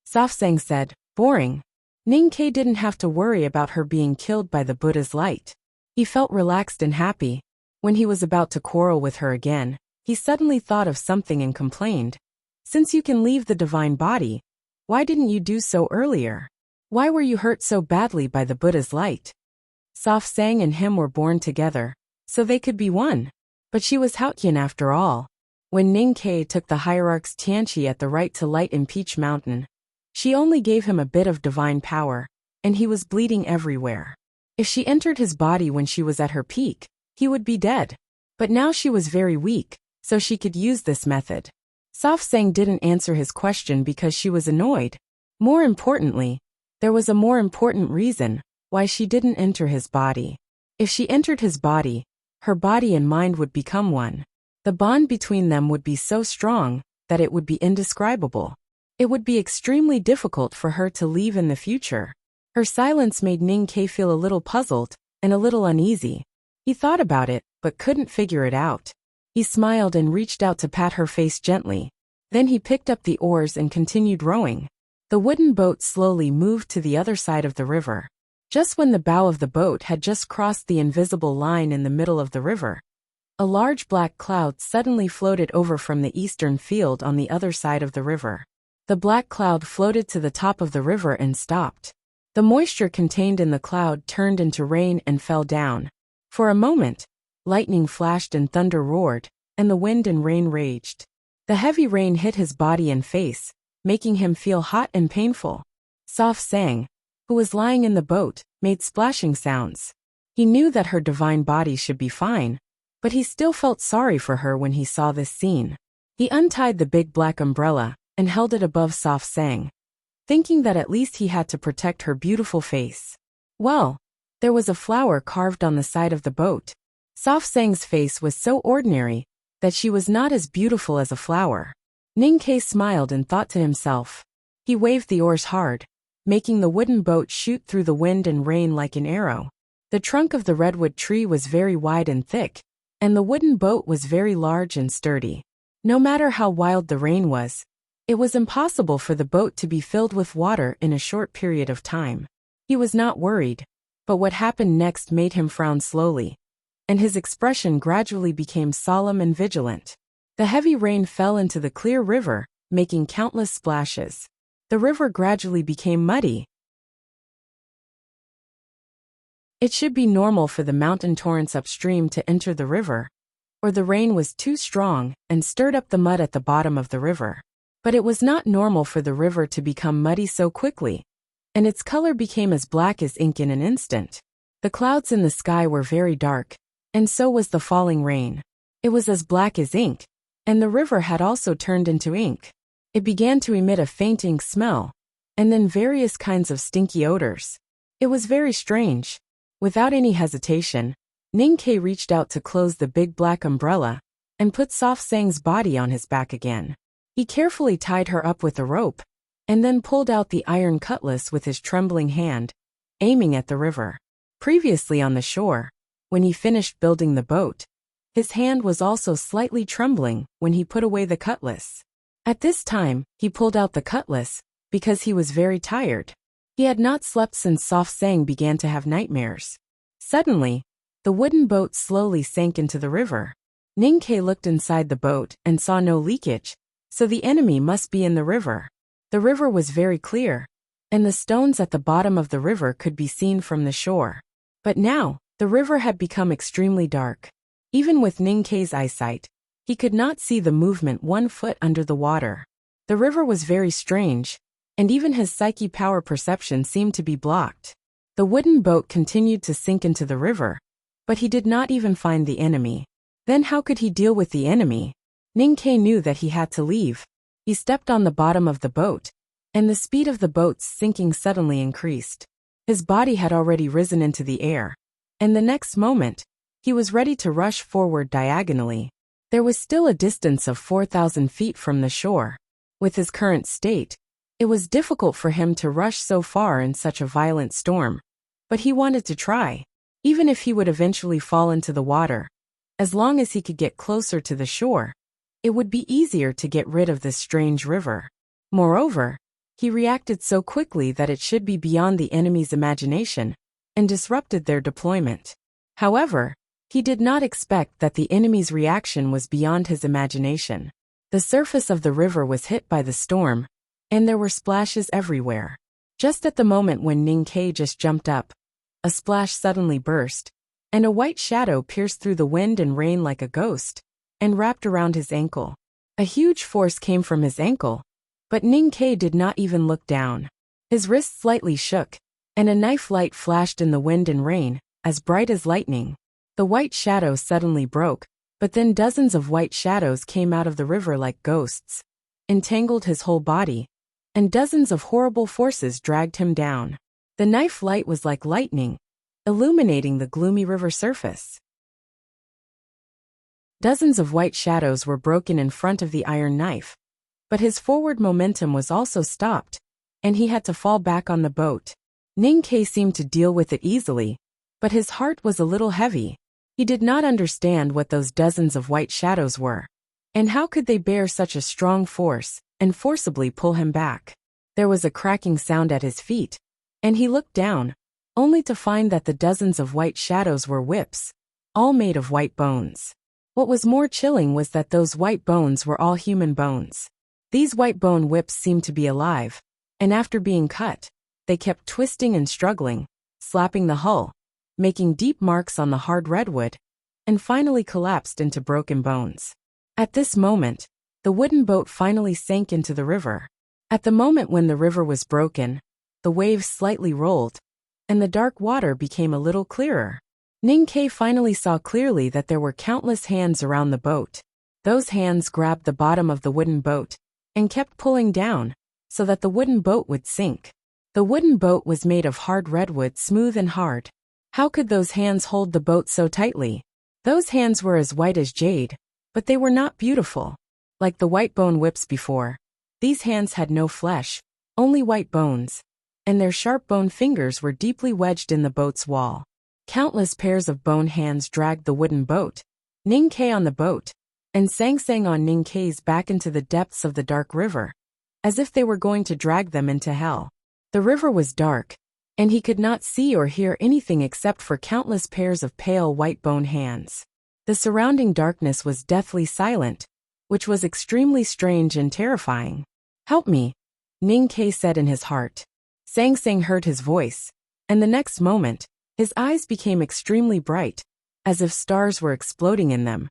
Soft Sang said, "Boring." Ning Ke didn't have to worry about her being killed by the Buddha's light. He felt relaxed and happy. When he was about to quarrel with her again, he suddenly thought of something and complained, "Since you can leave the divine body, why didn't you do so earlier? Why were you hurt so badly by the Buddha's light?" Soft Sang and him were born together, so they could be one. But she was Haoqian after all. When Ning Ke took the hierarch's Tianqi at the right to light in Peach Mountain, she only gave him a bit of divine power, and he was bleeding everywhere. If she entered his body when she was at her peak, he would be dead. But now she was very weak, so she could use this method. Soft Sang didn't answer his question because she was annoyed. More importantly, there was a more important reason why she didn't enter his body. If she entered his body, her body and mind would become one. The bond between them would be so strong that it would be indescribable. It would be extremely difficult for her to leave in the future. Her silence made Ning Ke feel a little puzzled and a little uneasy. He thought about it, but couldn't figure it out. He smiled and reached out to pat her face gently. Then he picked up the oars and continued rowing. The wooden boat slowly moved to the other side of the river. Just when the bow of the boat had just crossed the invisible line in the middle of the river, a large black cloud suddenly floated over from the eastern field on the other side of the river. The black cloud floated to the top of the river and stopped. The moisture contained in the cloud turned into rain and fell down. For a moment, lightning flashed and thunder roared, and the wind and rain raged. The heavy rain hit his body and face, making him feel hot and painful. Soft sang, who was lying in the boat, made splashing sounds. He knew that her divine body should be fine, but he still felt sorry for her when he saw this scene. He untied the big black umbrella and held it above Soft sang, thinking that at least he had to protect her beautiful face. Well, there was a flower carved on the side of the boat. Soft sang's face was so ordinary that she was not as beautiful as a flower. Ning-Ke smiled and thought to himself. He waved the oars hard, making the wooden boat shoot through the wind and rain like an arrow. The trunk of the redwood tree was very wide and thick, and the wooden boat was very large and sturdy. No matter how wild the rain was, it was impossible for the boat to be filled with water in a short period of time. He was not worried, but what happened next made him frown slowly, and his expression gradually became solemn and vigilant. The heavy rain fell into the clear river, making countless splashes. The river gradually became muddy. It should be normal for the mountain torrents upstream to enter the river, or the rain was too strong and stirred up the mud at the bottom of the river. But it was not normal for the river to become muddy so quickly, and its color became as black as ink in an instant. The clouds in the sky were very dark, and so was the falling rain. It was as black as ink, and the river had also turned into ink. It began to emit a faint ink smell, and then various kinds of stinky odors. It was very strange. Without any hesitation, Ning-Ke reached out to close the big black umbrella and put Soft Sang's body on his back again. He carefully tied her up with a rope, and then pulled out the iron cutlass with his trembling hand, aiming at the river. Previously on the shore, when he finished building the boat, his hand was also slightly trembling when he put away the cutlass. At this time, he pulled out the cutlass because he was very tired. He had not slept since Soft Sang began to have nightmares. Suddenly, the wooden boat slowly sank into the river. Ning-Ke looked inside the boat and saw no leakage, so the enemy must be in the river. The river was very clear, and the stones at the bottom of the river could be seen from the shore. But now, the river had become extremely dark. Even with Ning-Ke's eyesight, he could not see the movement 1 foot under the water. The river was very strange, and even his psyche power perception seemed to be blocked. The wooden boat continued to sink into the river, but he did not even find the enemy. Then how could he deal with the enemy? Ning-Ke knew that he had to leave. He stepped on the bottom of the boat, and the speed of the boat's sinking suddenly increased. His body had already risen into the air, and the next moment, he was ready to rush forward diagonally. There was still a distance of 4,000 feet from the shore. With his current state, it was difficult for him to rush so far in such a violent storm, but he wanted to try. Even if he would eventually fall into the water, as long as he could get closer to the shore, it would be easier to get rid of this strange river. Moreover, he reacted so quickly that it should be beyond the enemy's imagination and disrupted their deployment. However, he did not expect that the enemy's reaction was beyond his imagination. The surface of the river was hit by the storm, and there were splashes everywhere. Just at the moment when Ning-Ke just jumped up, a splash suddenly burst, and a white shadow pierced through the wind and rain like a ghost, and wrapped around his ankle. A huge force came from his ankle, but Ning-Ke did not even look down. His wrist slightly shook, and a knife light flashed in the wind and rain, as bright as lightning. The white shadow suddenly broke, but then dozens of white shadows came out of the river like ghosts, entangled his whole body, and dozens of horrible forces dragged him down. The knife light was like lightning, illuminating the gloomy river surface. Dozens of white shadows were broken in front of the iron knife, but his forward momentum was also stopped, and he had to fall back on the boat. Ning-Ke seemed to deal with it easily, but his heart was a little heavy. He did not understand what those dozens of white shadows were, and how could they bear such a strong force and forcibly pull him back. There was a cracking sound at his feet, and he looked down, only to find that the dozens of white shadows were whips, all made of white bones. What was more chilling was that those white bones were all human bones. These white bone whips seemed to be alive, and after being cut, they kept twisting and struggling, slapping the hull, making deep marks on the hard redwood, and finally collapsed into broken bones. At this moment, the wooden boat finally sank into the river. At the moment when the river was broken, the waves slightly rolled, and the dark water became a little clearer. Ning-Kei finally saw clearly that there were countless hands around the boat. Those hands grabbed the bottom of the wooden boat and kept pulling down so that the wooden boat would sink. The wooden boat was made of hard redwood, smooth and hard. How could those hands hold the boat so tightly? Those hands were as white as jade, but they were not beautiful. Like the white bone whips before, these hands had no flesh, only white bones, and their sharp bone fingers were deeply wedged in the boat's wall. Countless pairs of bone hands dragged the wooden boat, Ning-Kei on the boat, and Sang-Sang on Ning-Kei's back into the depths of the dark river, as if they were going to drag them into hell. The river was dark, and he could not see or hear anything except for countless pairs of pale white bone hands. The surrounding darkness was deathly silent, which was extremely strange and terrifying. "Help me," Ning-Kei said in his heart. Sang-Sang heard his voice, and the next moment, his eyes became extremely bright, as if stars were exploding in them,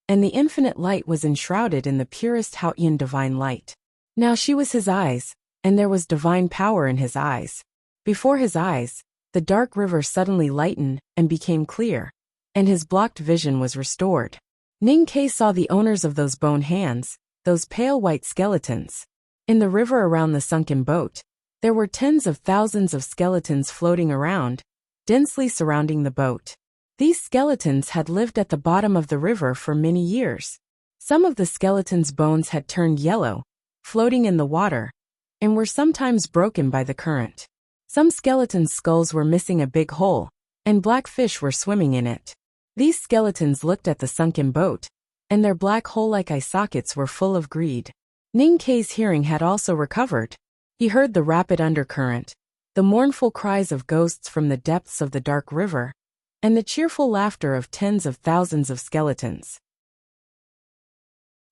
and the infinite light was enshrouded in the purest Haotian divine light. Now she was his eyes, and there was divine power in his eyes. Before his eyes, the dark river suddenly lightened and became clear, and his blocked vision was restored. Ning-Kei saw the owners of those bone hands, those pale white skeletons. In the river around the sunken boat, there were tens of thousands of skeletons floating around, densely surrounding the boat. These skeletons had lived at the bottom of the river for many years. Some of the skeletons' bones had turned yellow, floating in the water, and were sometimes broken by the current. Some skeletons' skulls were missing a big hole, and black fish were swimming in it. These skeletons looked at the sunken boat, and their black hole-like eye sockets were full of greed. Ning-Kei's hearing had also recovered. He heard the rapid undercurrent, the mournful cries of ghosts from the depths of the dark river, and the cheerful laughter of tens of thousands of skeletons.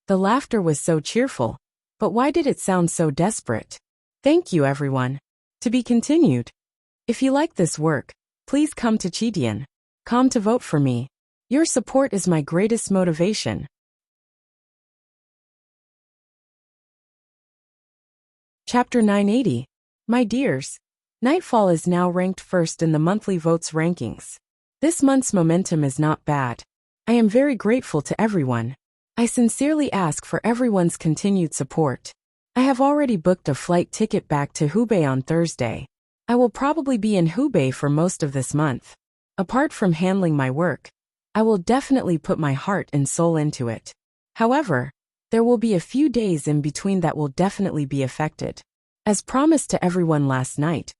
The laughter was so cheerful, but why did it sound so desperate? Thank you, everyone. To be continued. If you like this work, please come to Chidian.com to vote for me. Your support is my greatest motivation. Chapter 980. My dears, Nightfall is now ranked first in the monthly votes rankings. This month's momentum is not bad. I am very grateful to everyone. I sincerely ask for everyone's continued support. I have already booked a flight ticket back to Hubei on Thursday. I will probably be in Hubei for most of this month. Apart from handling my work, I will definitely put my heart and soul into it. However, there will be a few days in between that will definitely be affected. As promised to everyone last night,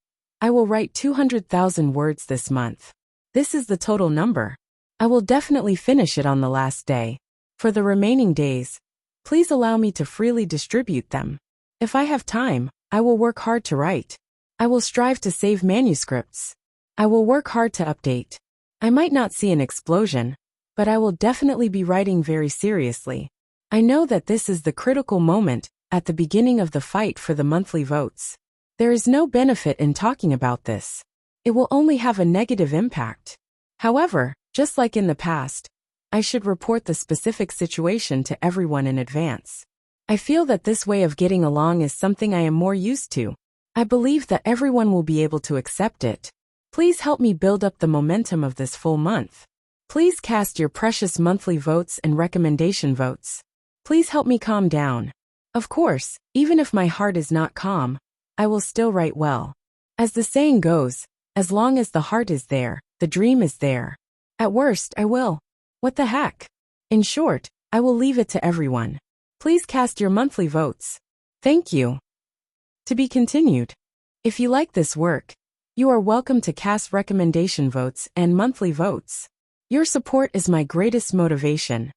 I will write 200,000 words this month. This is the total number. I will definitely finish it on the last day. For the remaining days, please allow me to freely distribute them. If I have time, I will work hard to write. I will strive to save manuscripts. I will work hard to update. I might not see an explosion, but I will definitely be writing very seriously. I know that this is the critical moment at the beginning of the fight for the monthly votes. There is no benefit in talking about this. It will only have a negative impact. However, just like in the past, I should report the specific situation to everyone in advance. I feel that this way of getting along is something I am more used to. I believe that everyone will be able to accept it. Please help me build up the momentum of this full month. Please cast your precious monthly votes and recommendation votes. Please help me calm down. Of course, even if my heart is not calm, I will still write well. As the saying goes, as long as the heart is there, the dream is there. At worst, I will. What the heck? In short, I will leave it to everyone. Please cast your monthly votes. Thank you. To be continued. If you like this work, you are welcome to cast recommendation votes and monthly votes. Your support is my greatest motivation.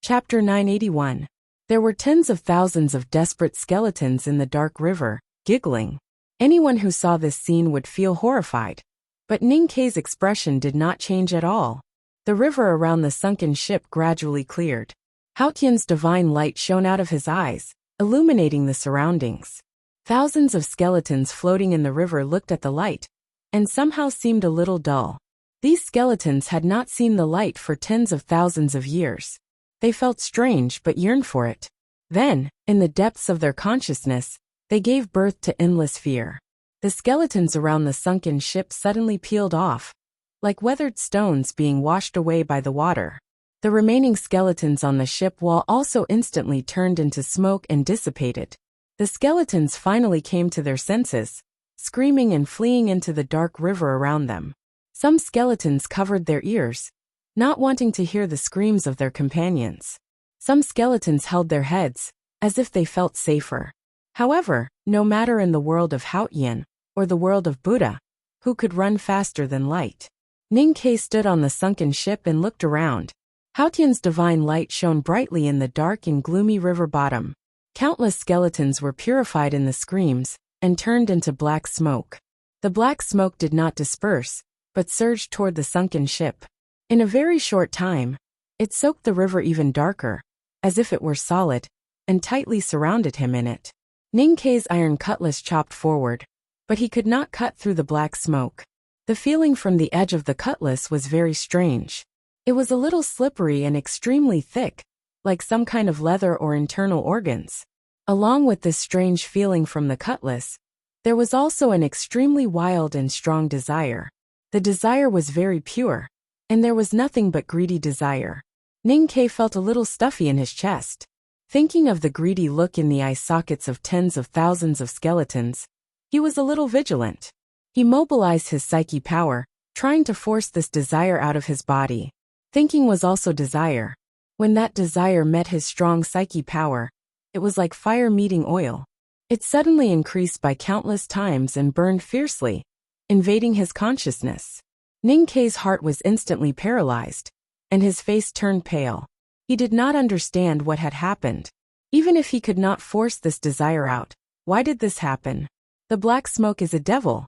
Chapter 981. There were tens of thousands of desperate skeletons in the dark river, giggling. Anyone who saw this scene would feel horrified. But Ning-Kei's expression did not change at all. The river around the sunken ship gradually cleared. Haotian's divine light shone out of his eyes, illuminating the surroundings. Thousands of skeletons floating in the river looked at the light, and somehow seemed a little dull. These skeletons had not seen the light for tens of thousands of years. They felt strange but yearned for it. Then, in the depths of their consciousness, they gave birth to endless fear. The skeletons around the sunken ship suddenly peeled off, like weathered stones being washed away by the water. The remaining skeletons on the ship wall also instantly turned into smoke and dissipated. The skeletons finally came to their senses, screaming and fleeing into the dark river around them. Some skeletons covered their ears, not wanting to hear the screams of their companions. Some skeletons held their heads, as if they felt safer. However, no matter in the world of Haotian, or the world of Buddha, who could run faster than light. Ning-Ke stood on the sunken ship and looked around. Haotian's divine light shone brightly in the dark and gloomy river bottom. Countless skeletons were purified in the screams, and turned into black smoke. The black smoke did not disperse, but surged toward the sunken ship. In a very short time, it soaked the river even darker, as if it were solid, and tightly surrounded him in it. Ning-Ke's iron cutlass chopped forward, but he could not cut through the black smoke. The feeling from the edge of the cutlass was very strange. It was a little slippery and extremely thick, like some kind of leather or internal organs. Along with this strange feeling from the cutlass, there was also an extremely wild and strong desire. The desire was very pure, and there was nothing but greedy desire. Ning-Ke felt a little stuffy in his chest. Thinking of the greedy look in the eye sockets of tens of thousands of skeletons, he was a little vigilant. He mobilized his psyche power, trying to force this desire out of his body. Thinking was also desire. When that desire met his strong psyche power, it was like fire meeting oil. It suddenly increased by countless times and burned fiercely, invading his consciousness. Ning-Ke's heart was instantly paralyzed, and his face turned pale. He did not understand what had happened. Even if he could not force this desire out, why did this happen? The black smoke is a devil,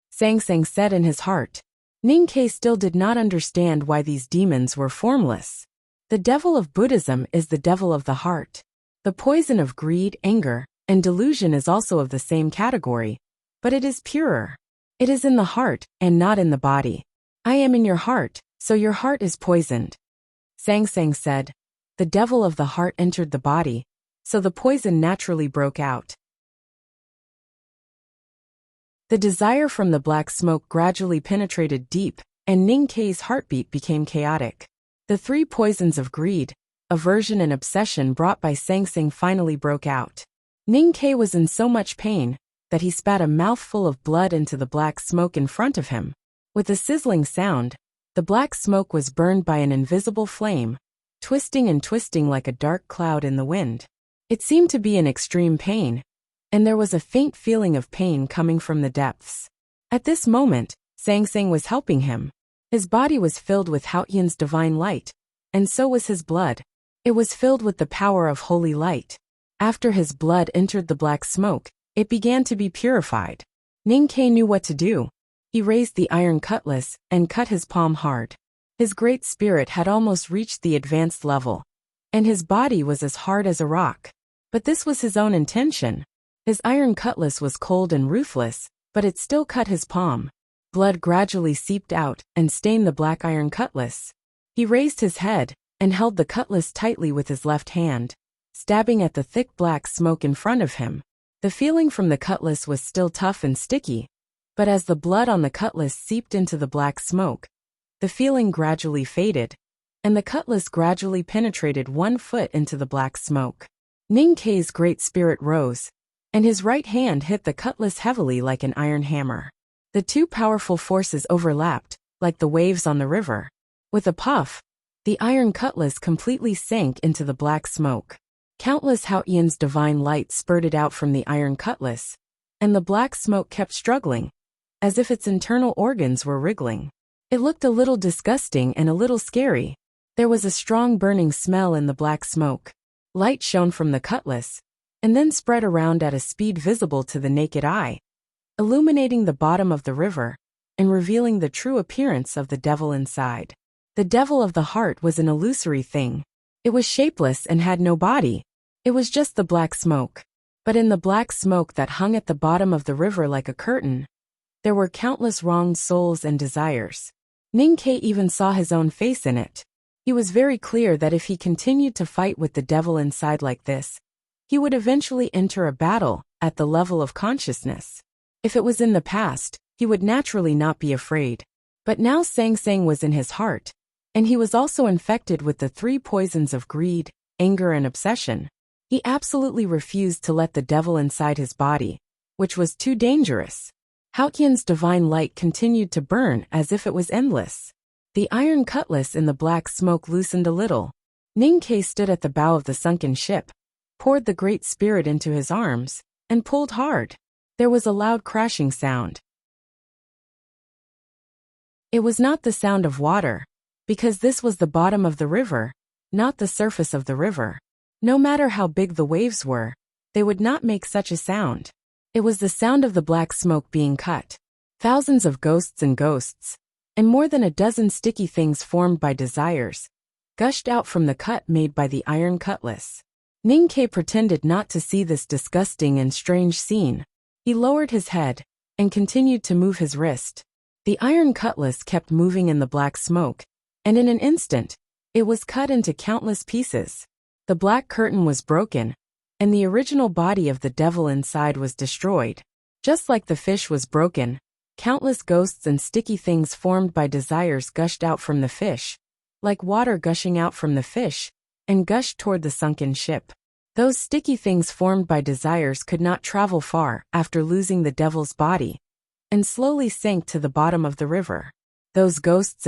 Sang Sang said in his heart. Ning-Ke still did not understand why these demons were formless. The devil of Buddhism is the devil of the heart. The poison of greed, anger, and delusion is also of the same category, but it is purer. It is in the heart, and not in the body. I am in your heart, so your heart is poisoned. Sang Sang said. The devil of the heart entered the body, so the poison naturally broke out. The desire from the black smoke gradually penetrated deep, and Ning-Ke's heartbeat became chaotic. The three poisons of greed, aversion and obsession brought by Sang Sang finally broke out. Ning-Ke was in so much pain that he spat a mouthful of blood into the black smoke in front of him. With a sizzling sound, the black smoke was burned by an invisible flame, twisting and twisting like a dark cloud in the wind. It seemed to be in extreme pain, and there was a faint feeling of pain coming from the depths. At this moment, Sang Sang was helping him. His body was filled with Haotian's divine light, and so was his blood. It was filled with the power of holy light. After his blood entered the black smoke, it began to be purified. Ning-Ke knew what to do. He raised the iron cutlass and cut his palm hard. His great spirit had almost reached the advanced level, and his body was as hard as a rock. But this was his own intention. His iron cutlass was cold and ruthless, but it still cut his palm. Blood gradually seeped out and stained the black iron cutlass. He raised his head and held the cutlass tightly with his left hand, stabbing at the thick black smoke in front of him. The feeling from the cutlass was still tough and sticky, but as the blood on the cutlass seeped into the black smoke, the feeling gradually faded, and the cutlass gradually penetrated 1 foot into the black smoke. Ning-Ke's great spirit rose, and his right hand hit the cutlass heavily like an iron hammer. The two powerful forces overlapped, like the waves on the river. With a puff, the iron cutlass completely sank into the black smoke. Countless Haotian's divine light spurted out from the iron cutlass, and the black smoke kept struggling, as if its internal organs were wriggling. It looked a little disgusting and a little scary. There was a strong burning smell in the black smoke. Light shone from the cutlass, and then spread around at a speed visible to the naked eye, illuminating the bottom of the river, and revealing the true appearance of the devil inside. The devil of the heart was an illusory thing. It was shapeless and had no body. It was just the black smoke. But in the black smoke that hung at the bottom of the river like a curtain, there were countless wronged souls and desires. Ninkei even saw his own face in it. He was very clear that if he continued to fight with the devil inside like this, he would eventually enter a battle at the level of consciousness. If it was in the past, he would naturally not be afraid. But now Sang Sang was in his heart, and he was also infected with the three poisons of greed, anger and obsession. He absolutely refused to let the devil inside his body, which was too dangerous. Haotian's divine light continued to burn as if it was endless. The iron cutlass in the black smoke loosened a little. Ninkei stood at the bow of the sunken ship, poured the Great Spirit into his arms, and pulled hard. There was a loud crashing sound. It was not the sound of water, because this was the bottom of the river, not the surface of the river. No matter how big the waves were, they would not make such a sound. It was the sound of the black smoke being cut. Thousands of ghosts, and more than a dozen sticky things formed by desires, gushed out from the cut made by the iron cutlass. Ninkei pretended not to see this disgusting and strange scene. He lowered his head, and continued to move his wrist. The iron cutlass kept moving in the black smoke, and in an instant, it was cut into countless pieces. The black curtain was broken, and the original body of the devil inside was destroyed. Just like the fish was broken, countless ghosts and sticky things formed by desires gushed out from the fish, like water gushing out from the fish, and gushed toward the sunken ship. Those sticky things formed by desires could not travel far after losing the devil's body, and slowly sank to the bottom of the river. Those ghosts,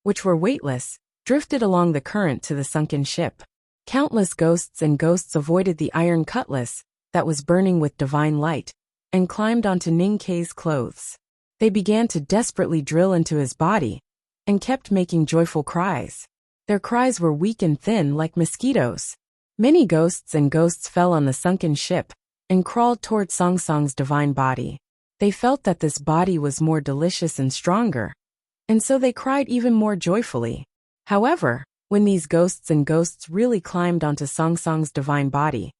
which were weightless, drifted along the current to the sunken ship. Countless ghosts avoided the iron cutlass that was burning with divine light, and climbed onto Ninkei's clothes. They began to desperately drill into his body, and kept making joyful cries. Their cries were weak and thin like mosquitoes. Many ghosts fell on the sunken ship, and crawled toward Song Song's divine body. They felt that this body was more delicious and stronger, and so they cried even more joyfully. However, when these ghosts really climbed onto Song Song's divine body,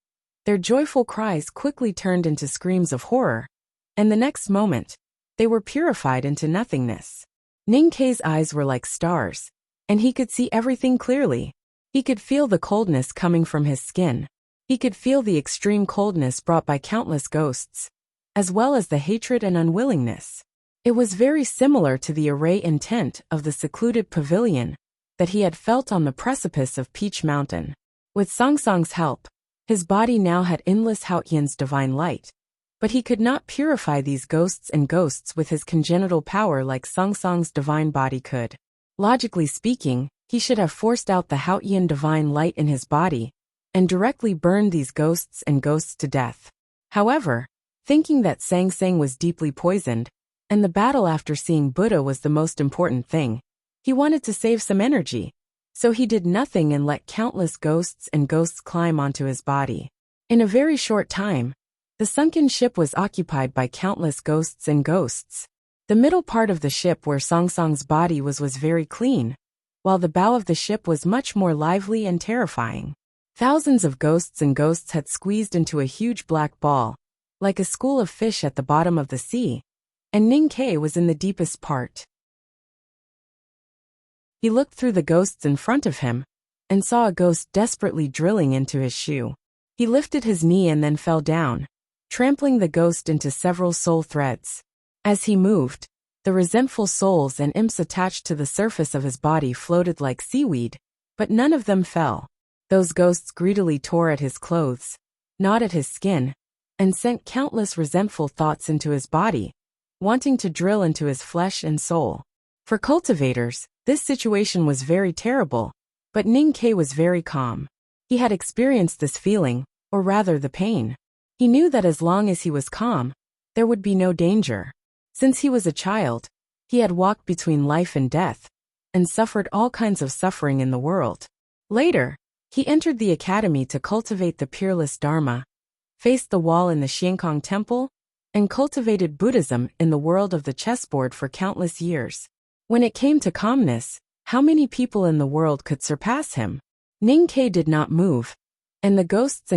their joyful cries quickly turned into screams of horror, and the next moment, they were purified into nothingness. Ninkei's eyes were like stars, and he could see everything clearly. He could feel the coldness coming from his skin. He could feel the extreme coldness brought by countless ghosts, as well as the hatred and unwillingness. It was very similar to the array and tent of the secluded pavilion that he had felt on the precipice of Peach Mountain. With Song Song's help, his body now had endless Haotian's divine light, but he could not purify these ghosts with his congenital power like Song Song's divine body could. Logically speaking, he should have forced out the Haotian divine light in his body, and directly burned these ghosts to death. However, thinking that Sang Sang was deeply poisoned, and the battle after seeing Buddha was the most important thing, he wanted to save some energy, so he did nothing and let countless ghosts climb onto his body. In a very short time, the sunken ship was occupied by countless ghosts. The middle part of the ship where Song Song's body was very clean, while the bow of the ship was much more lively and terrifying. Thousands of ghosts had squeezed into a huge black ball, like a school of fish at the bottom of the sea, and Ninkei was in the deepest part. He looked through the ghosts in front of him, and saw a ghost desperately drilling into his shoe. He lifted his knee and then fell down, trampling the ghost into several soul threads. As he moved, the resentful souls and imps attached to the surface of his body floated like seaweed, but none of them fell. Those ghosts greedily tore at his clothes, gnawed at his skin, and sent countless resentful thoughts into his body, wanting to drill into his flesh and soul. For cultivators, this situation was very terrible, but Ninkei was very calm. He had experienced this feeling, or rather the pain. He knew that as long as he was calm, there would be no danger. Since he was a child, he had walked between life and death, and suffered all kinds of suffering in the world. Later, he entered the academy to cultivate the peerless Dharma, faced the wall in the Xiankong Temple, and cultivated Buddhism in the world of the chessboard for countless years. When it came to calmness, how many people in the world could surpass him? Ninkei did not move, and the ghosts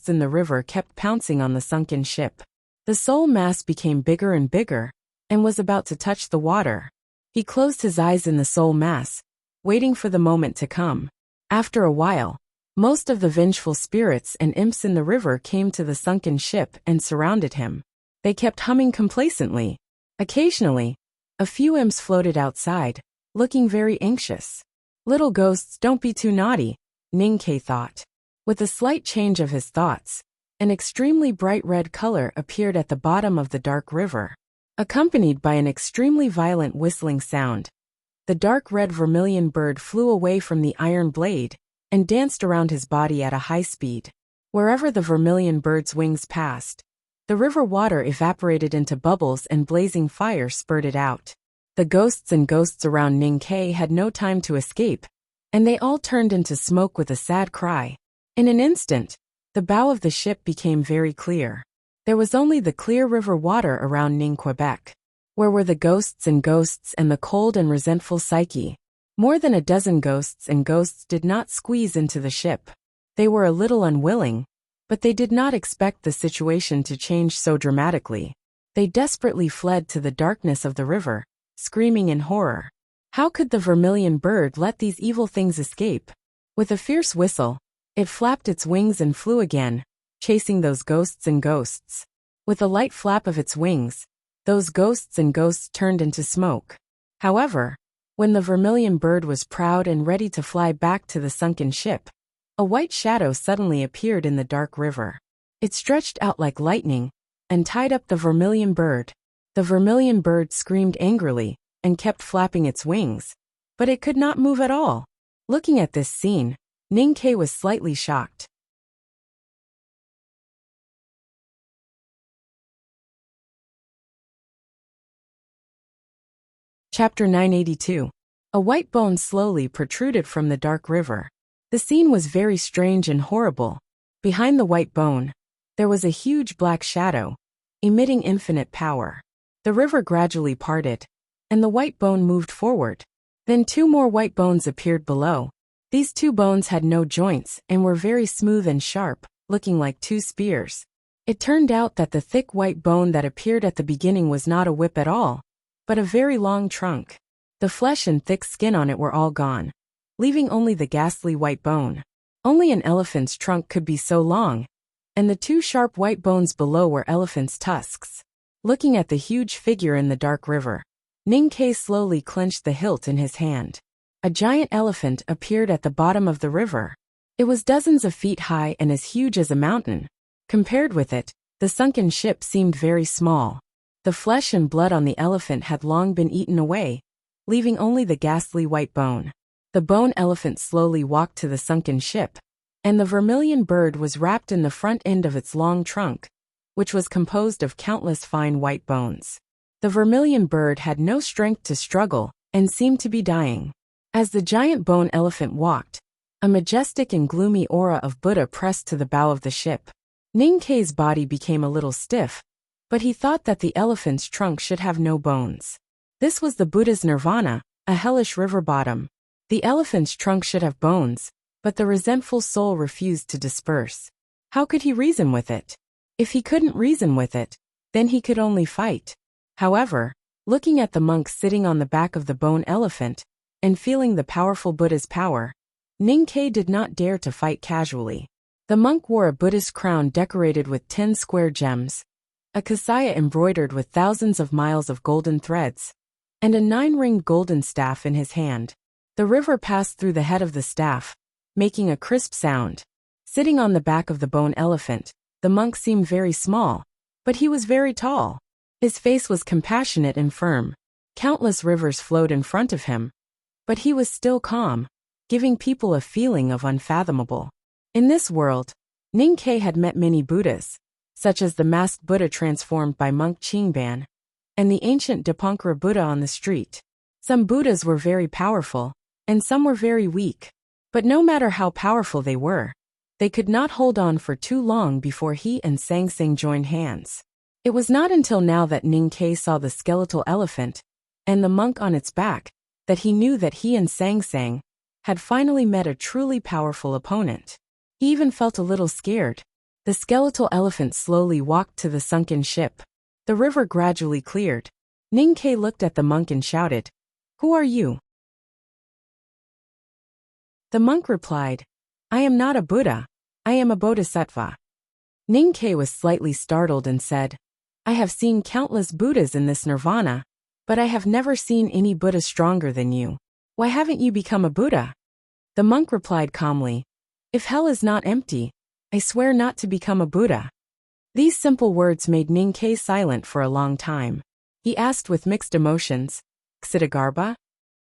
in the river kept pouncing on the sunken ship. The soul mass became bigger and bigger, and was about to touch the water. He closed his eyes in the soul mass, waiting for the moment to come. After a while, most of the vengeful spirits and imps in the river came to the sunken ship and surrounded him. They kept humming complacently. Occasionally, a few imps floated outside, looking very anxious. Little ghosts, don't be too naughty, Ning-Ke thought. With a slight change of his thoughts, an extremely bright red color appeared at the bottom of the dark river, accompanied by an extremely violent whistling sound. The dark red vermilion bird flew away from the iron blade and danced around his body at a high speed. Wherever the vermilion bird's wings passed, the river water evaporated into bubbles and blazing fire spurted out. The ghosts around Ning-Ke had no time to escape, and they all turned into smoke with a sad cry. In an instant, the bow of the ship became very clear. There was only the clear river water around Ning-Quebec. Where were the ghosts and the cold and resentful Psyche? More than a dozen ghosts did not squeeze into the ship. They were a little unwilling, but they did not expect the situation to change so dramatically. They desperately fled to the darkness of the river, screaming in horror. How could the vermilion bird let these evil things escape? With a fierce whistle, it flapped its wings and flew again, chasing those ghosts. With a light flap of its wings, those ghosts turned into smoke. However, when the vermilion bird was proud and ready to fly back to the sunken ship, a white shadow suddenly appeared in the dark river. It stretched out like lightning and tied up the vermilion bird. The vermilion bird screamed angrily and kept flapping its wings, but it could not move at all. Looking at this scene, Ning-Ke was slightly shocked. Chapter 982. A white bone slowly protruded from the dark river. The scene was very strange and horrible. Behind the white bone, there was a huge black shadow, emitting infinite power. The river gradually parted, and the white bone moved forward. Then two more white bones appeared below. These two bones had no joints and were very smooth and sharp, looking like two spears. It turned out that the thick white bone that appeared at the beginning was not a whip at all, but a very long trunk. The flesh and thick skin on it were all gone, leaving only the ghastly white bone. Only an elephant's trunk could be so long, and the two sharp white bones below were elephant's tusks. Looking at the huge figure in the dark river, Ning-Ke slowly clenched the hilt in his hand. A giant elephant appeared at the bottom of the river. It was dozens of feet high and as huge as a mountain. Compared with it, the sunken ship seemed very small. The flesh and blood on the elephant had long been eaten away, leaving only the ghastly white bone. The bone elephant slowly walked to the sunken ship, and the vermilion bird was wrapped in the front end of its long trunk, which was composed of countless fine white bones. The vermilion bird had no strength to struggle and seemed to be dying. As the giant bone elephant walked, a majestic and gloomy aura of Buddha pressed to the bow of the ship. Ning-Ke's body became a little stiff, but he thought that the elephant's trunk should have no bones. This was the Buddha's nirvana, a hellish river bottom. The elephant's trunk should have bones, but the resentful soul refused to disperse. How could he reason with it? If he couldn't reason with it, then he could only fight. However, looking at the monk sitting on the back of the bone elephant, and feeling the powerful Buddha's power, Ning-Ke did not dare to fight casually. The monk wore a Buddhist crown decorated with 10 square gems, a kasaya embroidered with thousands of miles of golden threads, and a 9-ringed golden staff in his hand. The river passed through the head of the staff, making a crisp sound. Sitting on the back of the bone elephant, the monk seemed very small, but he was very tall. His face was compassionate and firm. Countless rivers flowed in front of him, but he was still calm, giving people a feeling of unfathomable. In this world, Ning-Ke had met many Buddhas, such as the masked Buddha transformed by monk Qingban, and the ancient Dipankara Buddha on the street. Some Buddhas were very powerful, and some were very weak. But no matter how powerful they were, they could not hold on for too long before he and Sang Sang joined hands. It was not until now that Ning-Ke saw the skeletal elephant, and the monk on its back, that he knew that he and Sang Sang had finally met a truly powerful opponent. He even felt a little scared. The skeletal elephant slowly walked to the sunken ship. The river gradually cleared. Ninkei looked at the monk and shouted, "Who are you?" The monk replied, "I am not a Buddha. I am a bodhisattva." Ninkei was slightly startled and said, "I have seen countless Buddhas in this nirvana, but I have never seen any Buddha stronger than you. Why haven't you become a Buddha?" The monk replied calmly, "If hell is not empty, I swear not to become a Buddha." These simple words made Ninkei silent for a long time. He asked with mixed emotions, "Ksitigarbha?"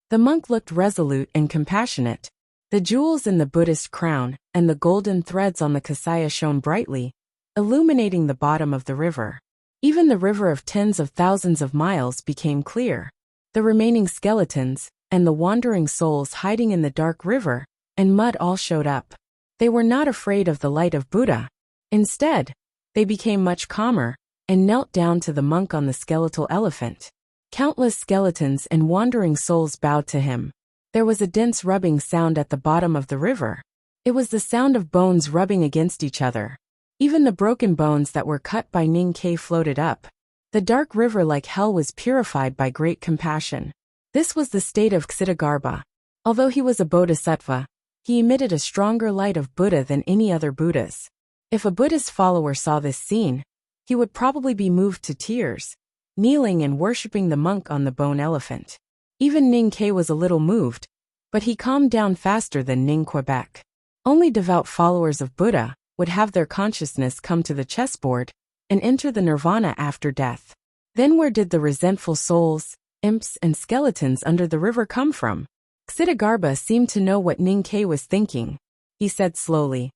The monk looked resolute and compassionate. The jewels in the Buddhist crown and the golden threads on the kasaya shone brightly, illuminating the bottom of the river. Even the river of tens of thousands of miles became clear. The remaining skeletons and the wandering souls hiding in the dark river and mud all showed up. They were not afraid of the light of Buddha. Instead, they became much calmer and knelt down to the monk on the skeletal elephant. Countless skeletons and wandering souls bowed to him. There was a dense rubbing sound at the bottom of the river. It was the sound of bones rubbing against each other. Even the broken bones that were cut by Ninkei floated up. The dark river like hell was purified by great compassion. This was the state of Ksitigarbha. Although he was a bodhisattva, he emitted a stronger light of Buddha than any other Buddhas. If a Buddhist follower saw this scene, he would probably be moved to tears, kneeling and worshipping the monk on the bone elephant. Even Ninkei was a little moved, but he calmed down faster than Ning Quebec. Only devout followers of Buddha would have their consciousness come to the chessboard and enter the nirvana after death. Then where did the resentful souls, imps and skeletons under the river come from? Ksitigarbha seemed to know what Ninkei was thinking. He said slowly,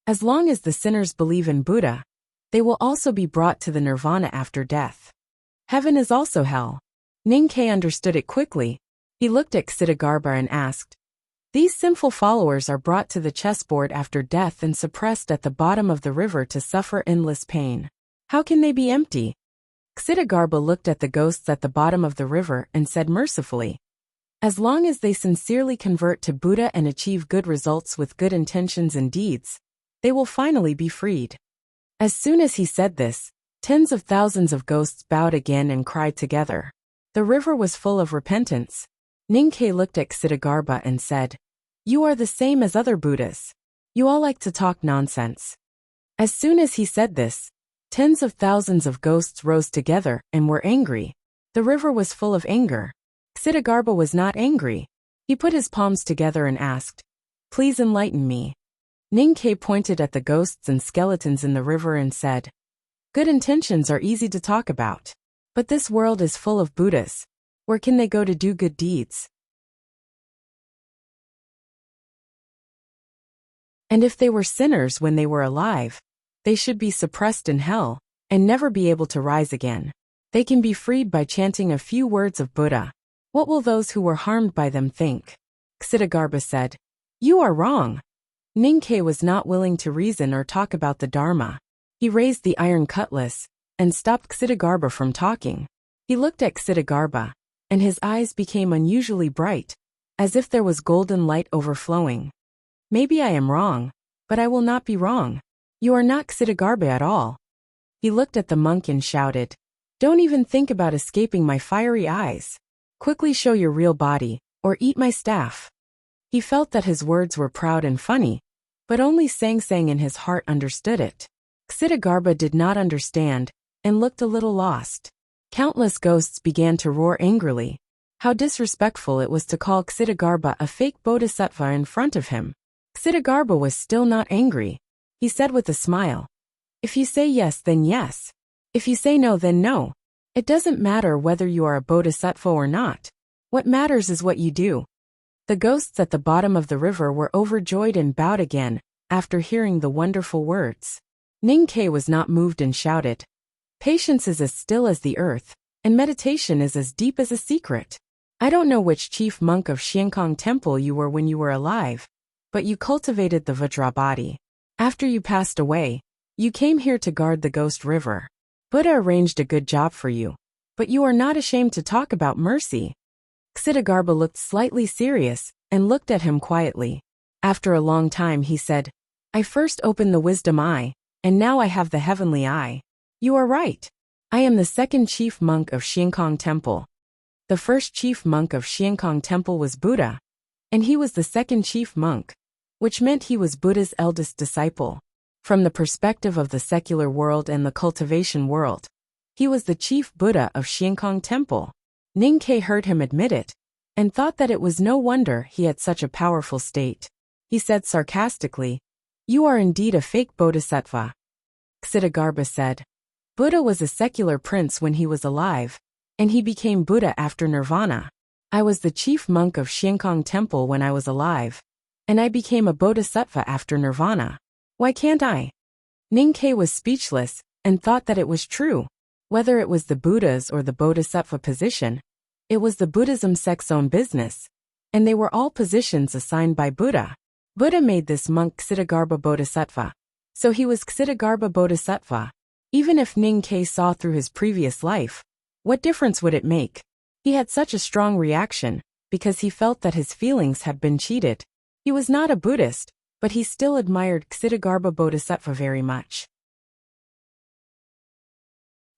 "As long as the sinners believe in Buddha, they will also be brought to the nirvana after death. Heaven is also hell." Ninkei understood it quickly. He looked at Ksitigarbha and asked, "These sinful followers are brought to the chessboard after death and suppressed at the bottom of the river to suffer endless pain. How can they be empty?" Ksitigarbha looked at the ghosts at the bottom of the river and said mercifully, "As long as they sincerely convert to Buddha and achieve good results with good intentions and deeds, they will finally be freed." As soon as he said this, tens of thousands of ghosts bowed again and cried together. The river was full of repentance. Ninkei looked at Ksitigarbha and said, "You are the same as other Buddhas. You all like to talk nonsense." As soon as he said this, tens of thousands of ghosts rose together and were angry. The river was full of anger. Ksitigarbha was not angry. He put his palms together and asked, "Please enlighten me." Ninkei pointed at the ghosts and skeletons in the river and said, "Good intentions are easy to talk about. But this world is full of Buddhas. Where can they go to do good deeds? And if they were sinners when they were alive, they should be suppressed in hell and never be able to rise again. They can be freed by chanting a few words of Buddha. What will those who were harmed by them think?" Ksitigarbha said, "You are wrong." Ninkei was not willing to reason or talk about the Dharma. He raised the iron cutlass and stopped Ksitigarbha from talking. He looked at Ksitigarbha, and his eyes became unusually bright, as if there was golden light overflowing. "Maybe I am wrong, but I will not be wrong. You are not Ksitigarbha at all." He looked at the monk and shouted, "Don't even think about escaping my fiery eyes. Quickly show your real body, or eat my staff." He felt that his words were proud and funny, but only Sang Sang in his heart understood it. Ksitigarbha did not understand, and looked a little lost. Countless ghosts began to roar angrily. How disrespectful it was to call Ksitigarbha a fake bodhisattva in front of him. Ksitigarbha was still not angry. He said with a smile, "If you say yes, then yes. If you say no, then no. It doesn't matter whether you are a bodhisattva or not. What matters is what you do." The ghosts at the bottom of the river were overjoyed and bowed again after hearing the wonderful words. Ninkei was not moved and shouted, "Patience is as still as the earth, and meditation is as deep as a secret. I don't know which chief monk of Xiankong Temple you were when you were alive, but you cultivated the Vajra body. After you passed away, you came here to guard the Ghost River. Buddha arranged a good job for you, but you are not ashamed to talk about mercy." Ksitigarbha looked slightly serious and looked at him quietly. After a long time he said, I first opened the wisdom eye, and now I have the heavenly eye. You are right. I am the second chief monk of Xiankong Temple. The first chief monk of Xiankong Temple was Buddha, and he was the second chief monk, which meant he was Buddha's eldest disciple. From the perspective of the secular world and the cultivation world, he was the chief Buddha of Xiankong Temple. Ning Ke heard him admit it, and thought that it was no wonder he had such a powerful state. He said sarcastically, "You are indeed a fake bodhisattva." Ksitigarbha said, "Buddha was a secular prince when he was alive, and he became Buddha after nirvana. I was the chief monk of Xiankong Temple when I was alive, and I became a bodhisattva after nirvana. Why can't I?" Ning Ke was speechless, and thought that it was true. Whether it was the Buddha's or the bodhisattva position, it was the Buddhism sect's own business, and they were all positions assigned by Buddha. Buddha made this monk Ksitigarbha Bodhisattva, so he was Ksitigarbha Bodhisattva. Even if Ning Ke saw through his previous life, what difference would it make? He had such a strong reaction, because he felt that his feelings had been cheated. He was not a Buddhist, but he still admired Ksitigarbha Bodhisattva very much.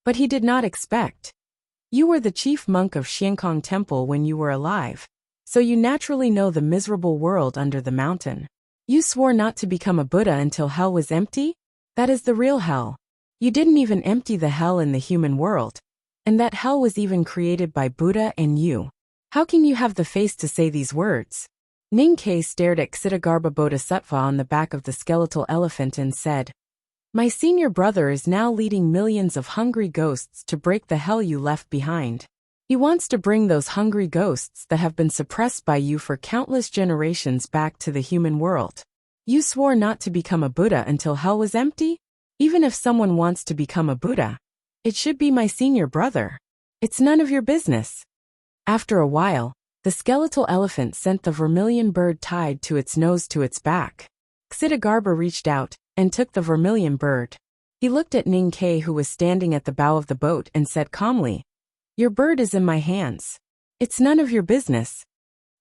But he did not expect. You were the chief monk of Xiankong Temple when you were alive, so you naturally know the miserable world under the mountain. You swore not to become a Buddha until hell was empty? That is the real hell. You didn't even empty the hell in the human world, and that hell was even created by Buddha and you. How can you have the face to say these words? Ning Ke stared at Ksitigarbha Bodhisattva on the back of the skeletal elephant and said, "My senior brother is now leading millions of hungry ghosts to break the hell you left behind. He wants to bring those hungry ghosts that have been suppressed by you for countless generations back to the human world. You swore not to become a Buddha until hell was empty? Even if someone wants to become a Buddha, it should be my senior brother. It's none of your business." After a while, the skeletal elephant sent the vermilion bird tied to its nose to its back. Ksitigarbha reached out and took the vermilion bird. He looked at Ning Ke, who was standing at the bow of the boat, and said calmly, "Your bird is in my hands. It's none of your business."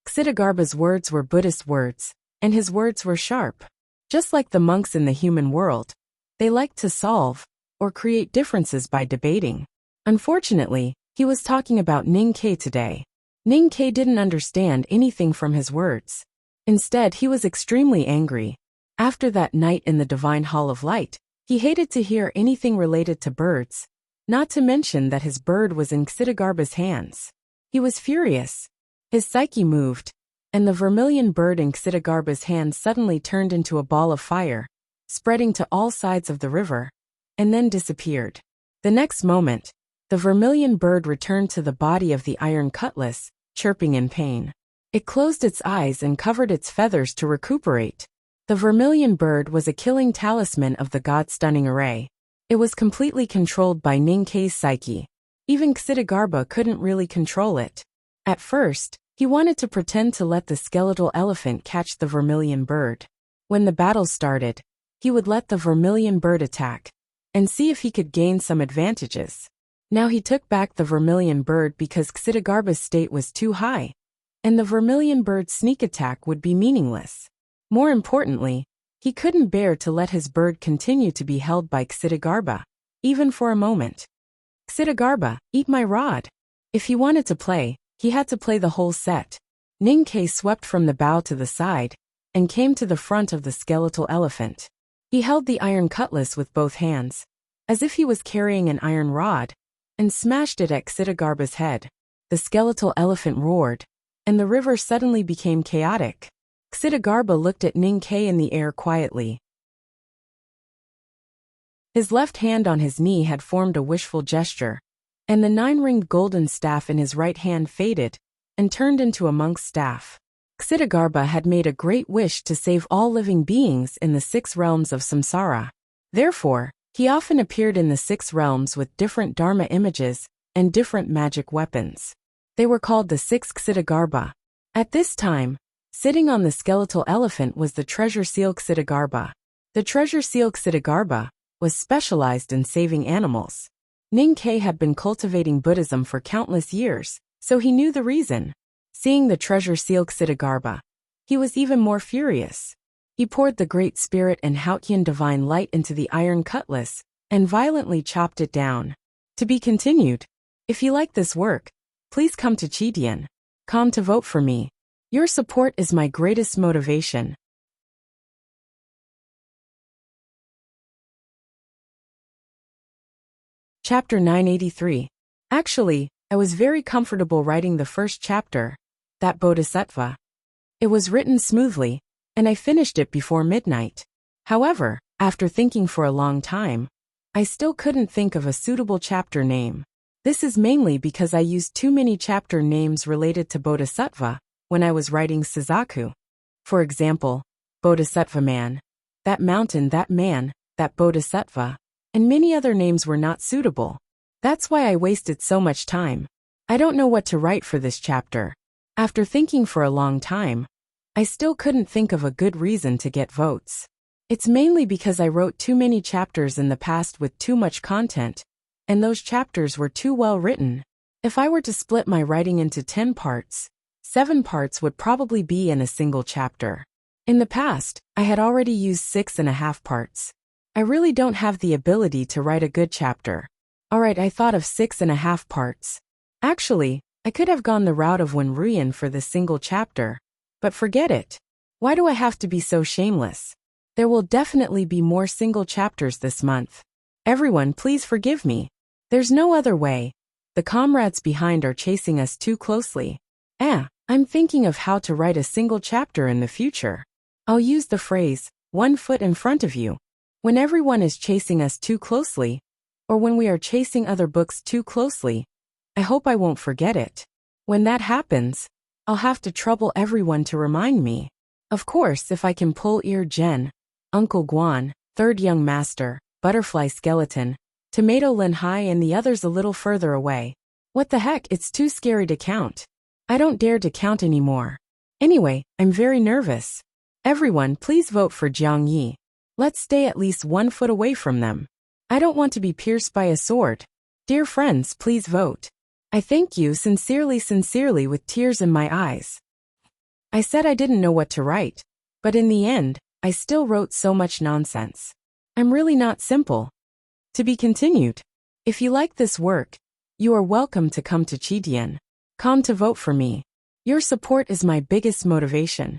Ksitigarbha's words were Buddhist words, and his words were sharp. Just like the monks in the human world, they liked to solve or create differences by debating. Unfortunately, he was talking about Ning Ke today. Ning Ke didn't understand anything from his words. Instead, he was extremely angry. After that night in the Divine Hall of Light, he hated to hear anything related to birds, not to mention that his bird was in Ksitigarbha's hands. He was furious. His psyche moved, and the vermilion bird in Ksitigarbha's hands suddenly turned into a ball of fire, spreading to all sides of the river, and then disappeared. The next moment, the vermilion bird returned to the body of the iron cutlass, chirping in pain. It closed its eyes and covered its feathers to recuperate. The vermilion bird was a killing talisman of the god Stunning Array. It was completely controlled by Ning Ke's psyche. Even Ksitigarbha couldn't really control it. At first, he wanted to pretend to let the skeletal elephant catch the vermilion bird. When the battle started, he would let the vermilion bird attack, and see if he could gain some advantages. Now he took back the vermilion bird because Ksitigarbha's state was too high, and the vermilion bird's sneak attack would be meaningless. More importantly, he couldn't bear to let his bird continue to be held by Ksitigarbha, even for a moment. "Ksitigarbha, eat my rod." If he wanted to play, he had to play the whole set. Ning Ke swept from the bow to the side, and came to the front of the skeletal elephant. He held the iron cutlass with both hands, as if he was carrying an iron rod, and smashed it at Ksitigarbha's head. The skeletal elephant roared, and the river suddenly became chaotic. Ksitigarbha looked at Ning Ke in the air quietly. His left hand on his knee had formed a wishful gesture, and the 9-ringed golden staff in his right hand faded and turned into a monk's staff. Ksitigarbha had made a great wish to save all living beings in the 6 realms of samsara. Therefore, he often appeared in the 6 realms with different dharma images and different magic weapons. They were called the 6 Ksitigarbha. At this time, sitting on the skeletal elephant was the treasure seal Ksitigarbha. The treasure seal Ksitigarbha was specialized in saving animals. Ning Ke had been cultivating Buddhism for countless years, so he knew the reason. Seeing the treasure seal Ksitigarbha, he was even more furious. He poured the Great Spirit and Hautian divine light into the iron cutlass and violently chopped it down. To be continued. If you like this work, please come to Chidian.com to vote for me. Your support is my greatest motivation. Chapter 983. Actually, I was very comfortable writing the first chapter, that Bodhisattva. It was written smoothly, and I finished it before midnight. However, after thinking for a long time, I still couldn't think of a suitable chapter name. This is mainly because I used too many chapter names related to Bodhisattva when I was writing Suzaku. For example, Bodhisattva Man, that mountain, that man, that Bodhisattva, and many other names were not suitable. That's why I wasted so much time. I don't know what to write for this chapter. After thinking for a long time, I still couldn't think of a good reason to get votes. It's mainly because I wrote too many chapters in the past with too much content, and those chapters were too well written. If I were to split my writing into 10 parts, 7 parts would probably be in a single chapter. In the past, I had already used 6.5 parts. I really don't have the ability to write a good chapter. Alright, I thought of 6.5 parts. Actually, I could have gone the route of Wenruyan for this single chapter, but forget it. Why do I have to be so shameless? There will definitely be more single chapters this month. Everyone, please forgive me. There's no other way. The comrades behind are chasing us too closely. I'm thinking of how to write a single chapter in the future. I'll use the phrase, 1 foot in front of you. When everyone is chasing us too closely, or when we are chasing other books too closely, I hope I won't forget it. When that happens, I'll have to trouble everyone to remind me. Of course, if I can pull Ear Jen, Uncle Guan, Third Young Master, Butterfly Skeleton, Tomato Lin Hai and the others a little further away. What the heck, it's too scary to count. I don't dare to count anymore. Anyway, I'm very nervous. Everyone, please vote for Jiang Yi. Let's stay at least 1 foot away from them. I don't want to be pierced by a sword. Dear friends, please vote. I thank you sincerely with tears in my eyes. I said I didn't know what to write, but in the end, I still wrote so much nonsense. I'm really not simple. To be continued. If you like this work, you are welcome to come to Chidian.com to vote for me. Your support is my biggest motivation.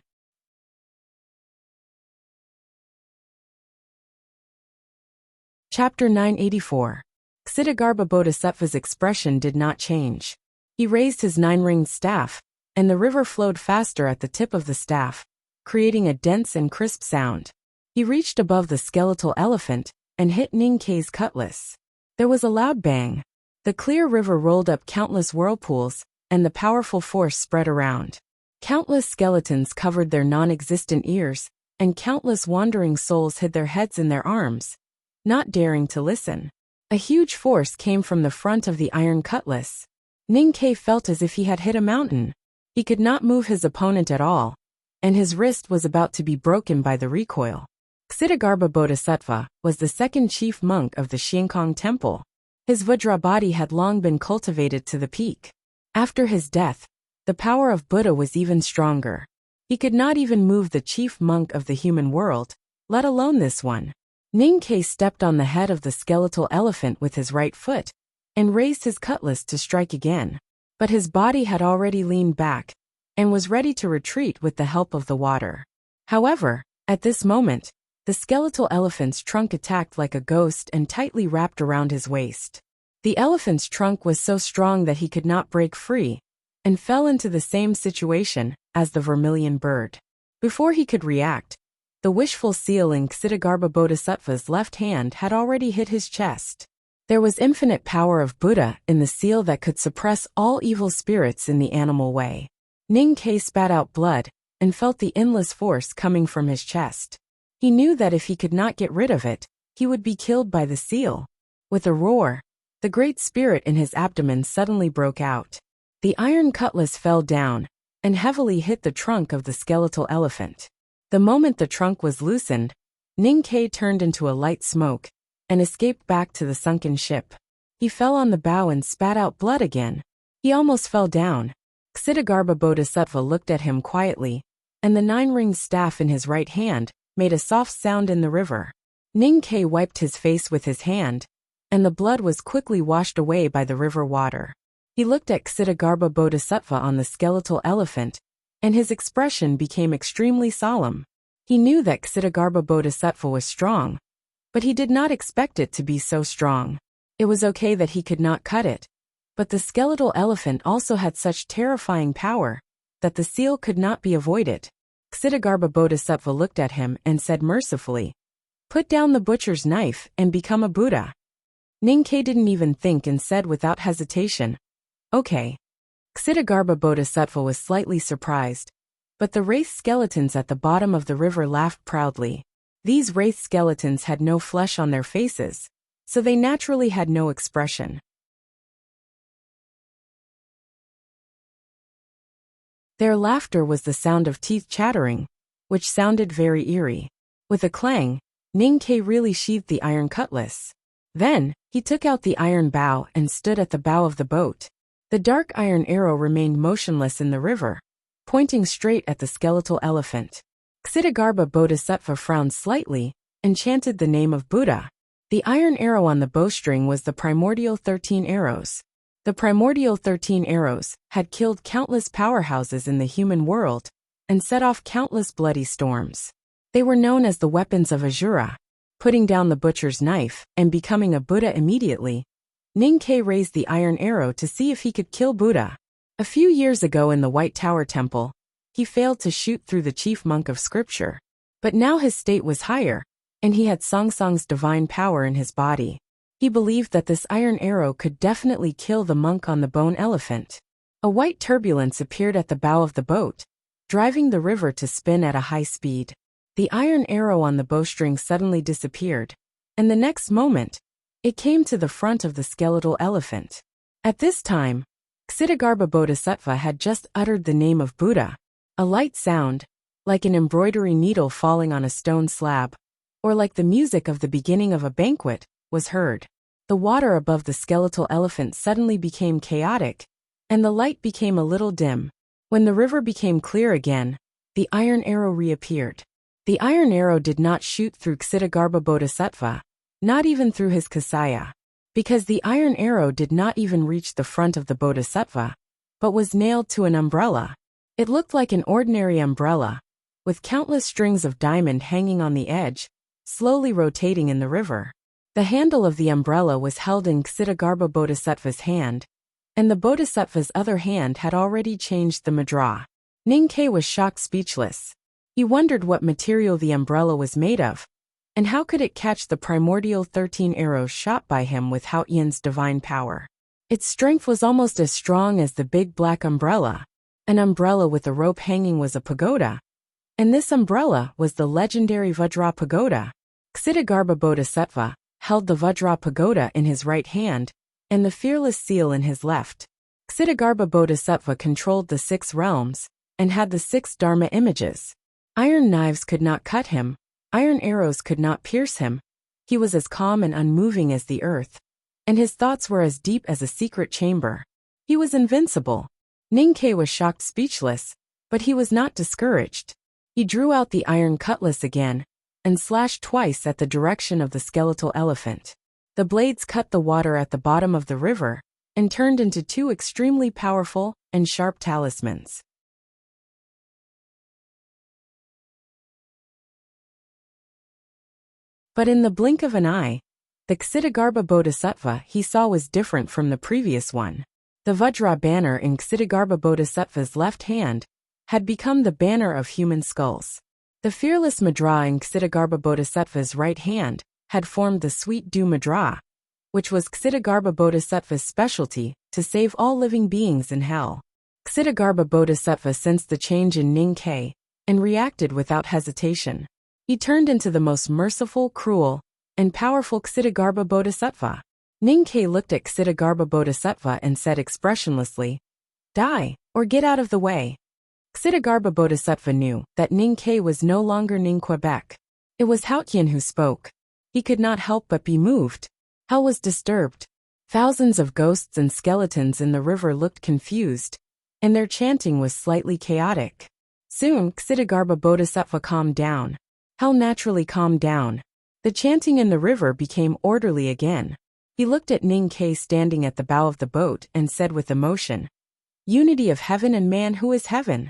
Chapter 984. Ksitigarbha Bodhisattva's expression did not change. He raised his 9-ringed staff, and the river flowed faster at the tip of the staff, creating a dense and crisp sound. He reached above the skeletal elephant and hit Ninkei's cutlass. There was a loud bang. The clear river rolled up countless whirlpools, and the powerful force spread around. Countless skeletons covered their non-existent ears, and countless wandering souls hid their heads in their arms, not daring to listen. A huge force came from the front of the iron cutlass. Ninkei felt as if he had hit a mountain. He could not move his opponent at all, and his wrist was about to be broken by the recoil. Ksitigarbha Bodhisattva was the second chief monk of the Xiankong Temple. His Vajra body had long been cultivated to the peak. After his death, the power of Buddha was even stronger. He could not even move the chief monk of the human world, let alone this one. Ninkei stepped on the head of the skeletal elephant with his right foot, and raised his cutlass to strike again. But his body had already leaned back, and was ready to retreat with the help of the water. However, at this moment, the skeletal elephant's trunk attacked like a ghost and tightly wrapped around his waist. The elephant's trunk was so strong that he could not break free, and fell into the same situation as the vermilion bird. Before he could react, the wishful seal in Ksitigarbha Bodhisattva's left hand had already hit his chest. There was infinite power of Buddha in the seal that could suppress all evil spirits in the animal way. Ninkei spat out blood, and felt the endless force coming from his chest. He knew that if he could not get rid of it, he would be killed by the seal. With a roar, the great spirit in his abdomen suddenly broke out. The iron cutlass fell down, and heavily hit the trunk of the skeletal elephant. The moment the trunk was loosened, Ninkei turned into a light smoke, and escaped back to the sunken ship. He fell on the bow and spat out blood again. He almost fell down. Ksitigarbha Bodhisattva looked at him quietly, and the 9-ringed staff in his right hand made a soft sound in the river. Ninkei wiped his face with his hand, and the blood was quickly washed away by the river water. He looked at Ksitigarbha Bodhisattva on the skeletal elephant, and his expression became extremely solemn. He knew that Ksitigarbha Bodhisattva was strong, but he did not expect it to be so strong. It was okay that he could not cut it, but the skeletal elephant also had such terrifying power that the seal could not be avoided. Ksitigarbha Bodhisattva looked at him and said mercifully, "Put down the butcher's knife and become a Buddha." Ninkei didn't even think and said without hesitation, "Okay." Ksitigarbha Bodhisattva was slightly surprised, but the wraith skeletons at the bottom of the river laughed proudly. These wraith skeletons had no flesh on their faces, so they naturally had no expression. Their laughter was the sound of teeth chattering, which sounded very eerie. With a clang, Ninkei really sheathed the iron cutlass. Then, he took out the iron bow and stood at the bow of the boat. The dark iron arrow remained motionless in the river, pointing straight at the skeletal elephant. Ksitigarbha Bodhisattva frowned slightly and chanted the name of Buddha. The iron arrow on the bowstring was the primordial 13 arrows. The primordial 13 arrows had killed countless powerhouses in the human world and set off countless bloody storms. They were known as the weapons of Asura. Putting down the butcher's knife and becoming a Buddha immediately, Ninkei raised the iron arrow to see if he could kill Buddha. A few years ago in the White Tower Temple, he failed to shoot through the chief monk of scripture. But now his state was higher, and he had Songsong's divine power in his body. He believed that this iron arrow could definitely kill the monk on the bone elephant. A white turbulence appeared at the bow of the boat, driving the river to spin at a high speed. The iron arrow on the bowstring suddenly disappeared, and the next moment, it came to the front of the skeletal elephant. At this time, Ksitigarbha Bodhisattva had just uttered the name of Buddha. A light sound, like an embroidery needle falling on a stone slab, or like the music of the beginning of a banquet, was heard. The water above the skeletal elephant suddenly became chaotic, and the light became a little dim. When the river became clear again, the iron arrow reappeared. The iron arrow did not shoot through Ksitigarbha Bodhisattva, not even through his kasaya, because the iron arrow did not even reach the front of the Bodhisattva, but was nailed to an umbrella. It looked like an ordinary umbrella, with countless strings of diamond hanging on the edge, slowly rotating in the river. The handle of the umbrella was held in Ksitigarbha Bodhisattva's hand, and the Bodhisattva's other hand had already changed the mudra. Ninkei was shocked speechless. He wondered what material the umbrella was made of, and how could it catch the primordial 13 arrows shot by him with Hao Yan's divine power. Its strength was almost as strong as the big black umbrella. An umbrella with a rope hanging was a pagoda, and this umbrella was the legendary Vajra pagoda. Ksitigarbha Bodhisattva held the Vajra pagoda in his right hand, and the fearless seal in his left. Ksitigarbha Bodhisattva controlled the 6 realms, and had the 6 Dharma images. Iron knives could not cut him, iron arrows could not pierce him. He was as calm and unmoving as the earth, and his thoughts were as deep as a secret chamber. He was invincible. Ninkei was shocked speechless, but he was not discouraged. He drew out the iron cutlass again, and slashed twice at the direction of the skeletal elephant. The blades cut the water at the bottom of the river, and turned into 2 extremely powerful and sharp talismans. But in the blink of an eye, the Ksitigarbha Bodhisattva he saw was different from the previous one. The Vajra banner in Ksitigarbha Bodhisattva's left hand had become the banner of human skulls. The fearless mudra in Ksitigarbha Bodhisattva's right hand had formed the sweet dew mudra, which was Ksitigarbha Bodhisattva's specialty to save all living beings in hell. Ksitigarbha Bodhisattva sensed the change in Ninkei and reacted without hesitation. He turned into the most merciful, cruel, and powerful Ksitigarbha Bodhisattva. Ninkei looked at Ksitigarbha Bodhisattva and said expressionlessly, "Die, or get out of the way." Ksitigarbha Bodhisattva knew that Ninkei was no longer Ninquebec. It was Haotian who spoke. He could not help but be moved. Hell was disturbed. Thousands of ghosts and skeletons in the river looked confused, and their chanting was slightly chaotic. Soon, Ksitigarbha Bodhisattva calmed down. Hal naturally calmed down. The chanting in the river became orderly again. He looked at Ning Ke standing at the bow of the boat and said with emotion, "Unity of heaven and man, who is heaven?"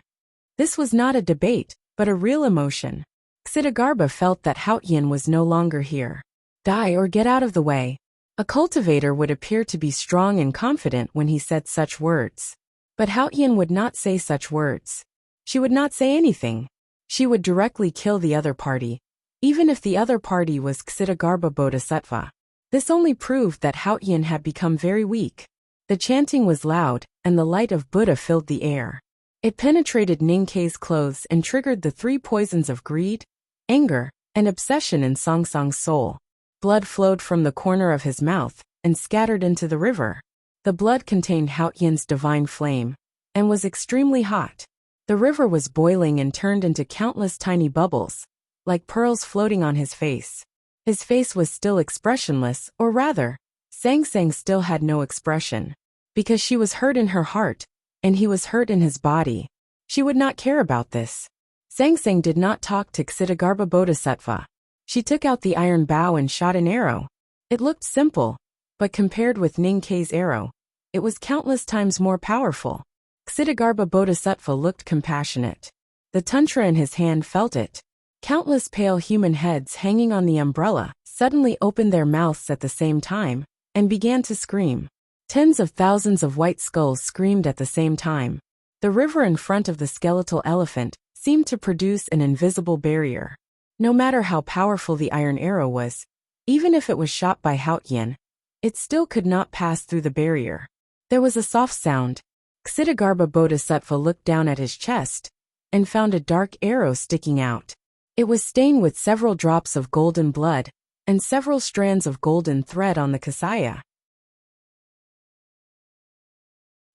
This was not a debate, but a real emotion. Ksitigarbha felt that Haotian was no longer here. Die or get out of the way. A cultivator would appear to be strong and confident when he said such words. But Haotian would not say such words. She would not say anything. She would directly kill the other party, even if the other party was Ksitigarbha Bodhisattva. This only proved that Haotian had become very weak. The chanting was loud, and the light of Buddha filled the air. It penetrated Ning Ke's clothes and triggered the 3 poisons of greed, anger, and obsession in Song Song's soul. Blood flowed from the corner of his mouth and scattered into the river. The blood contained Haotian's divine flame and was extremely hot. The river was boiling and turned into countless tiny bubbles, like pearls floating on his face. His face was still expressionless, or rather, Sang Sang still had no expression. Because she was hurt in her heart, and he was hurt in his body. She would not care about this. Sang Sang did not talk to Ksitigarbha Bodhisattva. She took out the iron bow and shot an arrow. It looked simple, but compared with Ning Ke's arrow, it was countless times more powerful. Ksitigarbha Bodhisattva looked compassionate. The tantra in his hand felt it. Countless pale human heads hanging on the umbrella suddenly opened their mouths at the same time and began to scream. Tens of thousands of white skulls screamed at the same time. The river in front of the skeletal elephant seemed to produce an invisible barrier. No matter how powerful the iron arrow was, even if it was shot by Haotian, it still could not pass through the barrier. There was a soft sound. Ksitigarbha Bodhisattva looked down at his chest and found a dark arrow sticking out. It was stained with several drops of golden blood and several strands of golden thread on the kasaya.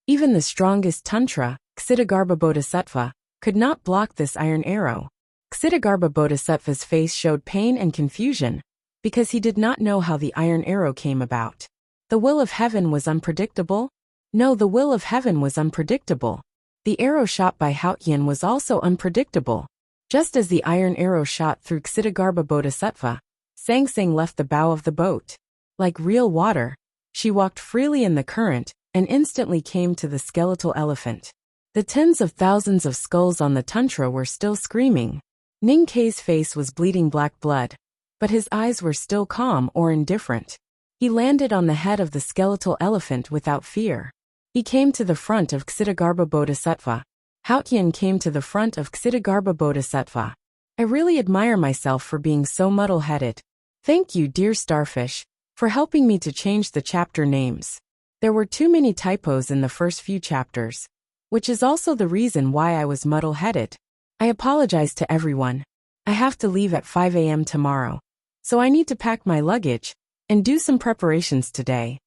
Even the strongest tantra, Ksitigarbha Bodhisattva, could not block this iron arrow. Ksitigarbha Bodhisattva's face showed pain and confusion, because he did not know how the iron arrow came about. The will of heaven was unpredictable? No, the will of heaven was unpredictable. The arrow shot by Haotian was also unpredictable. Just as the iron arrow shot through Ksitigarbha Bodhisattva, Sang Sang left the bow of the boat. Like real water, she walked freely in the current and instantly came to the skeletal elephant. The tens of thousands of skulls on the tantra were still screaming. Ning Ke's face was bleeding black blood, but his eyes were still calm or indifferent. He landed on the head of the skeletal elephant without fear. He came to the front of Ksitigarbha Bodhisattva. Haotian came to the front of Ksitigarbha Bodhisattva. I really admire myself for being so muddle-headed. Thank you, dear starfish, for helping me to change the chapter names. There were too many typos in the first few chapters, which is also the reason why I was muddle-headed. I apologize to everyone. I have to leave at 5 a.m. tomorrow, so I need to pack my luggage and do some preparations today.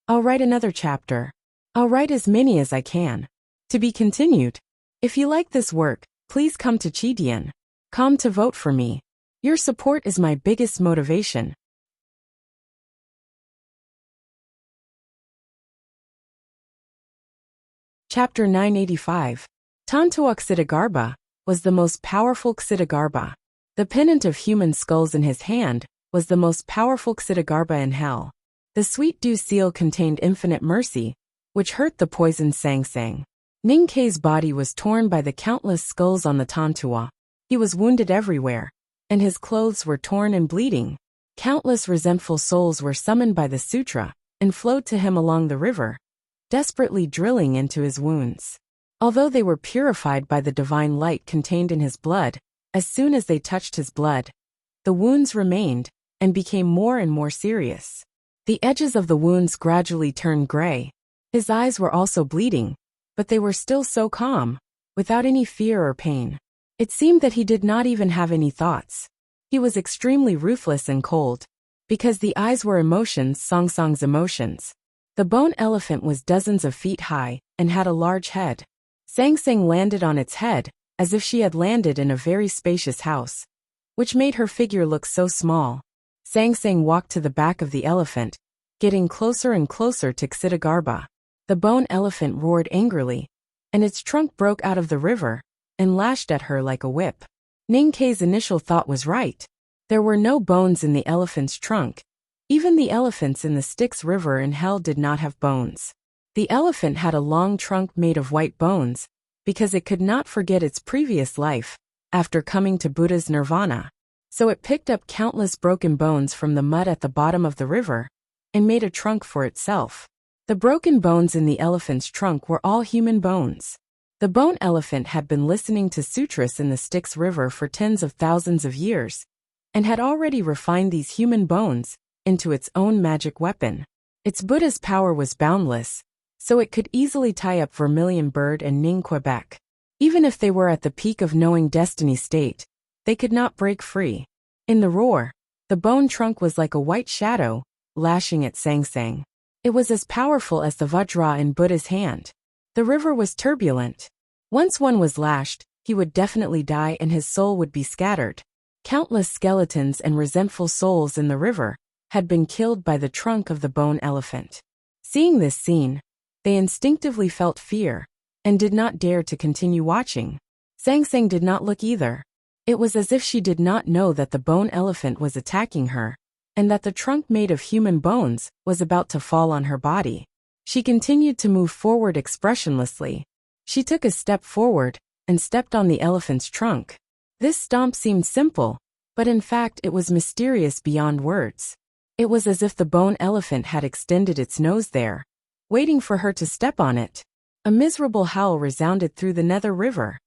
I'll write another chapter. I'll write as many as I can. To be continued. If you like this work, please come to Chidian.com to vote for me. Your support is my biggest motivation. Chapter 985. Tantua Ksitigarbha was the most powerful Ksitigarbha. The pennant of human skulls in his hand was the most powerful Ksitigarbha in hell. The sweet dew seal contained infinite mercy, which hurt the poisoned Sang Sang. Ning Ke's body was torn by the countless skulls on the tantua. He was wounded everywhere, and his clothes were torn and bleeding. Countless resentful souls were summoned by the sutra and flowed to him along the river, desperately drilling into his wounds. Although they were purified by the divine light contained in his blood, as soon as they touched his blood, the wounds remained and became more and more serious. The edges of the wounds gradually turned gray. His eyes were also bleeding, but they were still so calm, without any fear or pain. It seemed that he did not even have any thoughts. He was extremely ruthless and cold. Because the eyes were emotions, Song Song's emotions. The bone elephant was dozens of feet high and had a large head. Sang Sang landed on its head, as if she had landed in a very spacious house, which made her figure look so small. Sang Sang walked to the back of the elephant, getting closer and closer to Ksitigarbha. The bone elephant roared angrily, and its trunk broke out of the river and lashed at her like a whip. Ninkei's initial thought was right. There were no bones in the elephant's trunk. Even the elephants in the Styx River in hell did not have bones. The elephant had a long trunk made of white bones, because it could not forget its previous life, after coming to Buddha's nirvana. So it picked up countless broken bones from the mud at the bottom of the river, and made a trunk for itself. The broken bones in the elephant's trunk were all human bones. The bone elephant had been listening to sutras in the Styx River for tens of thousands of years, and had already refined these human bones into its own magic weapon. Its Buddha's power was boundless, so it could easily tie up Vermilion Bird and Ning Quebec. Even if they were at the peak of knowing destiny state, they could not break free. In the roar, the bone trunk was like a white shadow, lashing at Sang Sang. It was as powerful as the Vajra in Buddha's hand. The river was turbulent. Once one was lashed, he would definitely die and his soul would be scattered. Countless skeletons and resentful souls in the river had been killed by the trunk of the bone elephant. Seeing this scene, they instinctively felt fear, and did not dare to continue watching. Sang Sang did not look either. It was as if she did not know that the bone elephant was attacking her, and that the trunk made of human bones was about to fall on her body. She continued to move forward expressionlessly. She took a step forward, and stepped on the elephant's trunk. This stomp seemed simple, but in fact it was mysterious beyond words. It was as if the bone elephant had extended its nose there, waiting for her to step on it. A miserable howl resounded through the Nether River.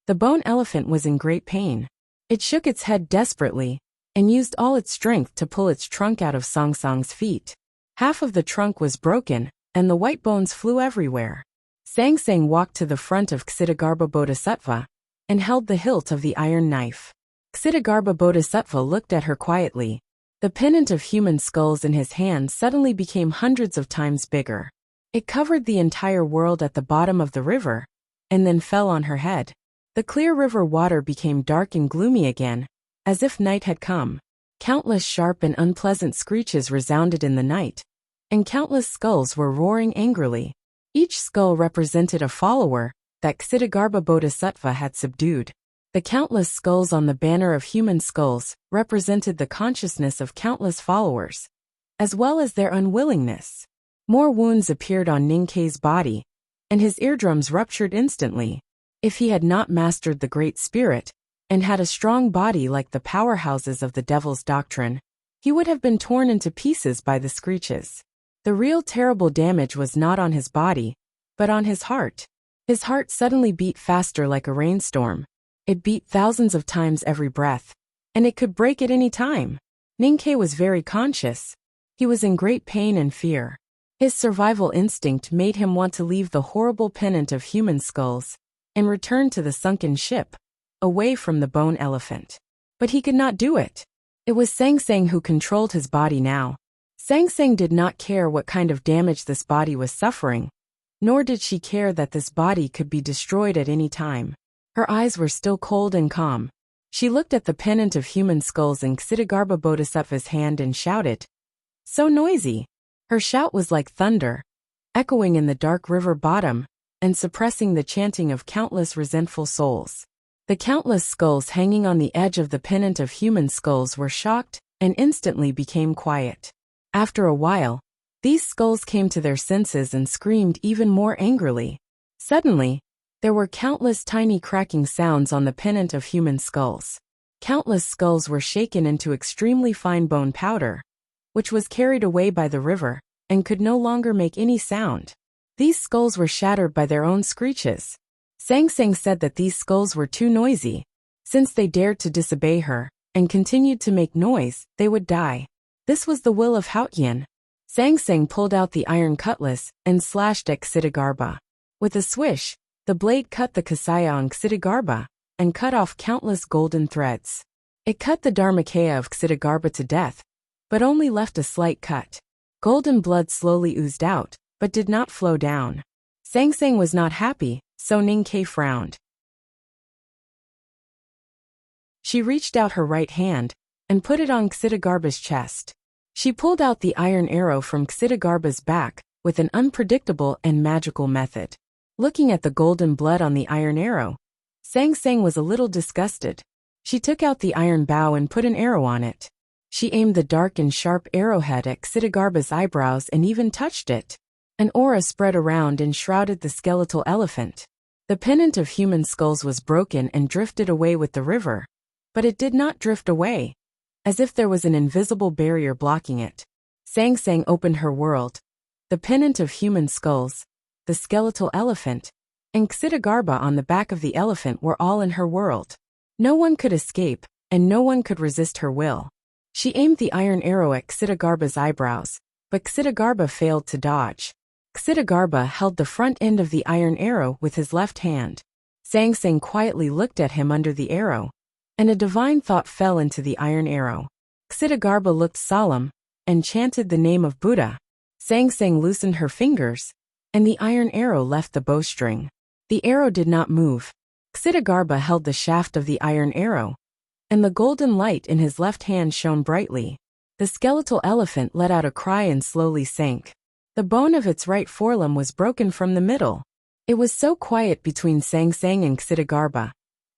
The bone elephant was in great pain. It shook its head desperately, and used all its strength to pull its trunk out of Sang Sang's feet. Half of the trunk was broken, and the white bones flew everywhere. Sang Sang walked to the front of Ksitigarbha Bodhisattva, and held the hilt of the iron knife. Ksitigarbha Bodhisattva looked at her quietly. The pennant of human skulls in his hand suddenly became hundreds of times bigger. It covered the entire world at the bottom of the river, and then fell on her head. The clear river water became dark and gloomy again, as if night had come. Countless sharp and unpleasant screeches resounded in the night, and countless skulls were roaring angrily. Each skull represented a follower that Ksitigarbha Bodhisattva had subdued. The countless skulls on the banner of human skulls represented the consciousness of countless followers, as well as their unwillingness. More wounds appeared on Ninkei's body, and his eardrums ruptured instantly. If he had not mastered the Great Spirit, and had a strong body like the powerhouses of the Devil's Doctrine, he would have been torn into pieces by the screeches. The real terrible damage was not on his body, but on his heart. His heart suddenly beat faster like a rainstorm. It beat thousands of times every breath, and it could break at any time. Ninkei was very conscious. He was in great pain and fear. His survival instinct made him want to leave the horrible pennant of human skulls, and return to the sunken ship, away from the bone elephant. But he could not do it. It was Sang Sang who controlled his body now. Sang Sang did not care what kind of damage this body was suffering, nor did she care that this body could be destroyed at any time. Her eyes were still cold and calm. She looked at the pennant of human skulls in Ksitigarbha Bodhisattva's hand and shouted. So noisy. Her shout was like thunder, echoing in the dark river bottom, and suppressing the chanting of countless resentful souls. The countless skulls hanging on the edge of the pennant of human skulls were shocked, and instantly became quiet. After a while, these skulls came to their senses and screamed even more angrily. Suddenly, there were countless tiny cracking sounds on the pennant of human skulls. Countless skulls were shaken into extremely fine bone powder, which was carried away by the river, and could no longer make any sound. These skulls were shattered by their own screeches. Sang Sang said that these skulls were too noisy. Since they dared to disobey her, and continued to make noise, they would die. This was the will of Haotian. Sang Sang pulled out the iron cutlass, and slashed at Ksitigarbha. With a swish, the blade cut the Kasaya on Ksitigarbha, and cut off countless golden threads. It cut the Dharmakaya of Ksitigarbha to death, but only left a slight cut. Golden blood slowly oozed out, but did not flow down. Sang Sang was not happy, so Ninkei frowned. She reached out her right hand, and put it on Ksitigarbha's chest. She pulled out the iron arrow from Ksitigarbha's back, with an unpredictable and magical method. Looking at the golden blood on the iron arrow, Sang Sang was a little disgusted. She took out the iron bow and put an arrow on it. She aimed the dark and sharp arrowhead at Xidagarba's eyebrows and even touched it. An aura spread around and shrouded the skeletal elephant. The pennant of human skulls was broken and drifted away with the river. But it did not drift away, as if there was an invisible barrier blocking it. Sang Sang opened her world. The pennant of human skulls, the skeletal elephant, and Xidagarba on the back of the elephant were all in her world. No one could escape, and no one could resist her will. She aimed the iron arrow at Xidagarba's eyebrows, but Xidagarba failed to dodge. Xidagarba held the front end of the iron arrow with his left hand. Sang Sang quietly looked at him under the arrow, and a divine thought fell into the iron arrow. Xidagarba looked solemn, and chanted the name of Buddha. Sang Sang loosened her fingers, and the iron arrow left the bowstring. The arrow did not move. Xidagarba held the shaft of the iron arrow, and the golden light in his left hand shone brightly. The skeletal elephant let out a cry and slowly sank. The bone of its right forelimb was broken from the middle. It was so quiet between Sang Sang and Xidagarba,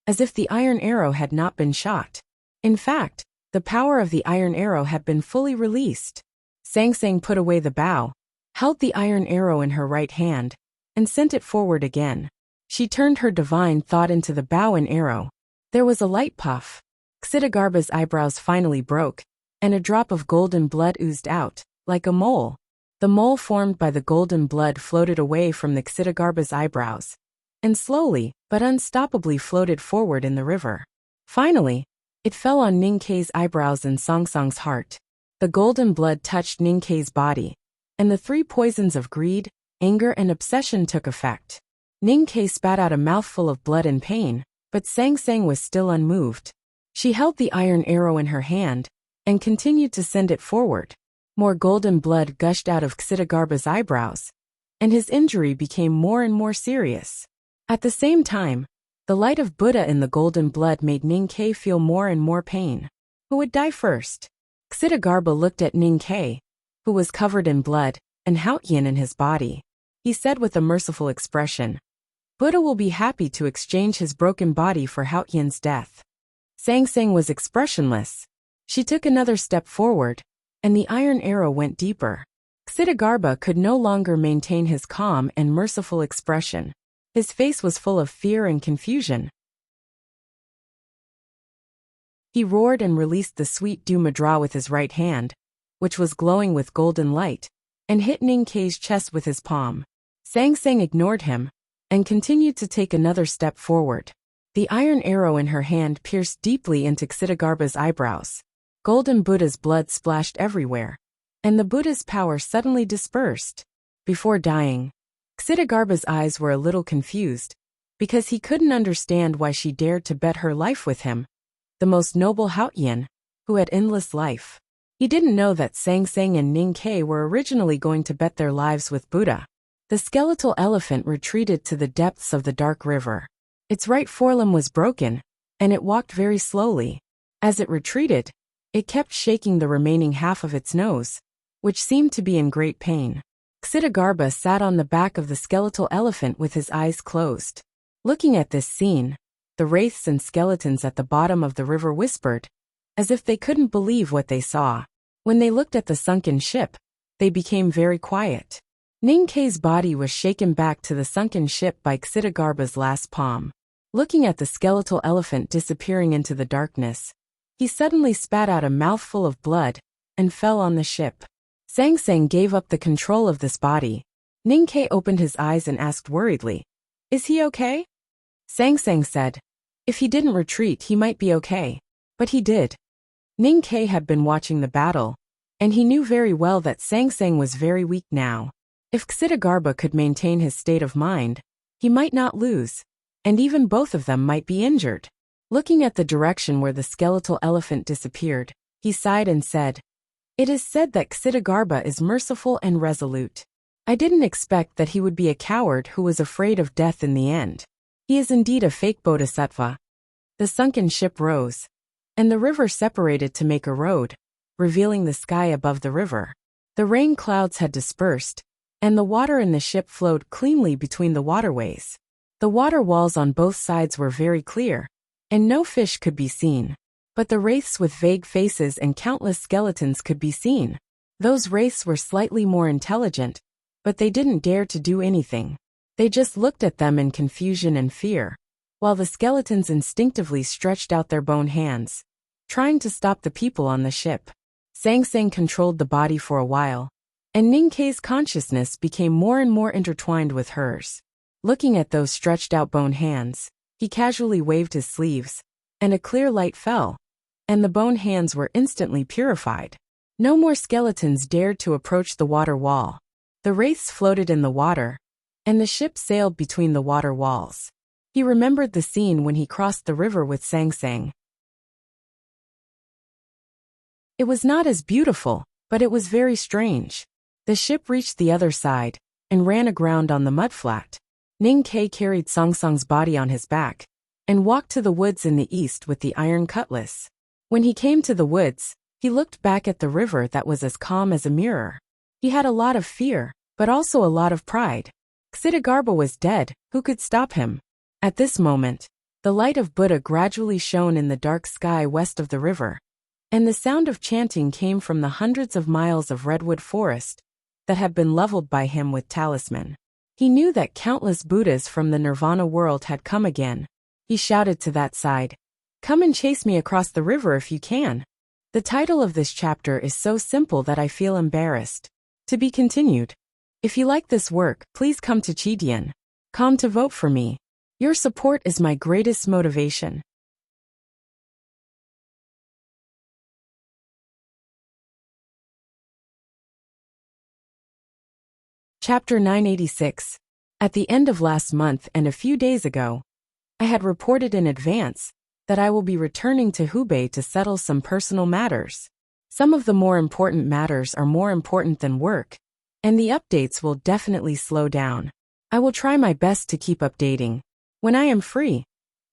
as if the iron arrow had not been shot. In fact, the power of the iron arrow had been fully released. Sang Sang put away the bow, held the iron arrow in her right hand, and sent it forward again. She turned her divine thought into the bow and arrow. There was a light puff. Xidagarba's eyebrows finally broke, and a drop of golden blood oozed out, like a mole. The mole formed by the golden blood floated away from the Xidagarba's eyebrows, and slowly, but unstoppably floated forward in the river. Finally, it fell on Ninkei's eyebrows and Sang Sang's heart. The golden blood touched Ninkei's body, and the three poisons of greed, anger and obsession took effect. Ninkei spat out a mouthful of blood in pain, but Sang Sang was still unmoved. She held the iron arrow in her hand, and continued to send it forward. More golden blood gushed out of Xidagarba's eyebrows, and his injury became more and more serious. At the same time, the light of Buddha in the golden blood made Ninkei feel more and more pain. Who would die first? Xidagarba looked at Ninkei, who was covered in blood, and Haotian in his body. He said with a merciful expression, "Buddha will be happy to exchange his broken body for Haotian's death." Sang Sang was expressionless. She took another step forward, and the iron arrow went deeper. Xidagarba could no longer maintain his calm and merciful expression. His face was full of fear and confusion. He roared and released the sweet dew madra with his right hand, which was glowing with golden light, and hit Ninkei's chest with his palm. Sang Sang ignored him, and continued to take another step forward. The iron arrow in her hand pierced deeply into Xidagarba's eyebrows. Golden Buddha's blood splashed everywhere, and the Buddha's power suddenly dispersed. Before dying, Xidagarba's eyes were a little confused, because he couldn't understand why she dared to bet her life with him, the most noble Haotian, who had endless life. He didn't know that Sang Sang and Ninkei were originally going to bet their lives with Buddha. The skeletal elephant retreated to the depths of the dark river. Its right forelimb was broken, and it walked very slowly. As it retreated, it kept shaking the remaining half of its nose, which seemed to be in great pain. Xidagarba sat on the back of the skeletal elephant with his eyes closed. Looking at this scene, the wraiths and skeletons at the bottom of the river whispered, as if they couldn't believe what they saw. When they looked at the sunken ship, they became very quiet. Ninkei's body was shaken back to the sunken ship by Xidagarba's last palm. Looking at the skeletal elephant disappearing into the darkness, he suddenly spat out a mouthful of blood and fell on the ship. Sang Sang gave up the control of this body. Ninkei opened his eyes and asked worriedly, "Is he okay?" Sang Sang said, if he didn't retreat he might be okay. But he did. Ninkei had been watching the battle, and he knew very well that Sang Sang was very weak now. If Xidagarba could maintain his state of mind, he might not lose, and even both of them might be injured. Looking at the direction where the skeletal elephant disappeared, he sighed and said, "It is said that Xidagarba is merciful and resolute. I didn't expect that he would be a coward who was afraid of death in the end. He is indeed a fake bodhisattva." The sunken ship rose, and the river separated to make a road, revealing the sky above the river. The rain clouds had dispersed, and the water in the ship flowed cleanly between the waterways. The water walls on both sides were very clear, and no fish could be seen. But the wraiths with vague faces and countless skeletons could be seen. Those wraiths were slightly more intelligent, but they didn't dare to do anything. They just looked at them in confusion and fear, while the skeletons instinctively stretched out their bone hands, trying to stop the people on the ship. Sang Sang controlled the body for a while, and Ning Kei's consciousness became more and more intertwined with hers. Looking at those stretched out bone hands, he casually waved his sleeves, and a clear light fell, and the bone hands were instantly purified. No more skeletons dared to approach the water wall. The wraiths floated in the water, and the ship sailed between the water walls. He remembered the scene when he crossed the river with Sang Sang. It was not as beautiful, but it was very strange. The ship reached the other side, and ran aground on the mudflat. Ning Kei carried Song Song's body on his back, and walked to the woods in the east with the iron cutlass. When he came to the woods, he looked back at the river that was as calm as a mirror. He had a lot of fear, but also a lot of pride. Ksitigarbha was dead, who could stop him? At this moment, the light of Buddha gradually shone in the dark sky west of the river, and the sound of chanting came from the hundreds of miles of redwood forest that had been leveled by him with talisman. He knew that countless Buddhas from the Nirvana world had come again. He shouted to that side, "Come and chase me across the river if you can." The title of this chapter is so simple that I feel embarrassed. To be continued. If you like this work, please come to Chidian.com to vote for me. Your support is my greatest motivation. Chapter 986. At the end of last month and a few days ago, I had reported in advance that I will be returning to Hubei to settle some personal matters. Some of the more important matters are more important than work, and the updates will definitely slow down. I will try my best to keep updating. When I am free,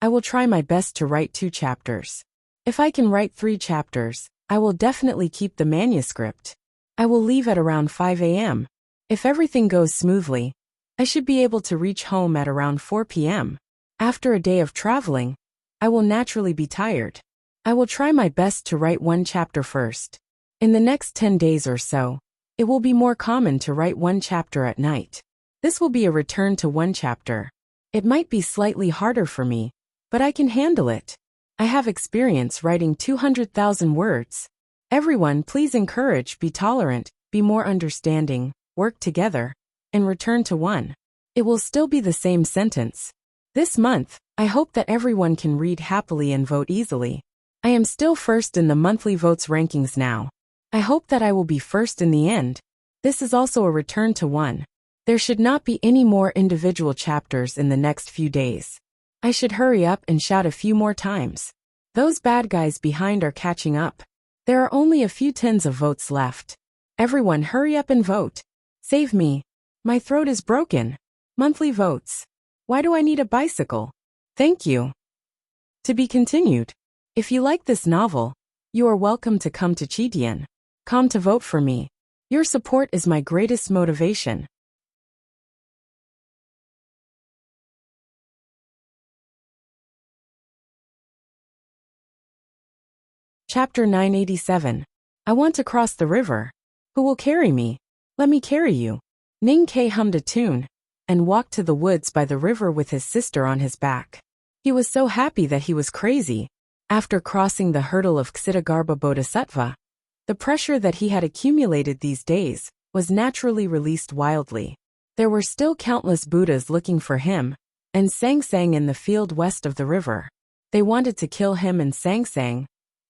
I will try my best to write 2 chapters. If I can write 3 chapters, I will definitely keep the manuscript. I will leave at around 5 a.m. If everything goes smoothly, I should be able to reach home at around 4 p.m. After a day of traveling, I will naturally be tired. I will try my best to write 1 chapter first. In the next 10 days or so, it will be more common to write 1 chapter at night. This will be a return to 1 chapter. It might be slightly harder for me, but I can handle it. I have experience writing 200,000 words. Everyone, please encourage, be tolerant, be more understanding, work together, and return to 1. It will still be the same sentence. This month, I hope that everyone can read happily and vote easily. I am still first in the monthly votes rankings now. I hope that I will be first in the end. This is also a return to 1. There should not be any more individual chapters in the next few days. I should hurry up and shout a few more times. Those bad guys behind are catching up. There are only a few tens of votes left. Everyone hurry up and vote. Save me. My throat is broken. Monthly votes. Why do I need a bicycle? Thank you. To be continued. If you like this novel, you are welcome to come to Chidian.com to vote for me. Your support is my greatest motivation. Chapter 987. I want to cross the river. Who will carry me? Let me carry you. Ning Kei hummed a tune and walked to the woods by the river with his sister on his back. He was so happy that he was crazy. After crossing the hurdle of Ksitigarbha Bodhisattva, the pressure that he had accumulated these days was naturally released wildly. There were still countless Buddhas looking for him, and Sang Sang in the field west of the river. They wanted to kill him and Sang Sang,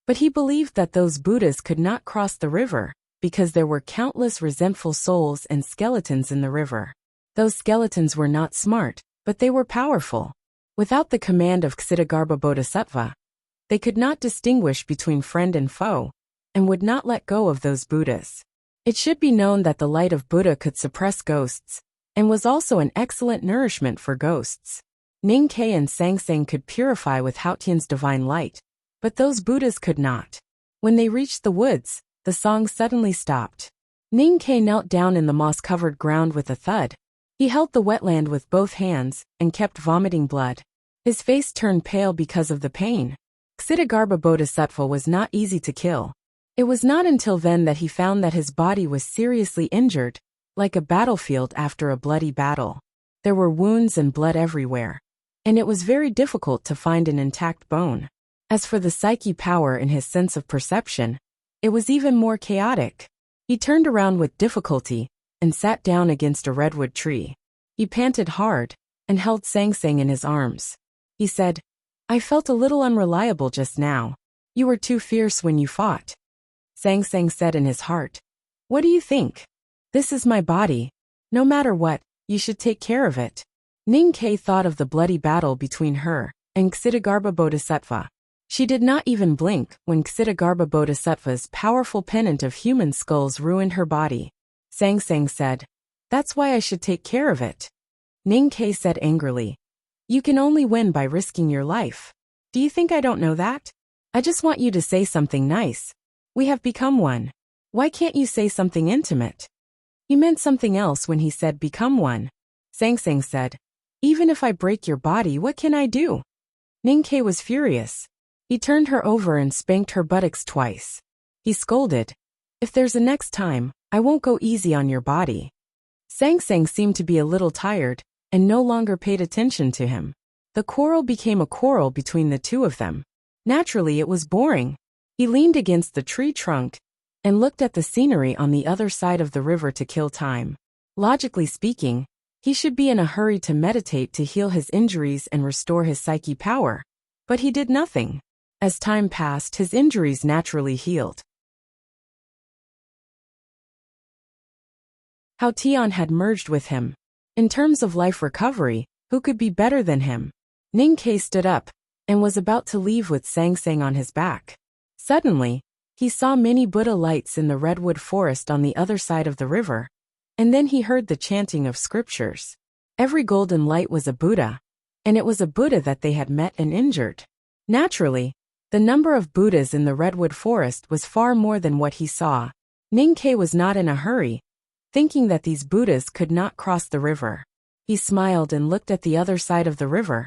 but he believed that those Buddhas could not cross the river because there were countless resentful souls and skeletons in the river. Those skeletons were not smart, but they were powerful. Without the command of Ksitigarbha Bodhisattva, they could not distinguish between friend and foe, and would not let go of those Buddhas. It should be known that the light of Buddha could suppress ghosts, and was also an excellent nourishment for ghosts. Ning Kei and Sang Sang could purify with Haotian's divine light, but those Buddhas could not. When they reached the woods, the song suddenly stopped. Ning Kei knelt down in the moss-covered ground with a thud, He held the wetland with both hands and kept vomiting blood. His face turned pale because of the pain. Ksitigarbha Bodhisattva was not easy to kill. It was not until then that he found that his body was seriously injured, like a battlefield after a bloody battle. There were wounds and blood everywhere, and it was very difficult to find an intact bone. As for the psyche power in his sense of perception, it was even more chaotic. He turned around with difficulty and sat down against a redwood tree. He panted hard and held Sang Sang in his arms. He said, "I felt a little unreliable just now. You were too fierce when you fought." Sang Sang said in his heart, "What do you think? This is my body. No matter what, you should take care of it." Ning Ke thought of the bloody battle between her and Ksitigarbha Bodhisattva. She did not even blink when Ksitigarbha Bodhisattva's powerful pennant of human skulls ruined her body. Sang Sang said, "That's why I should take care of it." Ning Ke said angrily, "You can only win by risking your life. Do you think I don't know that? I just want you to say something nice. We have become one. Why can't you say something intimate?" He meant something else when he said become one. Sang Sang said, "Even if I break your body, what can I do?" Ning Ke was furious. He turned her over and spanked her buttocks twice. He scolded, "If there's a next time, I won't go easy on your body." Sang Sang seemed to be a little tired and no longer paid attention to him. The quarrel became a quarrel between the two of them. Naturally, it was boring. He leaned against the tree trunk and looked at the scenery on the other side of the river to kill time. Logically speaking, he should be in a hurry to meditate to heal his injuries and restore his psyche power. But he did nothing. As time passed, his injuries naturally healed. How Tian had merged with him. In terms of life recovery, who could be better than him? Ning Ke stood up and was about to leave with Sang Sang on his back. Suddenly, he saw many Buddha lights in the redwood forest on the other side of the river, and then he heard the chanting of scriptures. Every golden light was a Buddha, and it was a Buddha that they had met and injured. Naturally, the number of Buddhas in the redwood forest was far more than what he saw. Ning Ke was not in a hurry, thinking that these Buddhas could not cross the river. He smiled and looked at the other side of the river,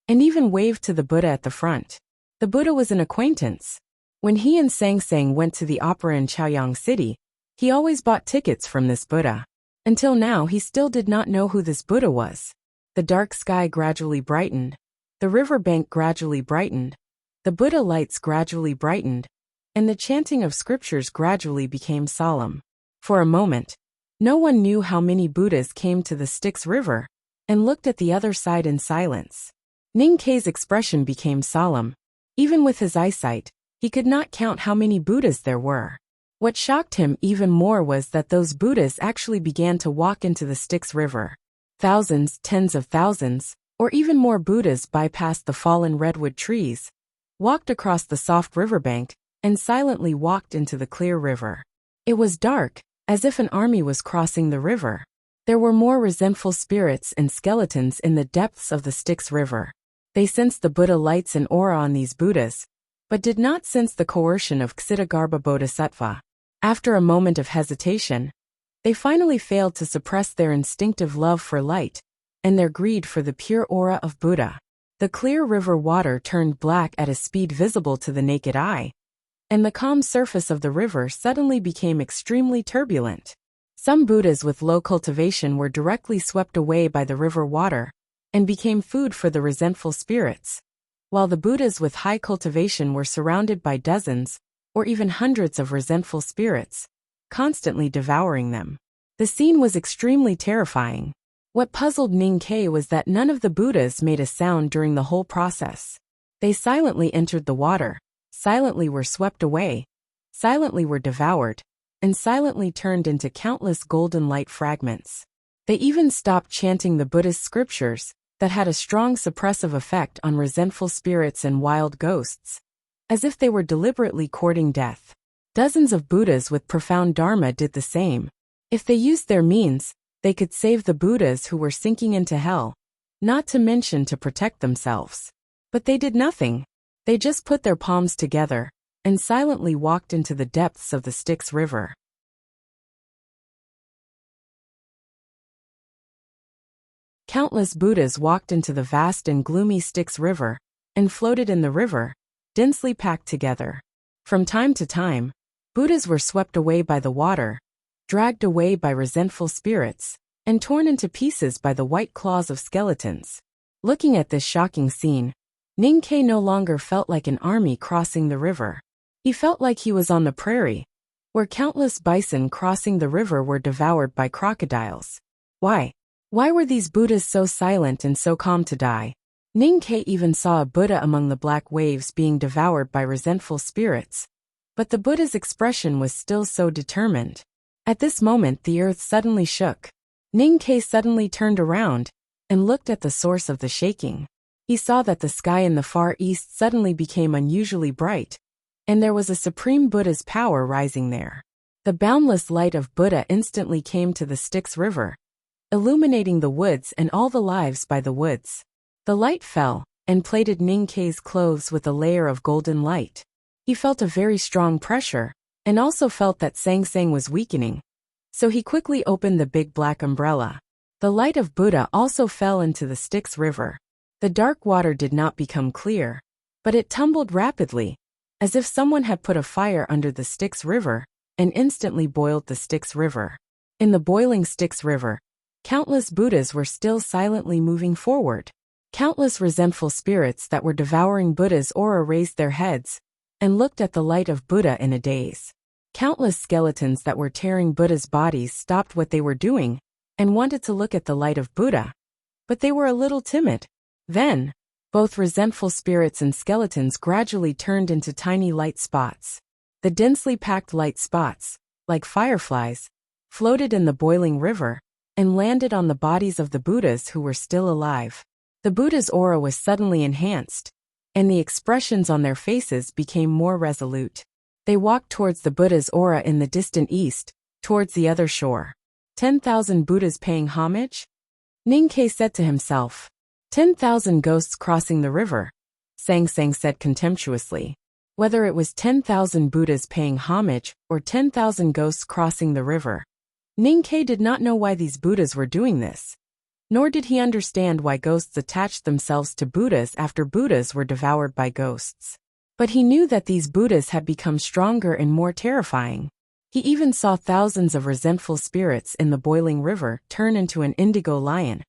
and even waved to the Buddha at the front. The Buddha was an acquaintance. When he and Sang Sang went to the opera in Chaoyang City, he always bought tickets from this Buddha. Until now, he still did not know who this Buddha was. The dark sky gradually brightened. The riverbank gradually brightened. The Buddha lights gradually brightened, and the chanting of scriptures gradually became solemn. For a moment, no one knew how many Buddhas came to the Styx River and looked at the other side in silence. Ning Ke's expression became solemn. Even with his eyesight, he could not count how many Buddhas there were. What shocked him even more was that those Buddhas actually began to walk into the Styx River. Thousands, tens of thousands, or even more Buddhas bypassed the fallen redwood trees, walked across the soft riverbank, and silently walked into the clear river. It was dark, as if an army was crossing the river. There were more resentful spirits and skeletons in the depths of the Styx River. They sensed the Buddha lights and aura on these Buddhas, but did not sense the coercion of Ksitigarbha Bodhisattva. After a moment of hesitation, they finally failed to suppress their instinctive love for light and their greed for the pure aura of Buddha. The clear river water turned black at a speed visible to the naked eye, and the calm surface of the river suddenly became extremely turbulent. Some Buddhas with low cultivation were directly swept away by the river water and became food for the resentful spirits, while the Buddhas with high cultivation were surrounded by dozens or even hundreds of resentful spirits, constantly devouring them. The scene was extremely terrifying. What puzzled Ning Ke was that none of the Buddhas made a sound during the whole process. They silently entered the water, silently were swept away, silently were devoured, and silently turned into countless golden light fragments. They even stopped chanting the Buddhist scriptures that had a strong suppressive effect on resentful spirits and wild ghosts, as if they were deliberately courting death. Dozens of Buddhas with profound dharma did the same. If they used their means, they could save the Buddhas who were sinking into hell, not to mention to protect themselves. But they did nothing. They just put their palms together and silently walked into the depths of the Styx River. Countless Buddhas walked into the vast and gloomy Styx River, and floated in the river, densely packed together. From time to time, Buddhas were swept away by the water, dragged away by resentful spirits, and torn into pieces by the white claws of skeletons. Looking at this shocking scene, Ninkei no longer felt like an army crossing the river. He felt like he was on the prairie, where countless bison crossing the river were devoured by crocodiles. Why? Why were these Buddhas so silent and so calm to die? Ninkei even saw a Buddha among the black waves being devoured by resentful spirits. But the Buddha's expression was still so determined. At this moment the earth suddenly shook. Ninkei suddenly turned around and looked at the source of the shaking. He saw that the sky in the far east suddenly became unusually bright, and there was a supreme Buddha's power rising there. The boundless light of Buddha instantly came to the Styx River, illuminating the woods and all the lives by the woods. The light fell and plated Ninkei's clothes with a layer of golden light. He felt a very strong pressure, and also felt that Sang Sang was weakening. So he quickly opened the big black umbrella. The light of Buddha also fell into the Styx River. The dark water did not become clear, but it tumbled rapidly, as if someone had put a fire under the Styx River, and instantly boiled the Styx River. In the boiling Styx River, countless Buddhas were still silently moving forward. Countless resentful spirits that were devouring Buddha's aura raised their heads and looked at the light of Buddha in a daze. Countless skeletons that were tearing Buddha's bodies stopped what they were doing and wanted to look at the light of Buddha, but they were a little timid. Then, both resentful spirits and skeletons gradually turned into tiny light spots. The densely packed light spots, like fireflies, floated in the boiling river and landed on the bodies of the Buddhas who were still alive. The Buddha's aura was suddenly enhanced, and the expressions on their faces became more resolute. They walked towards the Buddha's aura in the distant east, towards the other shore. 10,000 Buddhas paying homage? Ninkei said to himself. 10,000 ghosts crossing the river, Sang Sang said contemptuously. Whether it was 10,000 Buddhas paying homage or 10,000 ghosts crossing the river, Ninkei did not know why these Buddhas were doing this. Nor did he understand why ghosts attached themselves to Buddhas after Buddhas were devoured by ghosts. But he knew that these Buddhas had become stronger and more terrifying. He even saw thousands of resentful spirits in the boiling river turn into an indigo lion.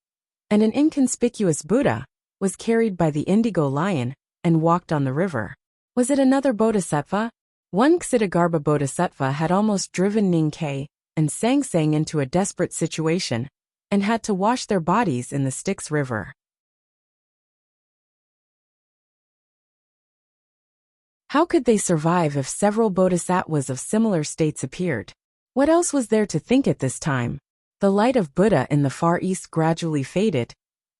And an inconspicuous Buddha was carried by the indigo lion and walked on the river. Was it another bodhisattva? One Ksitigarbha bodhisattva had almost driven Ninkei and Sang Sang into a desperate situation, and had to wash their bodies in the Styx River. How could they survive if several bodhisattvas of similar states appeared? What else was there to think at this time? The light of Buddha in the far east gradually faded,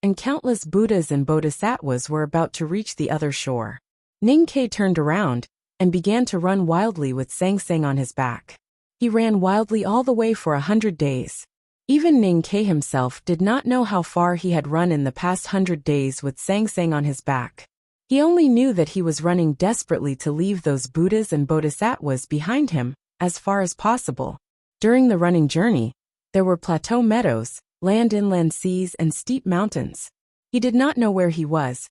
and countless Buddhas and bodhisattvas were about to reach the other shore. Ninkei turned around and began to run wildly with Sang Sang on his back. He ran wildly all the way for 100 days. Even Ninkei himself did not know how far he had run in the past 100 days with Sang Sang on his back. He only knew that he was running desperately to leave those Buddhas and bodhisattvas behind him, as far as possible. During the running journey, there were plateau meadows, inland seas and steep mountains. He did not know where he was,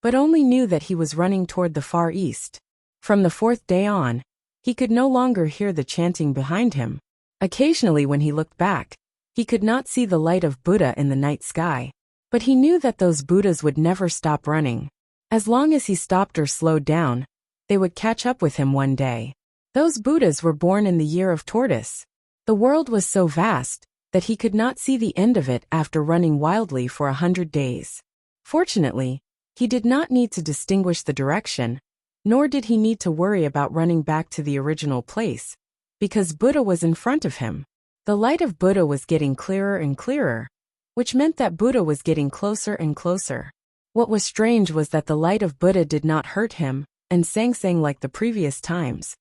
but only knew that he was running toward the far east. From the fourth day on, he could no longer hear the chanting behind him. Occasionally when he looked back, he could not see the light of Buddha in the night sky. But he knew that those Buddhas would never stop running. As long as he stopped or slowed down, they would catch up with him one day. Those Buddhas were born in the year of tortoise. The world was so vast that he could not see the end of it after running wildly for 100 days. Fortunately, he did not need to distinguish the direction, nor did he need to worry about running back to the original place, because Buddha was in front of him. The light of Buddha was getting clearer and clearer, which meant that Buddha was getting closer and closer. What was strange was that the light of Buddha did not hurt him and Sang Sang like the previous times,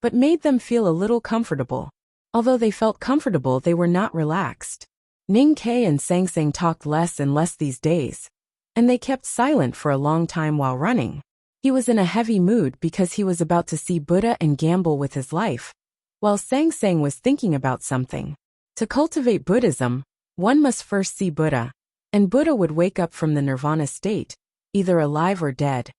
but made them feel a little comfortable. Although they felt comfortable, they were not relaxed. Ninkei and Sang Sang talked less and less these days, and they kept silent for a long time while running. He was in a heavy mood because he was about to see Buddha and gamble with his life, while Sang Sang was thinking about something. To cultivate Buddhism, one must first see Buddha. and Buddha would wake up from the nirvana state, either alive or dead.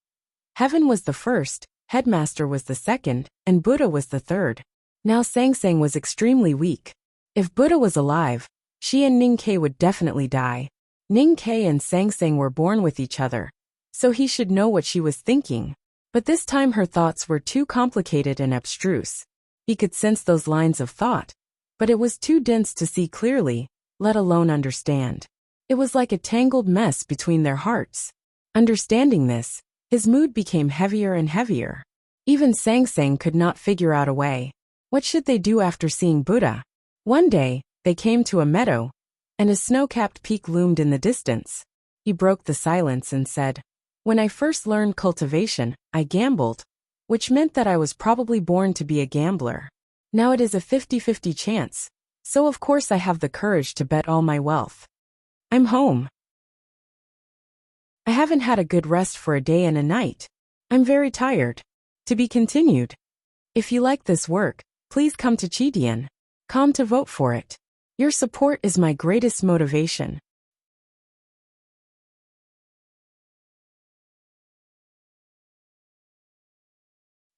Heaven was the first, Headmaster was the second, and Buddha was the third. Now Sangsang was extremely weak. If Buddha was alive, she and Ning-Ke would definitely die. Ning-Ke and Sangsang were born with each other, so he should know what she was thinking. But this time her thoughts were too complicated and abstruse. He could sense those lines of thought, but it was too dense to see clearly, let alone understand. It was like a tangled mess between their hearts. Understanding this, his mood became heavier and heavier. Even Sangsang could not figure out a way. What should they do after seeing Buddha? One day, they came to a meadow, and a snow-capped peak loomed in the distance. He broke the silence and said, "When I first learned cultivation, I gambled, which meant that I was probably born to be a gambler. Now it is a 50-50 chance, so of course I have the courage to bet all my wealth. I'm home. I haven't had a good rest for a day and a night. I'm very tired." To be continued. If you like this work, please come to Chidian.com to vote for it. Your support is my greatest motivation.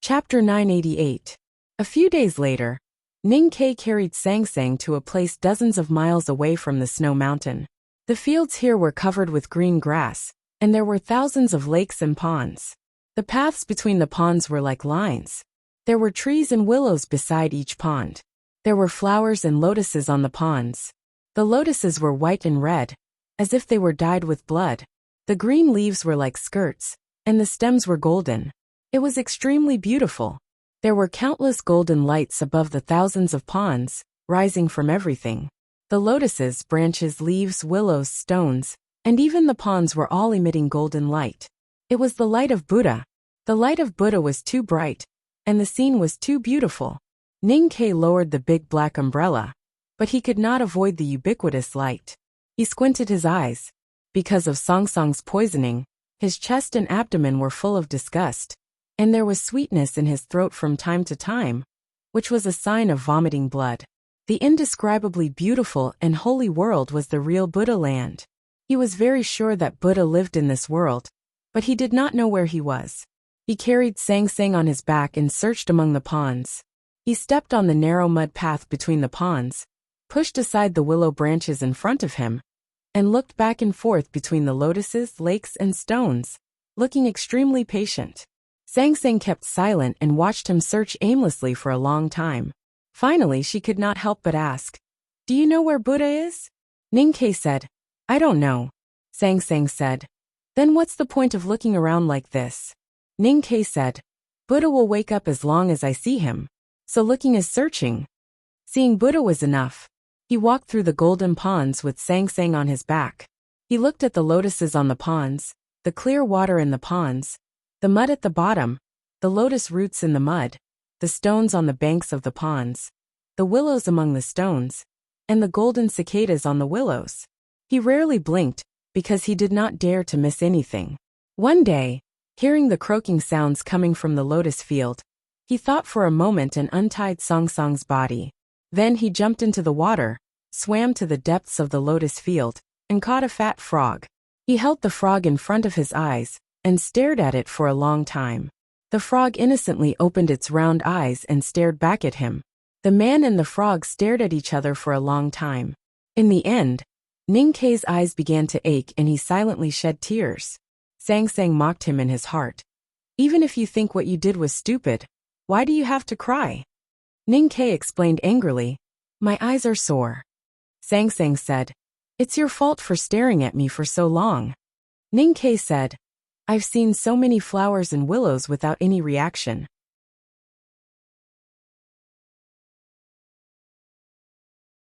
Chapter 988. A few days later, Ning-Ke carried Sangsang to a place dozens of miles away from the snow mountain. The fields here were covered with green grass, and there were thousands of lakes and ponds. The paths between the ponds were like lines. There were trees and willows beside each pond. There were flowers and lotuses on the ponds. The lotuses were white and red, as if they were dyed with blood. The green leaves were like skirts, and the stems were golden. It was extremely beautiful. There were countless golden lights above the thousands of ponds, rising from everything. The lotuses, branches, leaves, willows, stones, and even the ponds were all emitting golden light. It was the light of Buddha. The light of Buddha was too bright, and the scene was too beautiful. Ning-Ke lowered the big black umbrella, but he could not avoid the ubiquitous light. He squinted his eyes. Because of Sangsang's poisoning, his chest and abdomen were full of disgust, and there was sweetness in his throat from time to time, which was a sign of vomiting blood. The indescribably beautiful and holy world was the real Buddha land. He was very sure that Buddha lived in this world, but he did not know where he was. He carried Sangsang on his back and searched among the ponds. He stepped on the narrow mud path between the ponds, pushed aside the willow branches in front of him, and looked back and forth between the lotuses, lakes, and stones, looking extremely patient. Sangsang kept silent and watched him search aimlessly for a long time. Finally, she could not help but ask, "Do you know where Buddha is?" Ning-Ke said, "I don't know." Sangsang said, "Then what's the point of looking around like this?" Ning-Ke said, "Buddha will wake up as long as I see him. So looking is searching." Seeing Buddha was enough. He walked through the golden ponds with Sangsang on his back. He looked at the lotuses on the ponds, the clear water in the ponds, the mud at the bottom, the lotus roots in the mud, the stones on the banks of the ponds, the willows among the stones, and the golden cicadas on the willows. He rarely blinked, because he did not dare to miss anything. One day, hearing the croaking sounds coming from the lotus field, he thought for a moment and untied Sangsang's body. Then he jumped into the water, swam to the depths of the lotus field, and caught a fat frog. He held the frog in front of his eyes, and stared at it for a long time. The frog innocently opened its round eyes and stared back at him. The man and the frog stared at each other for a long time. In the end, Ning-Ke's eyes began to ache and he silently shed tears. Sangsang mocked him in his heart. "Even if you think what you did was stupid, why do you have to cry?" Ning-Ke explained angrily, "My eyes are sore." Sangsang said, "It's your fault for staring at me for so long." Ning-Ke said, "I've seen so many flowers and willows without any reaction."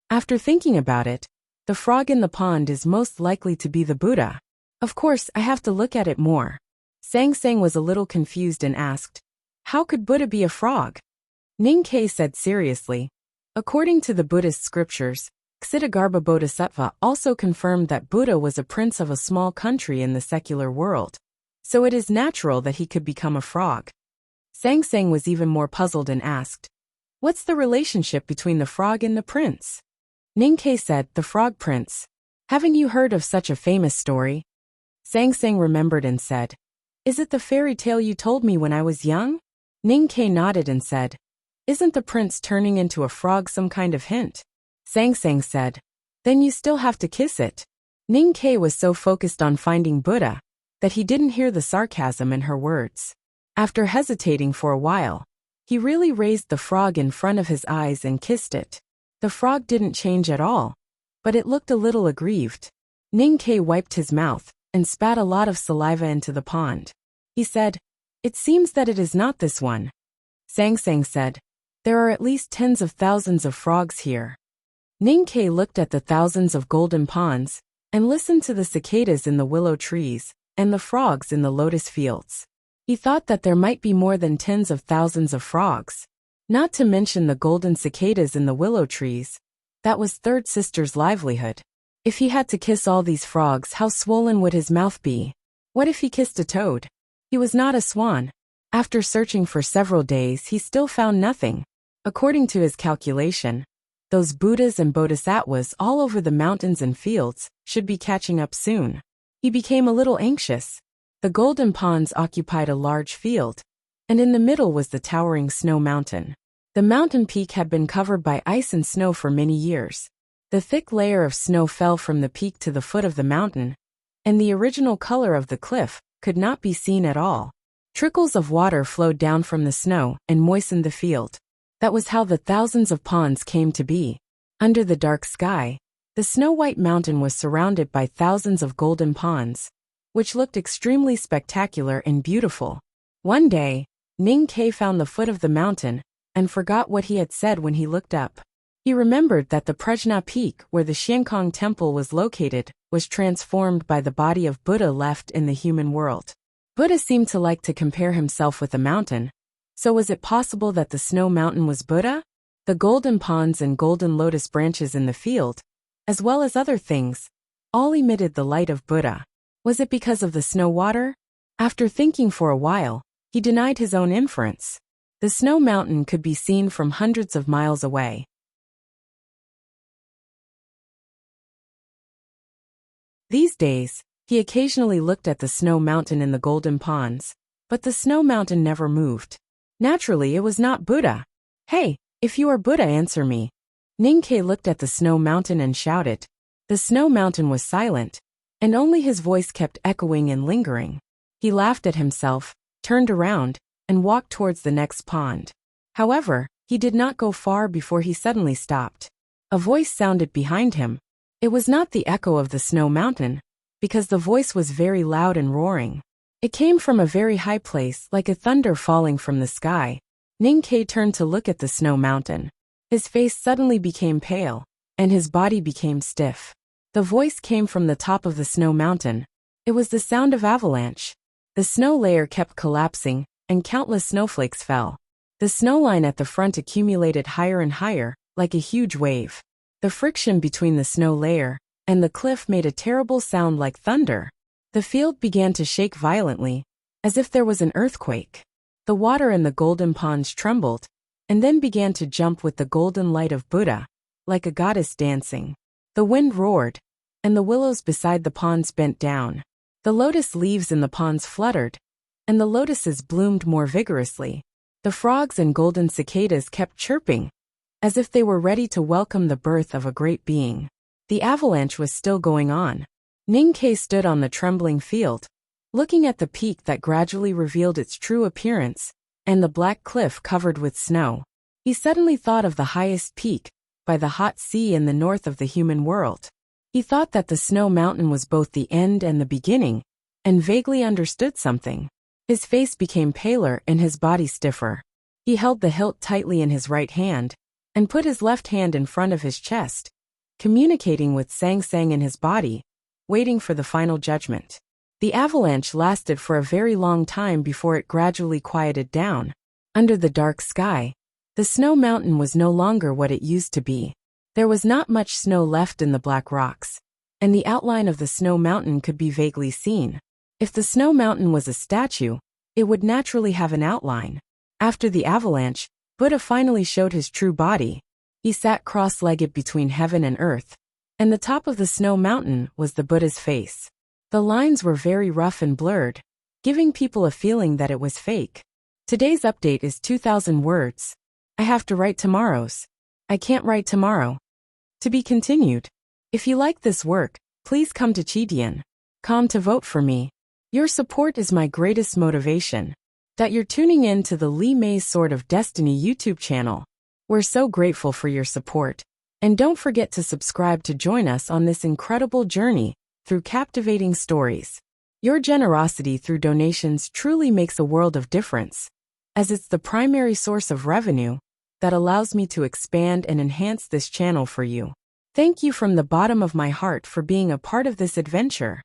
After thinking about it, the frog in the pond is most likely to be the Buddha. Of course, I have to look at it more. Sangsang was a little confused and asked, "How could Buddha be a frog?" Ning-Ke said seriously, "According to the Buddhist scriptures, Ksitigarbha Bodhisattva also confirmed that Buddha was a prince of a small country in the secular world, so it is natural that he could become a frog." Sangsang was even more puzzled and asked, "What's the relationship between the frog and the prince?" Ning-Ke said, "The frog prince Haven't you heard of such a famous story? Sang Sang remembered and said, Is it the fairy tale you told me when I was young? Ning Ke nodded and said, Isn't the prince turning into a frog some kind of hint? Sang Sang said, Then you still have to kiss it. Ning Ke was so focused on finding Buddha that he didn't hear the sarcasm in her words. After hesitating for a while, he really raised the frog in front of his eyes and kissed it. The frog didn't change at all, but it looked a little aggrieved. Ning Ke wiped his mouth and spat a lot of saliva into the pond. He said, It seems that it is not this one. Sang Sang said, There are at least tens of thousands of frogs here. Ning Ke looked at the thousands of golden ponds and listened to the cicadas in the willow trees and the frogs in the lotus fields. He thought that there might be more than tens of thousands of frogs. Not to mention the golden cicadas in the willow trees. That was Third Sister's livelihood. If he had to kiss all these frogs, how swollen would his mouth be? What if he kissed a toad? He was not a swan. After searching for several days, he still found nothing. According to his calculation, those Buddhas and Bodhisattvas all over the mountains and fields should be catching up soon. He became a little anxious. The golden ponds occupied a large field, and in the middle was the towering snow mountain. The mountain peak had been covered by ice and snow for many years. The thick layer of snow fell from the peak to the foot of the mountain, and the original color of the cliff could not be seen at all. Trickles of water flowed down from the snow and moistened the field. That was how the thousands of ponds came to be. Under the dark sky, the snow-white mountain was surrounded by thousands of golden ponds, which looked extremely spectacular and beautiful. One day, Ning Ke found the foot of the mountain and forgot what he had said when he looked up. He remembered that the Prajna Peak, where the Xiankong Temple was located, was transformed by the body of Buddha left in the human world. Buddha seemed to like to compare himself with a mountain. So was it possible that the snow mountain was Buddha? The golden ponds and golden lotus branches in the field, as well as other things, all emitted the light of Buddha. Was it because of the snow water? After thinking for a while, he denied his own inference. The snow mountain could be seen from hundreds of miles away. These days, he occasionally looked at the snow mountain in the golden ponds, but the snow mountain never moved. Naturally, it was not Buddha. Hey, if you are Buddha, answer me. Ning Ke looked at the snow mountain and shouted. The snow mountain was silent, and only his voice kept echoing and lingering. He laughed at himself, turned around, and walked towards the next pond. However, he did not go far before he suddenly stopped. A voice sounded behind him. It was not the echo of the snow mountain, because the voice was very loud and roaring. It came from a very high place, like a thunder falling from the sky. Ning Ke turned to look at the snow mountain. His face suddenly became pale, and his body became stiff. The voice came from the top of the snow mountain. It was the sound of avalanche. The snow layer kept collapsing, and countless snowflakes fell. The snow line at the front accumulated higher and higher, like a huge wave. The friction between the snow layer and the cliff made a terrible sound like thunder. The field began to shake violently, as if there was an earthquake. The water in the golden ponds trembled, and then began to jump with the golden light of Buddha, like a goddess dancing. The wind roared, and the willows beside the ponds bent down. The lotus leaves in the ponds fluttered, and the lotuses bloomed more vigorously. The frogs and golden cicadas kept chirping, as if they were ready to welcome the birth of a great being. The avalanche was still going on. Ning Ke stood on the trembling field, looking at the peak that gradually revealed its true appearance, and the black cliff covered with snow. He suddenly thought of the highest peak, by the hot sea in the north of the human world. He thought that the snow mountain was both the end and the beginning, and vaguely understood something. His face became paler and his body stiffer. He held the hilt tightly in his right hand, and put his left hand in front of his chest, communicating with Sang Sang in his body, waiting for the final judgment. The avalanche lasted for a very long time before it gradually quieted down. Under the dark sky, the snow mountain was no longer what it used to be. There was not much snow left in the black rocks, and the outline of the snow mountain could be vaguely seen. If the snow mountain was a statue, it would naturally have an outline. After the avalanche, Buddha finally showed his true body. He sat cross-legged between heaven and earth, and the top of the snow mountain was the Buddha's face. The lines were very rough and blurred, giving people a feeling that it was fake. Today's update is 2,000 words. I have to write tomorrow's. I can't write tomorrow. To be continued. If you like this work, please come to Chidian.com to vote for me. Your support is my greatest motivation. That you're tuning in to the Lee May's Sword of Destiny YouTube channel. We're so grateful for your support. And don't forget to subscribe to join us on this incredible journey through captivating stories. Your generosity through donations truly makes a world of difference, as it's the primary source of revenue that allows me to expand and enhance this channel for you. Thank you from the bottom of my heart for being a part of this adventure.